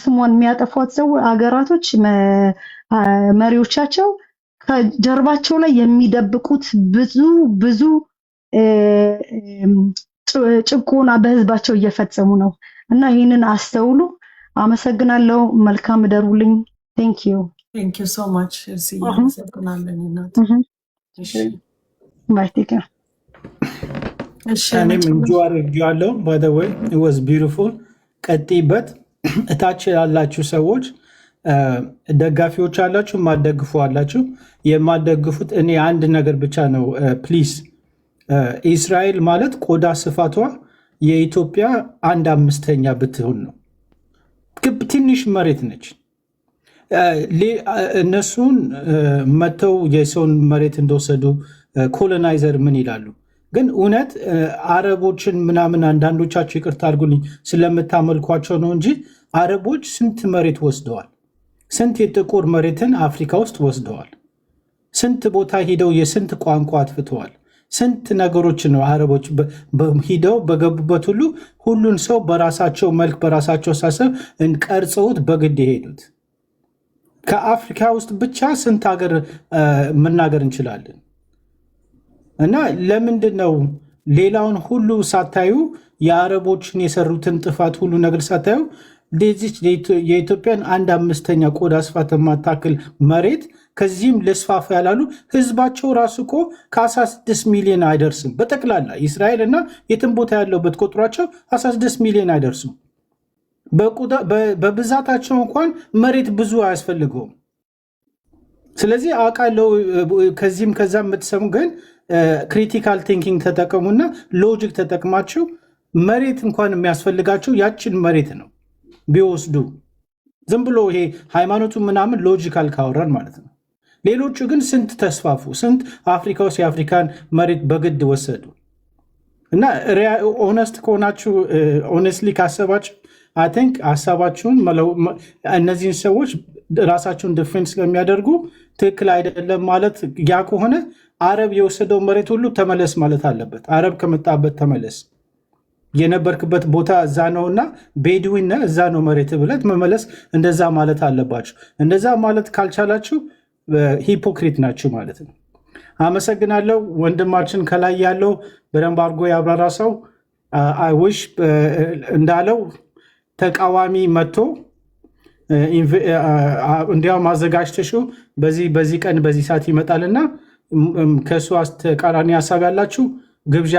ስሟን የሚያጠፏት ሰው አገራቶች መሪዎቻቸው ከጀርባቸው ላይ የሚደብቁት ብዙ ጭቆና በህዝባቸው እየፈጸሙ ነው እና ይህንን አስተውሉ። አመሰግናለሁ። መልካም እደሩልኝ። ቴንክ ዩ ሶ ማች። አመሰግናለን። እኔም እንጆ አድርጌዋለሁ። ባይ ዘ ዌይ ኢት ዋዝ ቢዩቲፉል። ቀጥይበት። እታች ያላችሁ ሰዎች ደጋፊዎች አላችሁ፣ የማትደግፉ አላችሁ። የማትደግፉት እኔ አንድ ነገር ብቻ ነው ፕሊዝ። እስራኤል ማለት ቆዳ ስፋቷ የኢትዮጵያ 1/5 ብትሆን ነው። ትንሽ መሬት ነች። እነሱን መተው የሰውን መሬት እንደወሰዱ ኮሎናይዘር ምን ይላሉ? ግን እውነት አረቦችን ምናምን አንዳንዶቻቸው ይቅርታ አድርጉልኝ ስለምታመልኳቸው ነው እንጂ አረቦች ስንት መሬት ወስደዋል። ስንት የጥቁር መሬትን አፍሪካ ውስጥ ወስደዋል። ስንት ቦታ ሂደው የስንት ቋንቋ አጥፍተዋል። ስንት ነገሮች ነው አረቦች ሂደው በገቡበት ሁሉ ሁሉን ሰው በራሳቸው መልክ በራሳቸው ሳሰብ ቀርጸውት በግድ የሄዱት። ከአፍሪካ ውስጥ ብቻ ስንት ሀገር መናገር እንችላለን። እና ለምንድን ነው ሌላውን ሁሉ ሳታዩ የአረቦችን የሰሩትን ጥፋት ሁሉ ነገር ሳታዩ ዚች የኢትዮጵያን 1/5 ቆዳ ስፋት የማታክል መሬት ከዚህም ልስፋፋ ያላሉ ህዝባቸው ራሱ እኮ ከ16 ሚሊዮን አይደርስም። በጠቅላላ እስራኤል እና የትም ቦታ ያለውበት ቁጥሯቸው 16 ሚሊዮን አይደርሱም። በብዛታቸው እንኳን መሬት ብዙ አያስፈልገውም። ስለዚህ አውቃለሁ ከዚህም ከዛ የምትሰሙ ግን ክሪቲካል ቲንኪንግ ተጠቀሙና ሎጂክ ተጠቅማችሁ መሬት እንኳን የሚያስፈልጋቸው ያችን መሬት ነው ቢወስዱ። ዝም ብሎ ይሄ ሃይማኖቱ ምናምን ሎጂካል ካወራን ማለት ነው። ሌሎቹ ግን ስንት ተስፋፉ፣ ስንት አፍሪካ ውስጥ የአፍሪካን መሬት በግድ ወሰዱ። እና ኦነስት ከሆናችሁ ኦነስትሊ ካሰባችሁ አይ ቲንክ ሀሳባችሁን እነዚህን ሰዎች ራሳቸውን ዲፌንስ ስለሚያደርጉ ትክክል አይደለም ማለት ያ ከሆነ አረብ የወሰደው መሬት ሁሉ ተመለስ ማለት አለበት። አረብ ከመጣበት ተመለስ፣ የነበርክበት ቦታ እዛ ነውና ቤድዊን እዛ ነው መሬት ብለት መመለስ፣ እንደዛ ማለት አለባችሁ። እንደዛ ማለት ካልቻላችሁ ሂፖክሪት ናችሁ ማለት ነው። አመሰግናለሁ። ወንድማችን ከላይ ያለው በደንብ አድርጎ ያብራራ ሰው አይውሽ እንዳለው ተቃዋሚ መጥቶ እንዲያውም አዘጋጅተሽው በዚህ ቀን በዚህ ሰዓት ይመጣልና ከእሱ ተቃራኒ ሀሳብ ያላችሁ ግብዣ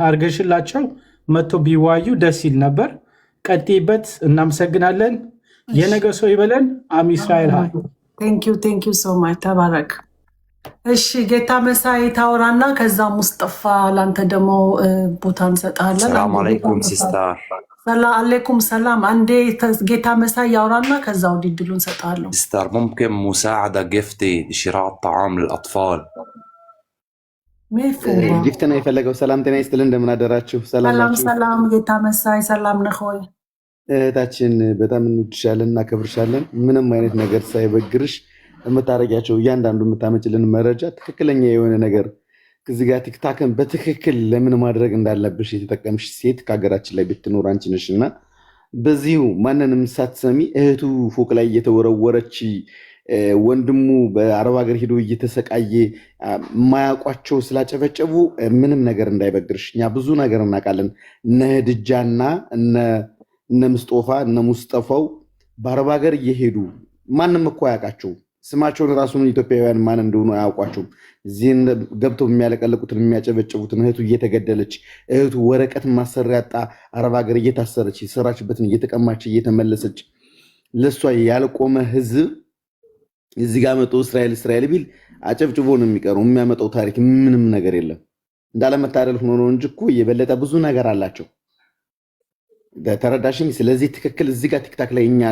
አርገሽላቸው መጥቶ ቢዋዩ ደስ ይል ነበር። ቀጥይበት። እናመሰግናለን። የነገ ሰው ይበለን። አም እስራኤል ሀይ ቴንክ ዩ ሶ ማች ተባረክ። እሺ ጌታ መሳይ ታወራና ከዛ ሙስጠፋ ላንተ ደግሞ ቦታ እንሰጣለን። ሰላም አለይኩም ሲስታር። ሰላም አለይኩም ሰላም። አንዴ ጌታ መሳይ ያወራና ከዛ ወዲህ ድሉን እንሰጣለሁ። ሲስታር ممكن مساعدة جفتي لشراء الطعام للأطفال ጊፍት ነው የፈለገው። ሰላም ጤና ይስጥልን። እንደምን አደራችሁ? ሰላም ጌታ መሳይ ሰላም ነህ ሆይ? እህታችን በጣም እንወድሻለን፣ እናከብርሻለን። ምንም አይነት ነገር ሳይበግርሽ የምታረጊያቸው እያንዳንዱ የምታመጭልን መረጃ ትክክለኛ የሆነ ነገር ከዚህ ጋር ቲክታክን በትክክል ለምን ማድረግ እንዳለብሽ የተጠቀምሽ ሴት ከሀገራችን ላይ ብትኖር አንቺ ነሽ። እና በዚሁ ማንንም ሳትሰሚ እህቱ ፎቅ ላይ እየተወረወረች ወንድሙ በአረብ ሀገር ሄዶ እየተሰቃየ የማያውቋቸው ስላጨበጨቡ ምንም ነገር እንዳይበግርሽ። እኛ ብዙ ነገር እናውቃለን። እነ ህድጃና እነ ምስጦፋ እነ ሙስጠፋው በአረብ ሀገር እየሄዱ ማንም እኮ አያውቃቸው። ስማቸውን ራሱን ኢትዮጵያውያን ማን እንደሆኑ አያውቋቸውም። እዚህን ገብተው የሚያለቀለቁትን የሚያጨበጭቡትን እህቱ እየተገደለች እህቱ ወረቀት ማሰሪያ ያጣ አረብ ሀገር እየታሰረች የሰራችበትን እየተቀማች እየተመለሰች ለእሷ ያልቆመ ህዝብ እዚህ ጋር መጥቶ እስራኤል ቢል አጨብጭቦ ነው የሚቀረው። የሚያመጣው ታሪክ ምንም ነገር የለም። እንዳለመታደል ሆኖ ነው እንጂ እኮ የበለጠ ብዙ ነገር አላቸው። ተረዳሽኝ? ስለዚህ ትክክል እዚህ ጋር ቲክታክ ላይ እኛ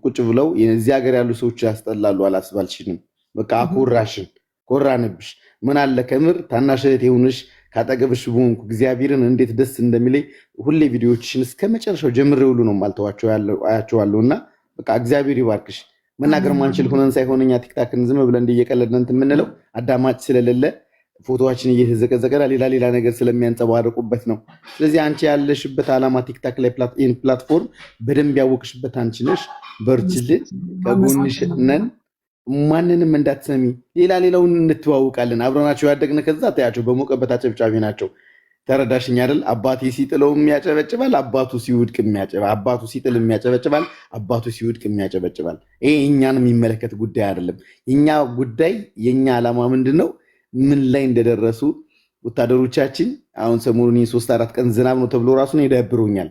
ቁጭ ብለው እዚህ ሀገር ያሉ ሰዎች ያስጠላሉ አላስባልሽንም። በቃ አኮራሽን፣ ኮራንብሽ። ምን አለ ከምር ታናሽ እህት የሆንሽ ካጠገብሽ በሆንኩ እግዚአብሔርን እንዴት ደስ እንደሚለኝ ሁሌ ቪዲዮዎችሽን እስከ መጨረሻው ጀምሬ ሁሉ ነው ማልተዋቸው አያቸዋለሁ። እና በቃ እግዚአብሔር ይባርክሽ። መናገር ማንችል ሆነን ሳይሆን እኛ ቲክታክን ዝም ብለን እንደየቀለድን የምንለው አዳማጭ ስለሌለ ፎቶዋችን እየተዘቀዘቀና ሌላ ነገር ስለሚያንጸባርቁበት ነው። ስለዚህ አንቺ ያለሽበት ዓላማ ቲክታክ ላይ ፕላትፎርም በደንብ ያወቅሽበት አንቺ ነሽ። በርችልን፣ ከጎንሽ ነን። ማንንም እንዳትሰሚ። ሌላውን እንተዋውቃለን። አብረናቸው ያደግነ ከዛ ታያቸው በሞቀበት አጨብጫቢ ናቸው። ተረዳሽኝ አይደል? አባቴ ሲጥለው የሚያጨበጭባል፣ አባቱ ሲወድቅ የሚያጨበጭባል፣ አባቱ ሲጥል የሚያጨበጭባል፣ አባቱ ሲወድቅ የሚያጨበጭባል። ይሄ እኛን የሚመለከት ጉዳይ አይደለም። የኛ ጉዳይ የኛ ዓላማ ምንድነው? ምን ላይ እንደደረሱ ወታደሮቻችን አሁን ሰሞኑን 3-4 ቀን ዝናብ ነው ተብሎ ራሱ ነው ይደብሮኛል።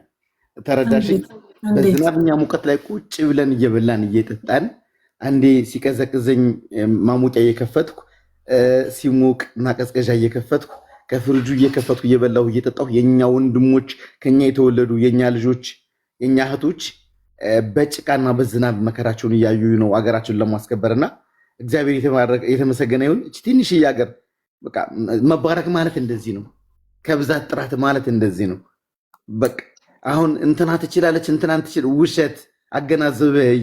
ተረዳሽኝ? በዝናብኛ ሙቀት ላይ ቁጭ ብለን እየበላን እየጠጣን አንዴ ሲቀዘቅዘኝ ማሞቂያ እየከፈትኩ ሲሞቅ ማቀዝቀዣ እየከፈትኩ ከፍርጁ እየከፈትኩ እየበላሁ እየጠጣሁ የኛ ወንድሞች ከኛ የተወለዱ የኛ ልጆች የኛ እህቶች በጭቃና በዝናብ መከራቸውን እያዩ ነው አገራቸውን ለማስከበርና እግዚአብሔር የተመሰገነ ይሁን። እቺ ትንሽ ሀገር በቃ መባረክ ማለት እንደዚህ ነው። ከብዛት ጥራት ማለት እንደዚህ ነው። በቃ አሁን እንትና ትችላለች እንትና ትችል ውሸት አገናዘበይ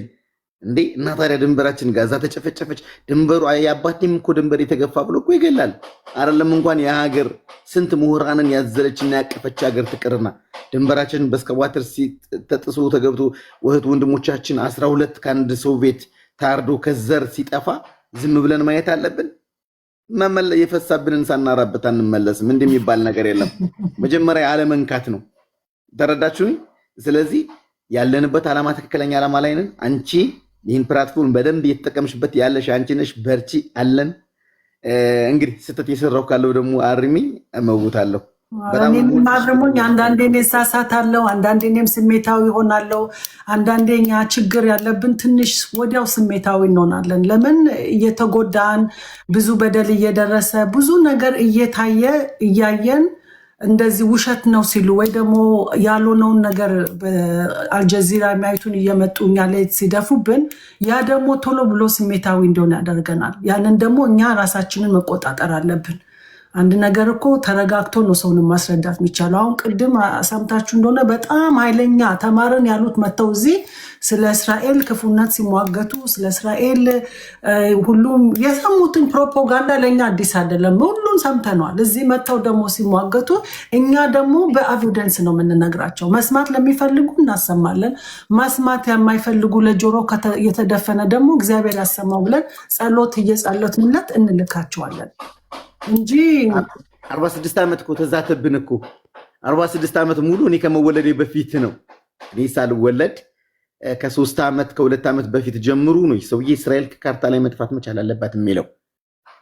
እንዴ እና ታዲያ ድንበራችን ጋዛ ተጨፈጨፈች። ድንበሩ የአባቴም እኮ ድንበር የተገፋ ብሎ እኮ ይገላል አይደለም። እንኳን የሀገር ስንት ምሁራንን ያዘለችና ያቀፈች ሀገር ትቅርና ድንበራችን በስከዋተር ተጥሶ ተገብቶ እህት ወንድሞቻችን 12 ከአንድ ሰው ቤት ታርዶ ከዘር ሲጠፋ ዝም ብለን ማየት አለብን? የፈሳብንን ሳናራበት አንመለስም። እንደሚባል ነገር የለም። መጀመሪያ አለመንካት ነው። ተረዳችሁኝ? ስለዚህ ያለንበት ዓላማ ትክክለኛ ዓላማ ላይ ነን። አንቺ ይህን ፕላትፎርም በደንብ እየተጠቀምሽበት ያለሽ አንቺ ነሽ። በርቺ አለን። እንግዲህ ስህተት የሰራው ካለው ደግሞ አርሚኝ፣ እመውታለሁ። እኔም አርሙኝ። አንዳንዴ እኔ እሳሳታለሁ፣ አንዳንዴ እኔም ስሜታዊ ሆናለሁ። አንዳንዴ እኛ ችግር ያለብን ትንሽ ወዲያው ስሜታዊ እንሆናለን። ለምን እየተጎዳን ብዙ በደል እየደረሰ ብዙ ነገር እየታየ እያየን እንደዚህ ውሸት ነው ሲሉ ወይ ደግሞ ያልሆነውን ነገር በአልጀዚራ የሚያዩትን እየመጡ እኛ ላይ ሲደፉብን ያ ደግሞ ቶሎ ብሎ ስሜታዊ እንደሆነ ያደርገናል። ያንን ደግሞ እኛ ራሳችንን መቆጣጠር አለብን። አንድ ነገር እኮ ተረጋግቶ ነው ሰውን ማስረዳት የሚቻለው። አሁን ቅድም ሰምታችሁ እንደሆነ በጣም ኃይለኛ ተማርን ያሉት መጥተው እዚህ ስለ እስራኤል ክፉነት ሲሟገቱ ስለ እስራኤል ሁሉም የሰሙትን ፕሮፓጋንዳ ለእኛ አዲስ አይደለም፣ ሁሉም ሰምተነዋል። እዚህ መጥተው ደግሞ ሲሟገቱ እኛ ደግሞ በኤቪደንስ ነው የምንነግራቸው። መስማት ለሚፈልጉ እናሰማለን፣ መስማት የማይፈልጉ ለጆሮ የተደፈነ ደግሞ እግዚአብሔር ያሰማው ብለን ጸሎት እየጸለትንለት እንልካቸዋለን እንጂ 46 ዓመት እኮ ተዛተብን እኮ 46 ዓመት ሙሉ እኔ ከመወለዴ በፊት ነው። እኔ ሳልወለድ ከ3 ዓመት ከ2 ዓመት በፊት ጀምሩ ነው ሰውዬ እስራኤል ከካርታ ላይ መጥፋት መቻል አለባት የሚለው።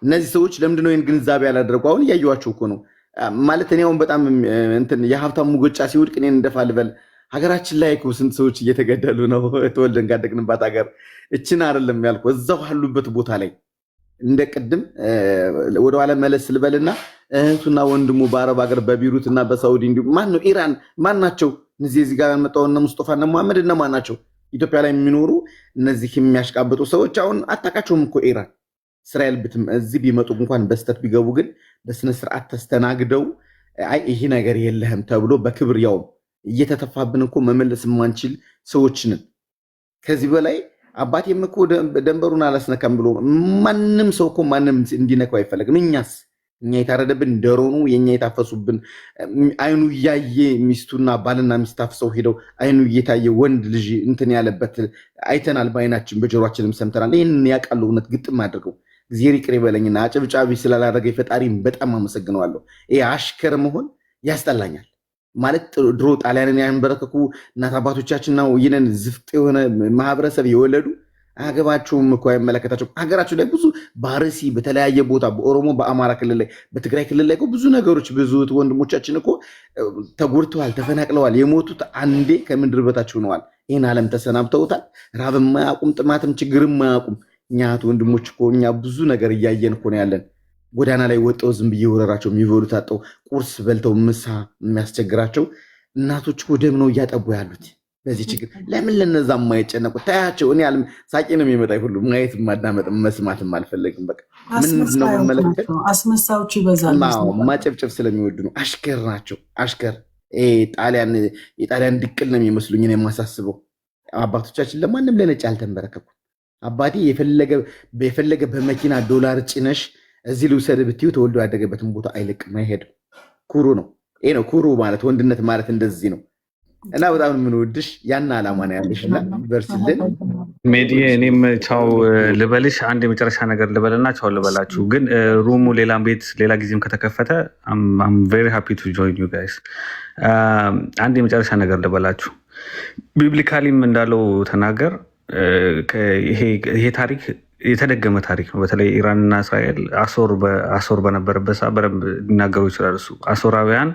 እነዚህ ሰዎች ለምንድነው ይህን ግንዛቤ ያላደረጉ? አሁን እያየኋቸው እኮ ነው ማለት። እኔ አሁን በጣም እንትን የሀብታሙ ሙገጫ ሲወድቅ እኔን እንደፋልበል። ሀገራችን ላይ እኮ ስንት ሰዎች እየተገደሉ ነው። ተወልደን ካደግንባት ሀገር እችን አይደለም ያልኩ እዛው ያሉበት ቦታ ላይ እንደ ቅድም ወደኋላ መለስ ልበልና እህቱና ወንድሙ በአረብ ሀገር በቢሩት እና በሳውዲ እንዲሁም ማን ነው ኢራን ማን ናቸው? እዚህ ጋር መጣው እነ ሙስጠፋ እነ መሐመድ እነ ማን ናቸው? ኢትዮጵያ ላይ የሚኖሩ እነዚህ የሚያሽቃብጡ ሰዎች አሁን አታውቃቸውም እኮ ኢራን እስራኤል እዚህ ቢመጡ እንኳን በስተት ቢገቡ ግን በስነ ስርዓት ተስተናግደው አይ ይሄ ነገር የለህም ተብሎ በክብር ያው እየተተፋብን እኮ መመለስ የማንችል ሰዎች ነን። ከዚህ በላይ አባቴም እኮ ደንበሩን አላስነካም ብሎ ማንም ሰው እኮ ማንም እንዲነካው አይፈለግም። እኛ የታረደብን ደሮኑ የኛ የታፈሱብን አይኑ እያየ ሚስቱና ባልና ሚስት ታፍሰው ሄደው አይኑ እየታየ ወንድ ልጅ እንትን ያለበት አይተናል፣ በአይናችን በጆሮአችንም ሰምተናል። ይህን ያውቃሉ። እውነት ግጥም አድርገው እግዚአብሔር ይቅር ይበለኝና አጨብጫቢ ስላላደረገ ፈጣሪም በጣም አመሰግነዋለሁ። ይሄ አሽከር መሆን ያስጠላኛል። ማለት ድሮ ጣሊያንን ያንበረከኩ እናት አባቶቻችን ነው ይነን ዝፍጥ የሆነ ማህበረሰብ የወለዱ አገባቸውም እኮ አይመለከታቸው። ሀገራቸው ላይ ብዙ ባርሲ በተለያየ ቦታ በኦሮሞ በአማራ ክልል ላይ በትግራይ ክልል ላይ ብዙ ነገሮች ብዙ ወንድሞቻችን እኮ ተጎድተዋል፣ ተፈናቅለዋል። የሞቱት አንዴ ከምድር በታች ሆነዋል። ይህን ዓለም ተሰናብተውታል። ራብ የማያውቁም ጥማትም ችግርም የማያውቁም እኛ ወንድሞች እኮ እኛ ብዙ ነገር እያየን እኮ ነው ያለን። ጎዳና ላይ ወጣው ዝም ብዬ ወረራቸው የሚበሉት አጠው ቁርስ በልተው ምሳ የሚያስቸግራቸው እናቶች እኮ ደም ነው እያጠቡ ያሉት በዚህ ችግር። ለምን ለነዛ የማይጨነቁ ታያቸው? እኔ ሳቄ ነው የሚመጣኝ ሁሉ ማየት ማዳመጥ መስማትም አልፈለግም። በቃ ምንድን ነው መመለከት አስመሳዮች ይበዛሉ። ማጨብጨብ ስለሚወዱ ነው። አሽከር ናቸው። አሽከር የጣሊያን ድቅል ነው የሚመስሉኝ። እኔ የማሳስበው አባቶቻችን ለማንም ለነጭ አልተንበረከኩ። አባቴ የፈለገ በመኪና ዶላር ጭነሽ እዚህ ልውሰድ ብትዩ ተወልዶ ያደገበትን ቦታ አይለቅም፣ አይሄድም። ኩሩ ነው። ይሄ ነው ኩሩ ማለት፣ ወንድነት ማለት እንደዚህ ነው። እና በጣም የምንወድሽ ያን ዓላማ ነው ያለሽና በርችልን ሜዲ። እኔም ቻው ልበልሽ። አንድ የመጨረሻ ነገር ልበልና ቻው ልበላችሁ። ግን ሩሙ ሌላም ቤት ሌላ ጊዜም ከተከፈተ አም ቬሪ ሃፒ ቱ ጆይን ዩ ጋይስ። አንድ የመጨረሻ ነገር ልበላችሁ። ቢብሊካሊም እንዳለው ተናገር ይሄ ታሪክ የተደገመ ታሪክ ነው። በተለይ ኢራንና እስራኤል አሶር በነበረበት ሰዓት በደንብ ሊናገሩ ይችላል። እሱ አሶራውያን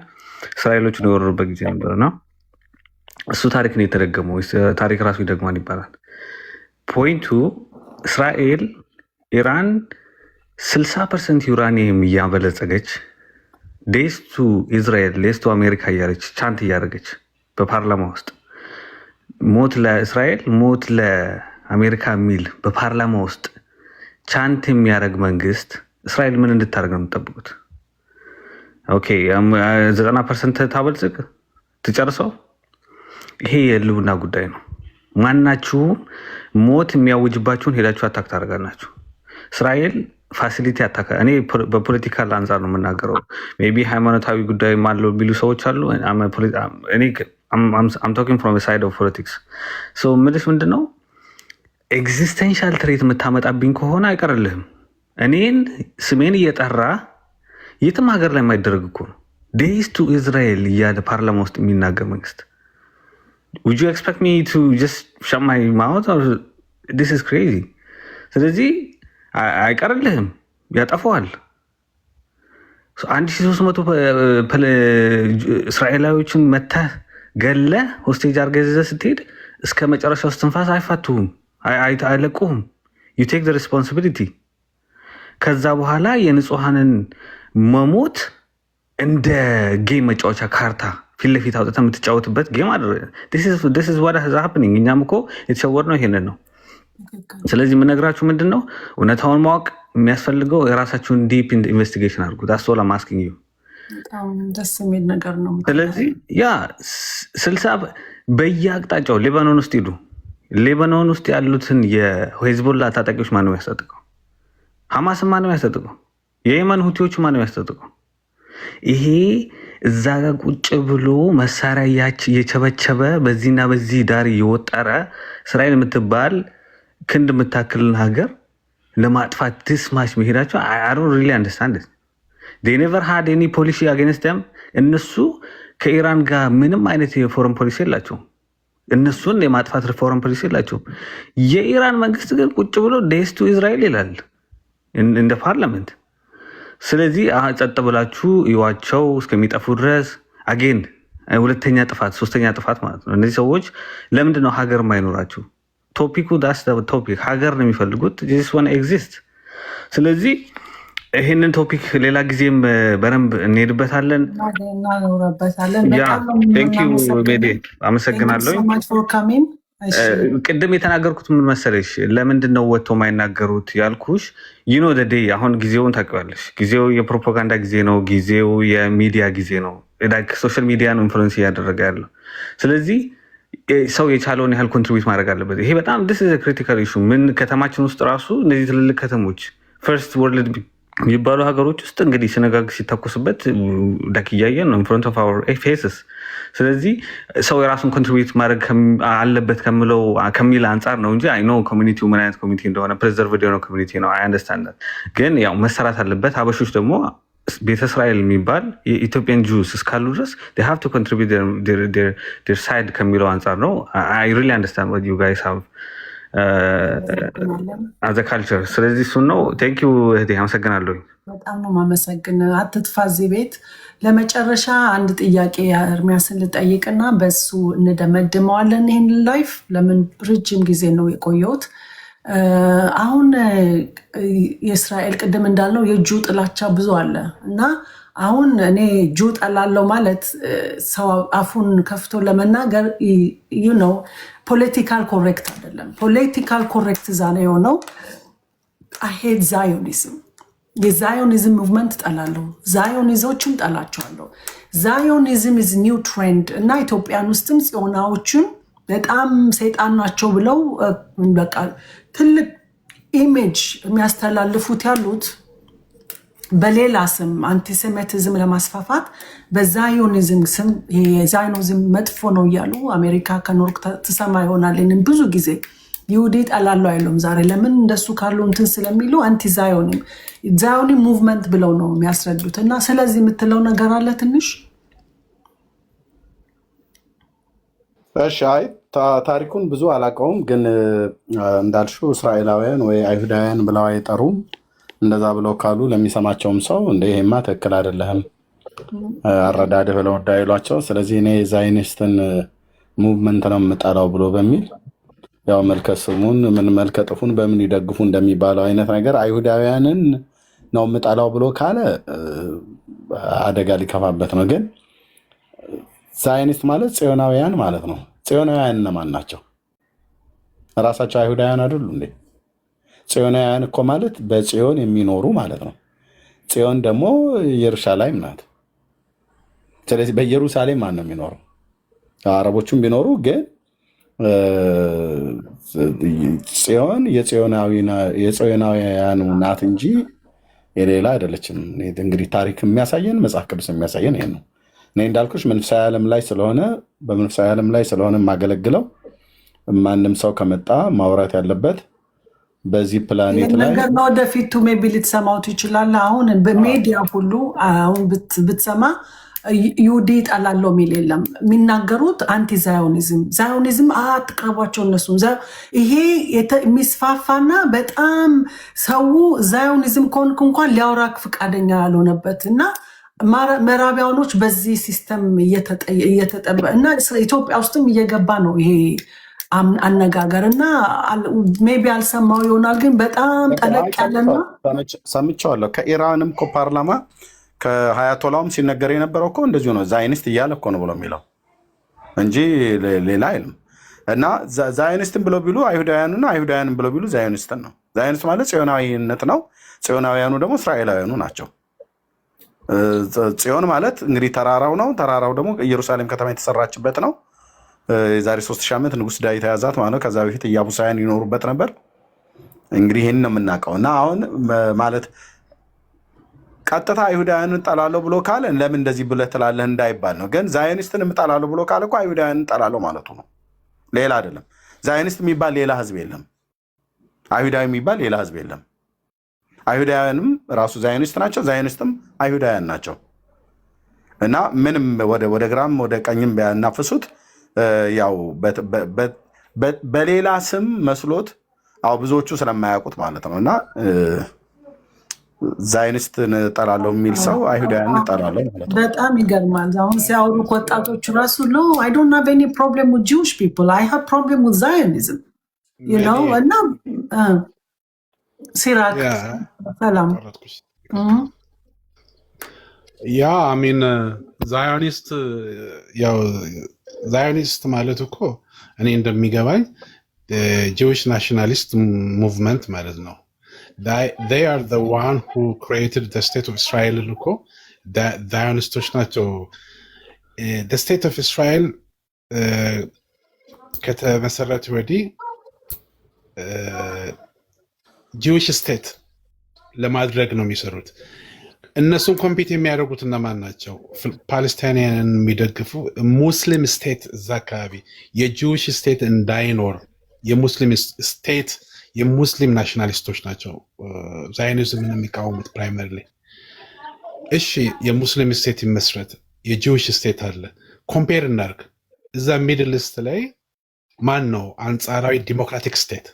እስራኤሎችን የወረሩበት ጊዜ ነበር እና እሱ ታሪክ ነው የተደገመው። ታሪክ ራሱ ይደግማል ይባላል። ፖይንቱ እስራኤል ኢራን 60% ዩራኒየም እያበለጸገች ዴስቱ ኢዝራኤል ዴስቱ አሜሪካ እያለች ቻንት እያደረገች በፓርላማ ውስጥ ሞት ለእስራኤል ሞት ለአሜሪካ የሚል በፓርላማ ውስጥ ቻንት የሚያደርግ መንግስት እስራኤል ምን እንድታደርግ ነው የምጠብቁት? ኦኬ 90% ታበልጽግ ትጨርሰው። ይሄ የህልውና ጉዳይ ነው። ማናችሁም ሞት የሚያውጅባችሁን ሄዳችሁ አታክ ታደርጋላችሁ። እስራኤል ፋሲሊቲ አታካ እኔ በፖለቲካል አንጻር ነው የምናገረው። ሜይ ቢ ሃይማኖታዊ ጉዳይ አለው ቢሉ ሰዎች አሉ። I'm talking from the side of politics. So ምንድን ነው ኤግዚስተንሻል ትሬት የምታመጣብኝ ከሆነ አይቀርልህም። እኔን ስሜን እየጠራ የትም ሀገር ላይ የማይደረግ እኮ ነው። ዴይስ ቱ ኢዝራኤል እያለ ፓርላማ ውስጥ የሚናገር መንግስት would you expect me to just shut my mouth? This is crazy. ስለዚህ አይቀርልህም፣ ያጠፈዋል። 1300 እስራኤላዊዎችን መተህ ገለ ሆስቴጅ አድርገህ ይዘህ ስትሄድ እስከ መጨረሻው እስትንፋስ አይፋቱህም፣ አይለቁህም። you take the responsibility። ከዛ በኋላ የንጹሐንን መሞት እንደ ጌም መጫወቻ ካርታ ፊት ለፊት አውጥተህ የምትጫወትበት ጌም አለ። this is what is happening። እኛም እኮ የተሸወርነው ይሄንን ነው። ስለዚህ የምነግራችሁ ምንድን ነው እውነታውን ማወቅ የሚያስፈልገው የራሳችሁን ዲፕ ኢንቨስቲጌሽን አድርጉ። that's all I'm asking you። ደስ የሚል ነገር ነው። ስለዚህ ያ 60 በየአቅጣጫው ሌባኖን ውስጥ ሂዱ። ሌባኖን ውስጥ ያሉትን የሄዝቦላ ታጣቂዎች ማነው ያስጠጥቀው? ሐማስ ማነው ያስጠጥቀው? የየመን ሁቲዎች ማነው ያስጠጥቀው? ይሄ እዛ ጋር ቁጭ ብሎ መሳሪያ እየቸበቸበ በዚህና በዚህ ዳር እየወጠረ እስራኤል የምትባል ክንድ የምታክልን ሀገር ለማጥፋት ድስማሽ መሄዳቸው I don't really understand it. They never had any policy against them። እነሱ ከኢራን ጋር ምንም አይነት የፎረን ፖሊሲ የላቸውም። እነሱን የማጥፋት ፎረን ፖሊሲ የላቸውም። የኢራን መንግስት ግን ቁጭ ብሎ ዴስ ቱ ኢዝራኤል ይላል እንደ ፓርላመንት። ስለዚህ ጸጥ ብላችሁ ይዋቸው እስከሚጠፉ ድረስ አጌን ሁለተኛ ጥፋት ሶስተኛ ጥፋት ማለት ነው። እነዚህ ሰዎች ለምንድን ነው ሀገር ማይኖራችሁ? ቶፒኩ ዳስ ቶፒክ ሀገር ነው የሚፈልጉት ዚስ ዋን ኤግዚስት። ስለዚህ ይህንን ቶፒክ ሌላ ጊዜም በደንብ እንሄድበታለን፣ እናኖረበታለን። ሜዴ አመሰግናለሁ። ቅድም የተናገርኩት ምን መሰለሽ፣ ለምንድን ነው ወጥቶ የማይናገሩት ያልኩሽ ይኖ ደዴ አሁን ጊዜውን ታውቂዋለሽ። ጊዜው የፕሮፓጋንዳ ጊዜ ነው። ጊዜው የሚዲያ ጊዜ ነው። ሶሻል ሚዲያ ነው ኢንፍሉዌንስ እያደረገ ያለው። ስለዚህ ሰው የቻለውን ያህል ኮንትሪቢዩት ማድረግ አለበት። ይሄ በጣም ዲስ ኢዝ ክሪቲካል ኢሹ። ምን ከተማችን ውስጥ ራሱ እነዚህ ትልልቅ ከተሞች ፈርስት ወርልድ የሚባሉ ሀገሮች ውስጥ እንግዲህ ሲነጋግ ሲተኮስበት ዳክ እያየን ነው ኢንፍሮንት ኦፍ አወር ፌስስ። ስለዚህ ሰው የራሱን ኮንትሪቢዩት ማድረግ አለበት ከሚል አንጻር ነው እንጂ አይ ኖ ኮሚኒቲው ምን አይነት ኮሚኒቲ እንደሆነ ፕሬዘርቭድ የሆነ ኮሚኒቲ ነው። አይ አንደርስታንድ። ግን ያው መሰራት አለበት። ሀበሾች ደግሞ ቤተ እስራኤል የሚባል የኢትዮጵያን ጁስ እስካሉ ድረስ they have to contribute their side ከሚለው አንጻር ነው። I really understand what you guys have as a culture። ስለዚህ እሱን ነው። ቴንክ ዩ እህቴ፣ አመሰግናለሁ። በጣም ነው ማመሰግን። አትጥፋ እዚህ ቤት። ለመጨረሻ አንድ ጥያቄ ኤርሚያስን ልጠይቅና በሱ እንደመድመዋለን ይህን ላይፍ። ለምን ረጅም ጊዜ ነው የቆየሁት። አሁን የእስራኤል ቅድም እንዳልነው የጁ ጥላቻ ብዙ አለ እና አሁን እኔ ጁ ጠላለው ማለት ሰው አፉን ከፍቶ ለመናገር ነው ፖለቲካል ኮሬክት አይደለም። ፖለቲካል ኮሬክት እዛ ነው የሆነው። አሄድ ዛዮኒዝም፣ የዛዮኒዝም ሙቭመንት ጠላለሁ፣ ዛዮኒዞችም ጠላቸዋለሁ። ዛዮኒዝም ኢዝ ኒው ትሬንድ እና ኢትዮጵያን ውስጥም ጽዮናዎችን በጣም ሰይጣን ናቸው ብለው በቃ ትልቅ ኢሜጅ የሚያስተላልፉት ያሉት በሌላ ስም አንቲሴሚቲዝም ለማስፋፋት በዛዮኒዝም ስም የዛዮኒዝም መጥፎ ነው እያሉ አሜሪካ ከኖርክ ትሰማ ይሆናል። ይህንን ብዙ ጊዜ ይሁዲ ጠላለው አይሉም። ዛሬ ለምን እንደሱ ካሉ እንትን ስለሚሉ አንቲ ዛዮኒ ሙቭመንት ብለው ነው የሚያስረዱት። እና ስለዚህ የምትለው ነገር አለ ትንሽ? እሺ፣ አይ ታሪኩን ብዙ አላውቀውም፣ ግን እንዳልሽው እስራኤላውያን ወይ አይሁዳውያን ብለው አይጠሩም። እንደዛ ብለው ካሉ ለሚሰማቸውም ሰው እንደ ይሄማ ትክክል አይደለህም አረዳድህ ብለው እንዳይሏቸው። ስለዚህ እኔ ዛይኒስትን ሙቭመንት ነው የምጠላው ብሎ በሚል ያው መልከ ስሙን ምን መልከ ጥፉን በምን ይደግፉ እንደሚባለው አይነት ነገር አይሁዳውያንን ነው የምጠላው ብሎ ካለ አደጋ ሊከፋበት ነው። ግን ዛይኒስት ማለት ጽዮናውያን ማለት ነው። ጽዮናውያን እነማን ናቸው? ራሳቸው አይሁዳውያን አይደሉ እንዴ? ጽዮናውያን እኮ ማለት በጽዮን የሚኖሩ ማለት ነው። ጽዮን ደግሞ ኢየሩሳሌም ናት። ስለዚህ በኢየሩሳሌም ማን ነው የሚኖረው? አረቦቹም ቢኖሩ ግን ጽዮን የጽዮናውያኑ ናት እንጂ የሌላ አይደለችም። እንግዲህ ታሪክ የሚያሳየን መጽሐፍ ቅዱስ የሚያሳየን ይሄን ነው። እኔ እንዳልኩሽ መንፈሳዊ ዓለም ላይ ስለሆነ በመንፈሳዊ ዓለም ላይ ስለሆነ የማገለግለው ማንም ሰው ከመጣ ማውራት ያለበት በዚህ ፕላኔት ላይ ነገር ነው። ወደፊቱ ሜቢ ልትሰማው ትችላለህ። አሁን በሜዲያ ሁሉ አሁን ብትሰማ ይሁዲ ጠላለው የሚል የለም። የሚናገሩት አንቲ ዛዮኒዝም አትቅረቧቸው እነሱም ይሄ የሚስፋፋና በጣም ሰው ዛዮኒዝም ከሆንክ እንኳን ሊያወራክ ፈቃደኛ ያልሆነበት እና ምዕራባውያኖች በዚህ ሲስተም እየተጠበ እና ኢትዮጵያ ውስጥም እየገባ ነው ይሄ አነጋገር እና ሜቢ አልሰማው ይሆናል፣ ግን በጣም ጠለቅ ያለና ሰምቼዋለሁ። ከኢራንም እኮ ፓርላማ ከሀያቶላውም ሲነገር የነበረው እኮ እንደዚሁ ነው። ዛይኒስት እያለ እኮ ነው ብሎ የሚለው እንጂ ሌላ አይልም። እና ዛይኒስትን ብሎ ቢሉ አይሁዳውያኑና አይሁዳውያንን ብሎ ቢሉ ዛይኒስትን ነው። ዛይኒስት ማለት ጽዮናዊነት ነው። ጽዮናውያኑ ደግሞ እስራኤላውያኑ ናቸው። ጽዮን ማለት እንግዲህ ተራራው ነው። ተራራው ደግሞ ኢየሩሳሌም ከተማ የተሰራችበት ነው። የዛሬ 3000 ዓመት ንጉስ ዳዊት ያዛት ማለት ነው። ከዛ በፊት ኢያቡሳውያን ይኖሩበት ነበር። እንግዲህ ይህን ነው የምናውቀው። እና አሁን ማለት ቀጥታ አይሁዳውያንን እጠላለሁ ብሎ ካለ ለምን እንደዚህ ብለህ ትላለህ እንዳይባል ነው። ግን ዛዮኒስትን እጠላለሁ ብሎ ካለ እኮ አይሁዳውያንን እጠላለሁ ማለቱ ነው፣ ሌላ አይደለም። ዛዮኒስት የሚባል ሌላ ህዝብ የለም። አይሁዳዊ የሚባል ሌላ ህዝብ የለም። አይሁዳውያንም ራሱ ዛዮኒስት ናቸው፣ ዛዮኒስትም አይሁዳውያን ናቸው። እና ምንም ወደ ግራም ወደ ቀኝም ቢያናፍሱት ያው በሌላ ስም መስሎት ብዙዎቹ ስለማያውቁት ማለት ነው። እና ዛይኒስትን እጠላለሁ የሚል ሰው አይሁዳውያን እጠላለሁ ማለት ነው። በጣም ይገርማል። አሁን ሲያወሩ ወጣቶቹ ራሱ ኖ አይ ዶንት ሃቭ ኤኒ ፕሮብሌም ዊዝ ጂውሽ ፒፕል አይ ሃቭ ፕሮብሌም ዊዝ ዛዮኒዝም ዩ ኖ። እና ሲራክ ሰላም ያ አሚን ዛዮኒስት ማለት እኮ እኔ እንደሚገባኝ ጂዊሽ ናሽናሊስት ሙቭመንት ማለት ነው። they are the one who created the state of Israel እኮ ዛዮኒስቶች ናቸው። the state of Israel ከተመሰረተ ወዲህ ጂዊሽ ስቴት ለማድረግ ነው የሚሰሩት። እነሱን ኮምፒት የሚያደርጉት እነማን ናቸው? ፓለስታይናንን የሚደግፉ ሙስሊም ስቴት እዛ አካባቢ የጂዊሽ ስቴት እንዳይኖር የሙስሊም ስቴት የሙስሊም ናሽናሊስቶች ናቸው ዛዮኒዝምን የሚቃወሙት ፕራይመሪሊ። እሺ የሙስሊም ስቴት ይመስረት፣ የጂዊሽ ስቴት አለ። ኮምፔር እናርግ። እዛ ሚድል ኢስት ላይ ማን ነው አንጻራዊ ዲሞክራቲክ ስቴት?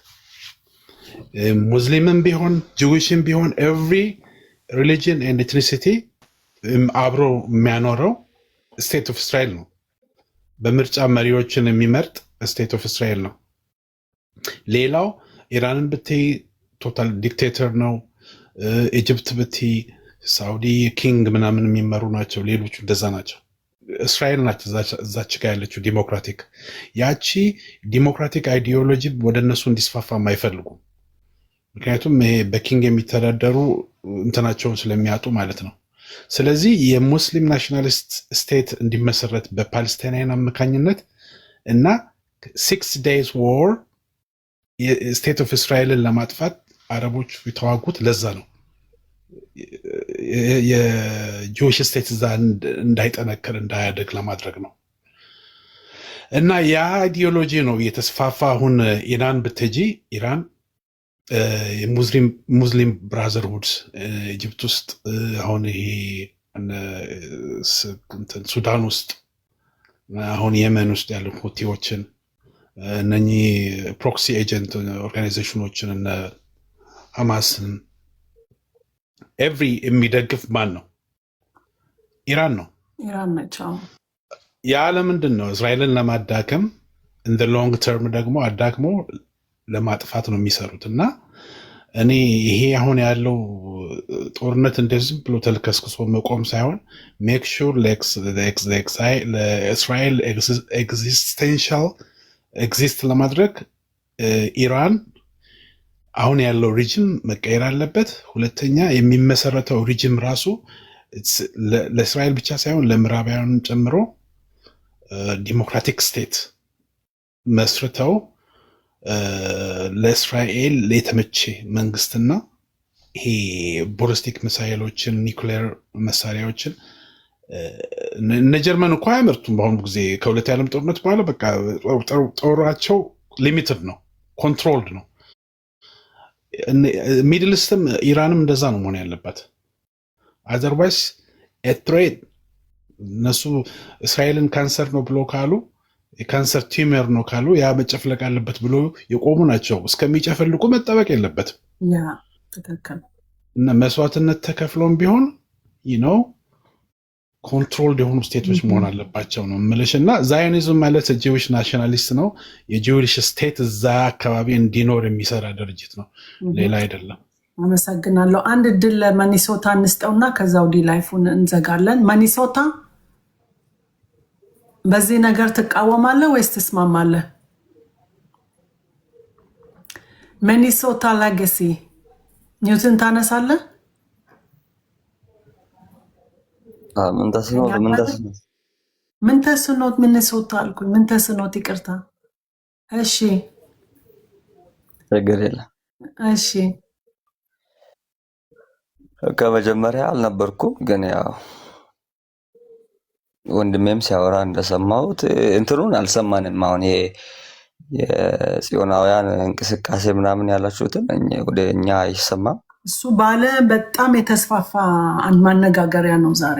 ሙስሊምም ቢሆን ጂዊሽም ቢሆን ኤቭሪ ሪሊጅን ኤንድ ኤትኒሲቲ አብሮ የሚያኖረው ስቴት ኦፍ እስራኤል ነው። በምርጫ መሪዎችን የሚመርጥ ስቴት ኦፍ እስራኤል ነው። ሌላው ኢራንን ብትይ ቶታል ዲክቴተር ነው። ኢጅፕት ብትይ ሳውዲ ኪንግ ምናምን የሚመሩ ናቸው። ሌሎቹ እንደዛ ናቸው። እስራኤል ናቸው እዛች ጋ ያለችው ዲሞክራቲክ። ያቺ ዲሞክራቲክ አይዲዮሎጂ ወደ እነሱ እንዲስፋፋ አይፈልጉም። ምክንያቱም ይሄ በኪንግ የሚተዳደሩ እንትናቸውን ስለሚያጡ ማለት ነው። ስለዚህ የሙስሊም ናሽናሊስት ስቴት እንዲመሰረት በፓለስታይናውያን አማካኝነት እና 6 days war ስቴት ኦፍ እስራኤልን ለማጥፋት አረቦች የተዋጉት ለዛ ነው። የጂዊሽ ስቴት እዛ እንዳይጠነክር እንዳያደግ ለማድረግ ነው። እና ያ አይዲዮሎጂ ነው እየተስፋፋ አሁን ኢራን ብትጂ ኢራን ሙስሊም ብራዘርሁድ ኢጅፕት ውስጥ አሁን ይሄ ሱዳን ውስጥ አሁን የመን ውስጥ ያሉ ሁቲዎችን እነኚህ ፕሮክሲ ኤጀንት ኦርጋናይዜሽኖችን እነ ሐማስን ኤቭሪ የሚደግፍ ማን ነው? ኢራን ነው። ኢራን ነች። ያለ ምንድን ነው? እስራኤልን ለማዳከም ኢን ዘ ሎንግ ተርም ደግሞ አዳክሞ ለማጥፋት ነው የሚሰሩት። እና እኔ ይሄ አሁን ያለው ጦርነት እንደዚህ ብሎ ተልከስክሶ መቆም ሳይሆን ሜክ ሹር ለእስራኤል ኤግዚስቴንሻል ኤግዚስት ለማድረግ ኢራን አሁን ያለው ሪጅም መቀየር አለበት። ሁለተኛ የሚመሰረተው ሪጅም ራሱ ለእስራኤል ብቻ ሳይሆን ለምዕራባውያን ጨምሮ ዲሞክራቲክ ስቴት መስርተው ለእስራኤል የተመቼ መንግስትና ይሄ ቦሊስቲክ ሚሳይሎችን ኒውክሌር መሳሪያዎችን እነ ጀርመን እኮ አያመርቱም። በአሁኑ ጊዜ ከሁለት የዓለም ጦርነት በኋላ በቃ ጦራቸው ሊሚትድ ነው፣ ኮንትሮልድ ነው። ሚድል ኢስትም ኢራንም እንደዛ ነው መሆን ያለባት። አዘርዋይስ ኤትሬድ እነሱ እስራኤልን ካንሰር ነው ብሎ ካሉ የካንሰር ቲመር ነው ካሉ ያ መጨፍለቅ አለበት ብሎ የቆሙ ናቸው። እስከሚጨፈልቁ መጠበቅ የለበትም። ትክክል። እና መስዋዕትነት ተከፍሎም ቢሆን ነው ኮንትሮልድ የሆኑ ስቴቶች መሆን አለባቸው ነው የምልሽ። እና ዛዮኒዝም ማለት ጂዊሽ ናሽናሊስት ነው። የጂዊሽ ስቴት እዛ አካባቢ እንዲኖር የሚሰራ ድርጅት ነው፣ ሌላ አይደለም። አመሰግናለሁ። አንድ እድል ለመኒሶታ እንስጠውና ከዛው ዲ ላይፉን እንዘጋለን። መኒሶታ በዚህ ነገር ትቃወማለህ ወይስ ትስማማለህ? ሚኒሶታ ሌጋሲ ኒውትን ታነሳለህ? ምን ተስኖት ሚኒሶታ አልኩኝ። ምን ተስኖት? ይቅርታ። እሺ ችግር የለም። እሺ ከመጀመሪያ አልነበርኩም፣ ግን ያው ወንድሜም ሲያወራ እንደሰማሁት እንትኑን አልሰማንም። አሁን ይሄ የጽዮናውያን እንቅስቃሴ ምናምን ያላችሁትን ወደ እኛ አይሰማም። እሱ ባለ በጣም የተስፋፋ ማነጋገሪያ ነው ዛሬ።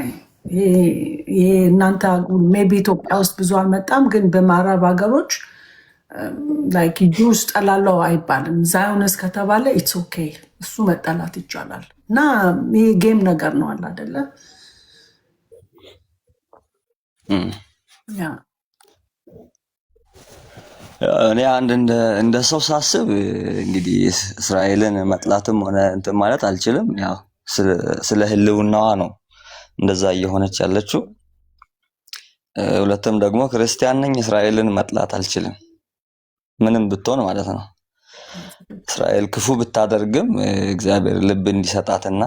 ይሄ እናንተ ሜቢ ኢትዮጵያ ውስጥ ብዙ አልመጣም፣ ግን በምዕራብ ሀገሮች ላይክ ጁስ ጠላለው አይባልም። ዛዮንስ ከተባለ ኢትስ ኦኬ፣ እሱ መጠላት ይቻላል። እና ይሄ ጌም ነገር ነው አለ አይደለ? እኔ አንድ እንደ ሰው ሳስብ እንግዲህ እስራኤልን መጥላትም ሆነ እንትን ማለት አልችልም። ያው ስለ ህልውናዋ ነው እንደዛ እየሆነች ያለችው። ሁለትም ደግሞ ክርስቲያን ነኝ፣ እስራኤልን መጥላት አልችልም ምንም ብትሆን ማለት ነው። እስራኤል ክፉ ብታደርግም እግዚአብሔር ልብ እንዲሰጣትና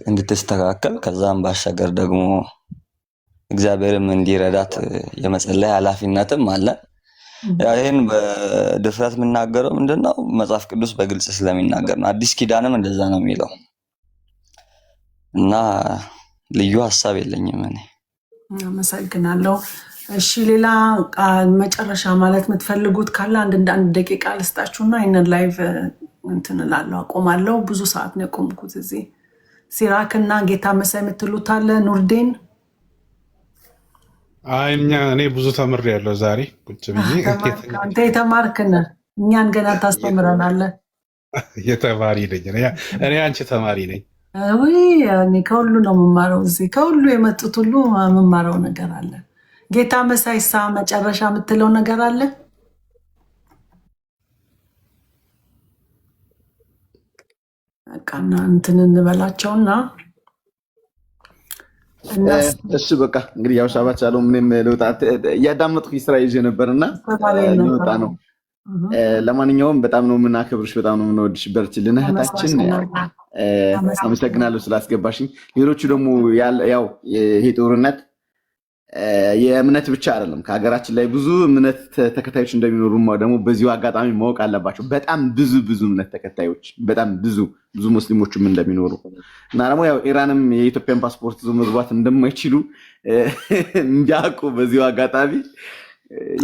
እንድትስተካከል ከዛም ባሻገር ደግሞ እግዚአብሔርም እንዲረዳት የመጸለይ ኃላፊነትም አለ። ይህን በድፍረት የምናገረው ምንድነው መጽሐፍ ቅዱስ በግልጽ ስለሚናገር ነው። አዲስ ኪዳንም እንደዛ ነው የሚለው እና ልዩ ሀሳብ የለኝም እኔ። አመሰግናለሁ። እሺ ሌላ መጨረሻ ማለት የምትፈልጉት ካለ አንድ ደቂቃ ልስጣችሁና ይህንን ላይቭ እንትን እላለሁ፣ አቆማለሁ። ብዙ ሰዓት ነው የቆምኩት እዚህ። ሲራክና ጌታ መሳይ የምትሉት አለ? ኑርዴን እኔ ብዙ ተምሬያለሁ ዛሬ ቁጭ ብዬ። አንተ የተማርክን እኛን ገና ታስተምረናለህ። የተማሪ ነኝ እኔ፣ አንቺ ተማሪ ነኝ። እኔ ከሁሉ ነው የምማረው። እዚህ ከሁሉ የመጡት ሁሉ የምማረው ነገር አለ። ጌታ መሳይሳ መጨረሻ የምትለው ነገር አለ? በቃና እንትን እንበላቸውና እሺ በቃ እንግዲህ ያው ሻባት ቻለው ምንም ለውጣ እያዳመጥኩ ስራ ይዤ ነበርና ለውጣ ነው። ለማንኛውም በጣም ነው የምናከብርሽ፣ በጣም ነው የምንወድሽ። በርችልን እህታችን። አመሰግናለሁ ስላስገባሽኝ። ሌሎቹ ደግሞ ያው ይሄ ጦርነት የእምነት ብቻ አይደለም። ከሀገራችን ላይ ብዙ እምነት ተከታዮች እንደሚኖሩ ደግሞ በዚሁ አጋጣሚ ማወቅ አለባቸው። በጣም ብዙ እምነት ተከታዮች፣ በጣም ብዙ ሙስሊሞችም እንደሚኖሩ እና ደግሞ ያው ኢራንም የኢትዮጵያን ፓስፖርት ይዞ መግባት እንደማይችሉ እንዲያውቁ በዚሁ አጋጣሚ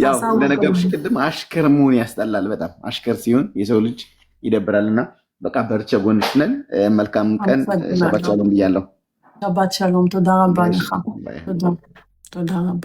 ያው ለነገርሽ ቅድም አሽከር መሆን ያስጠላል። በጣም አሽከር ሲሆን የሰው ልጅ ይደብራልና በቃ በርቸ ጎንሽ ነን። መልካም ቀን። ሻባት ሻሎም ብያለሁ። ሻባት ሻሎም። ተዳ ረባ ለኻ። ተዳ ረባ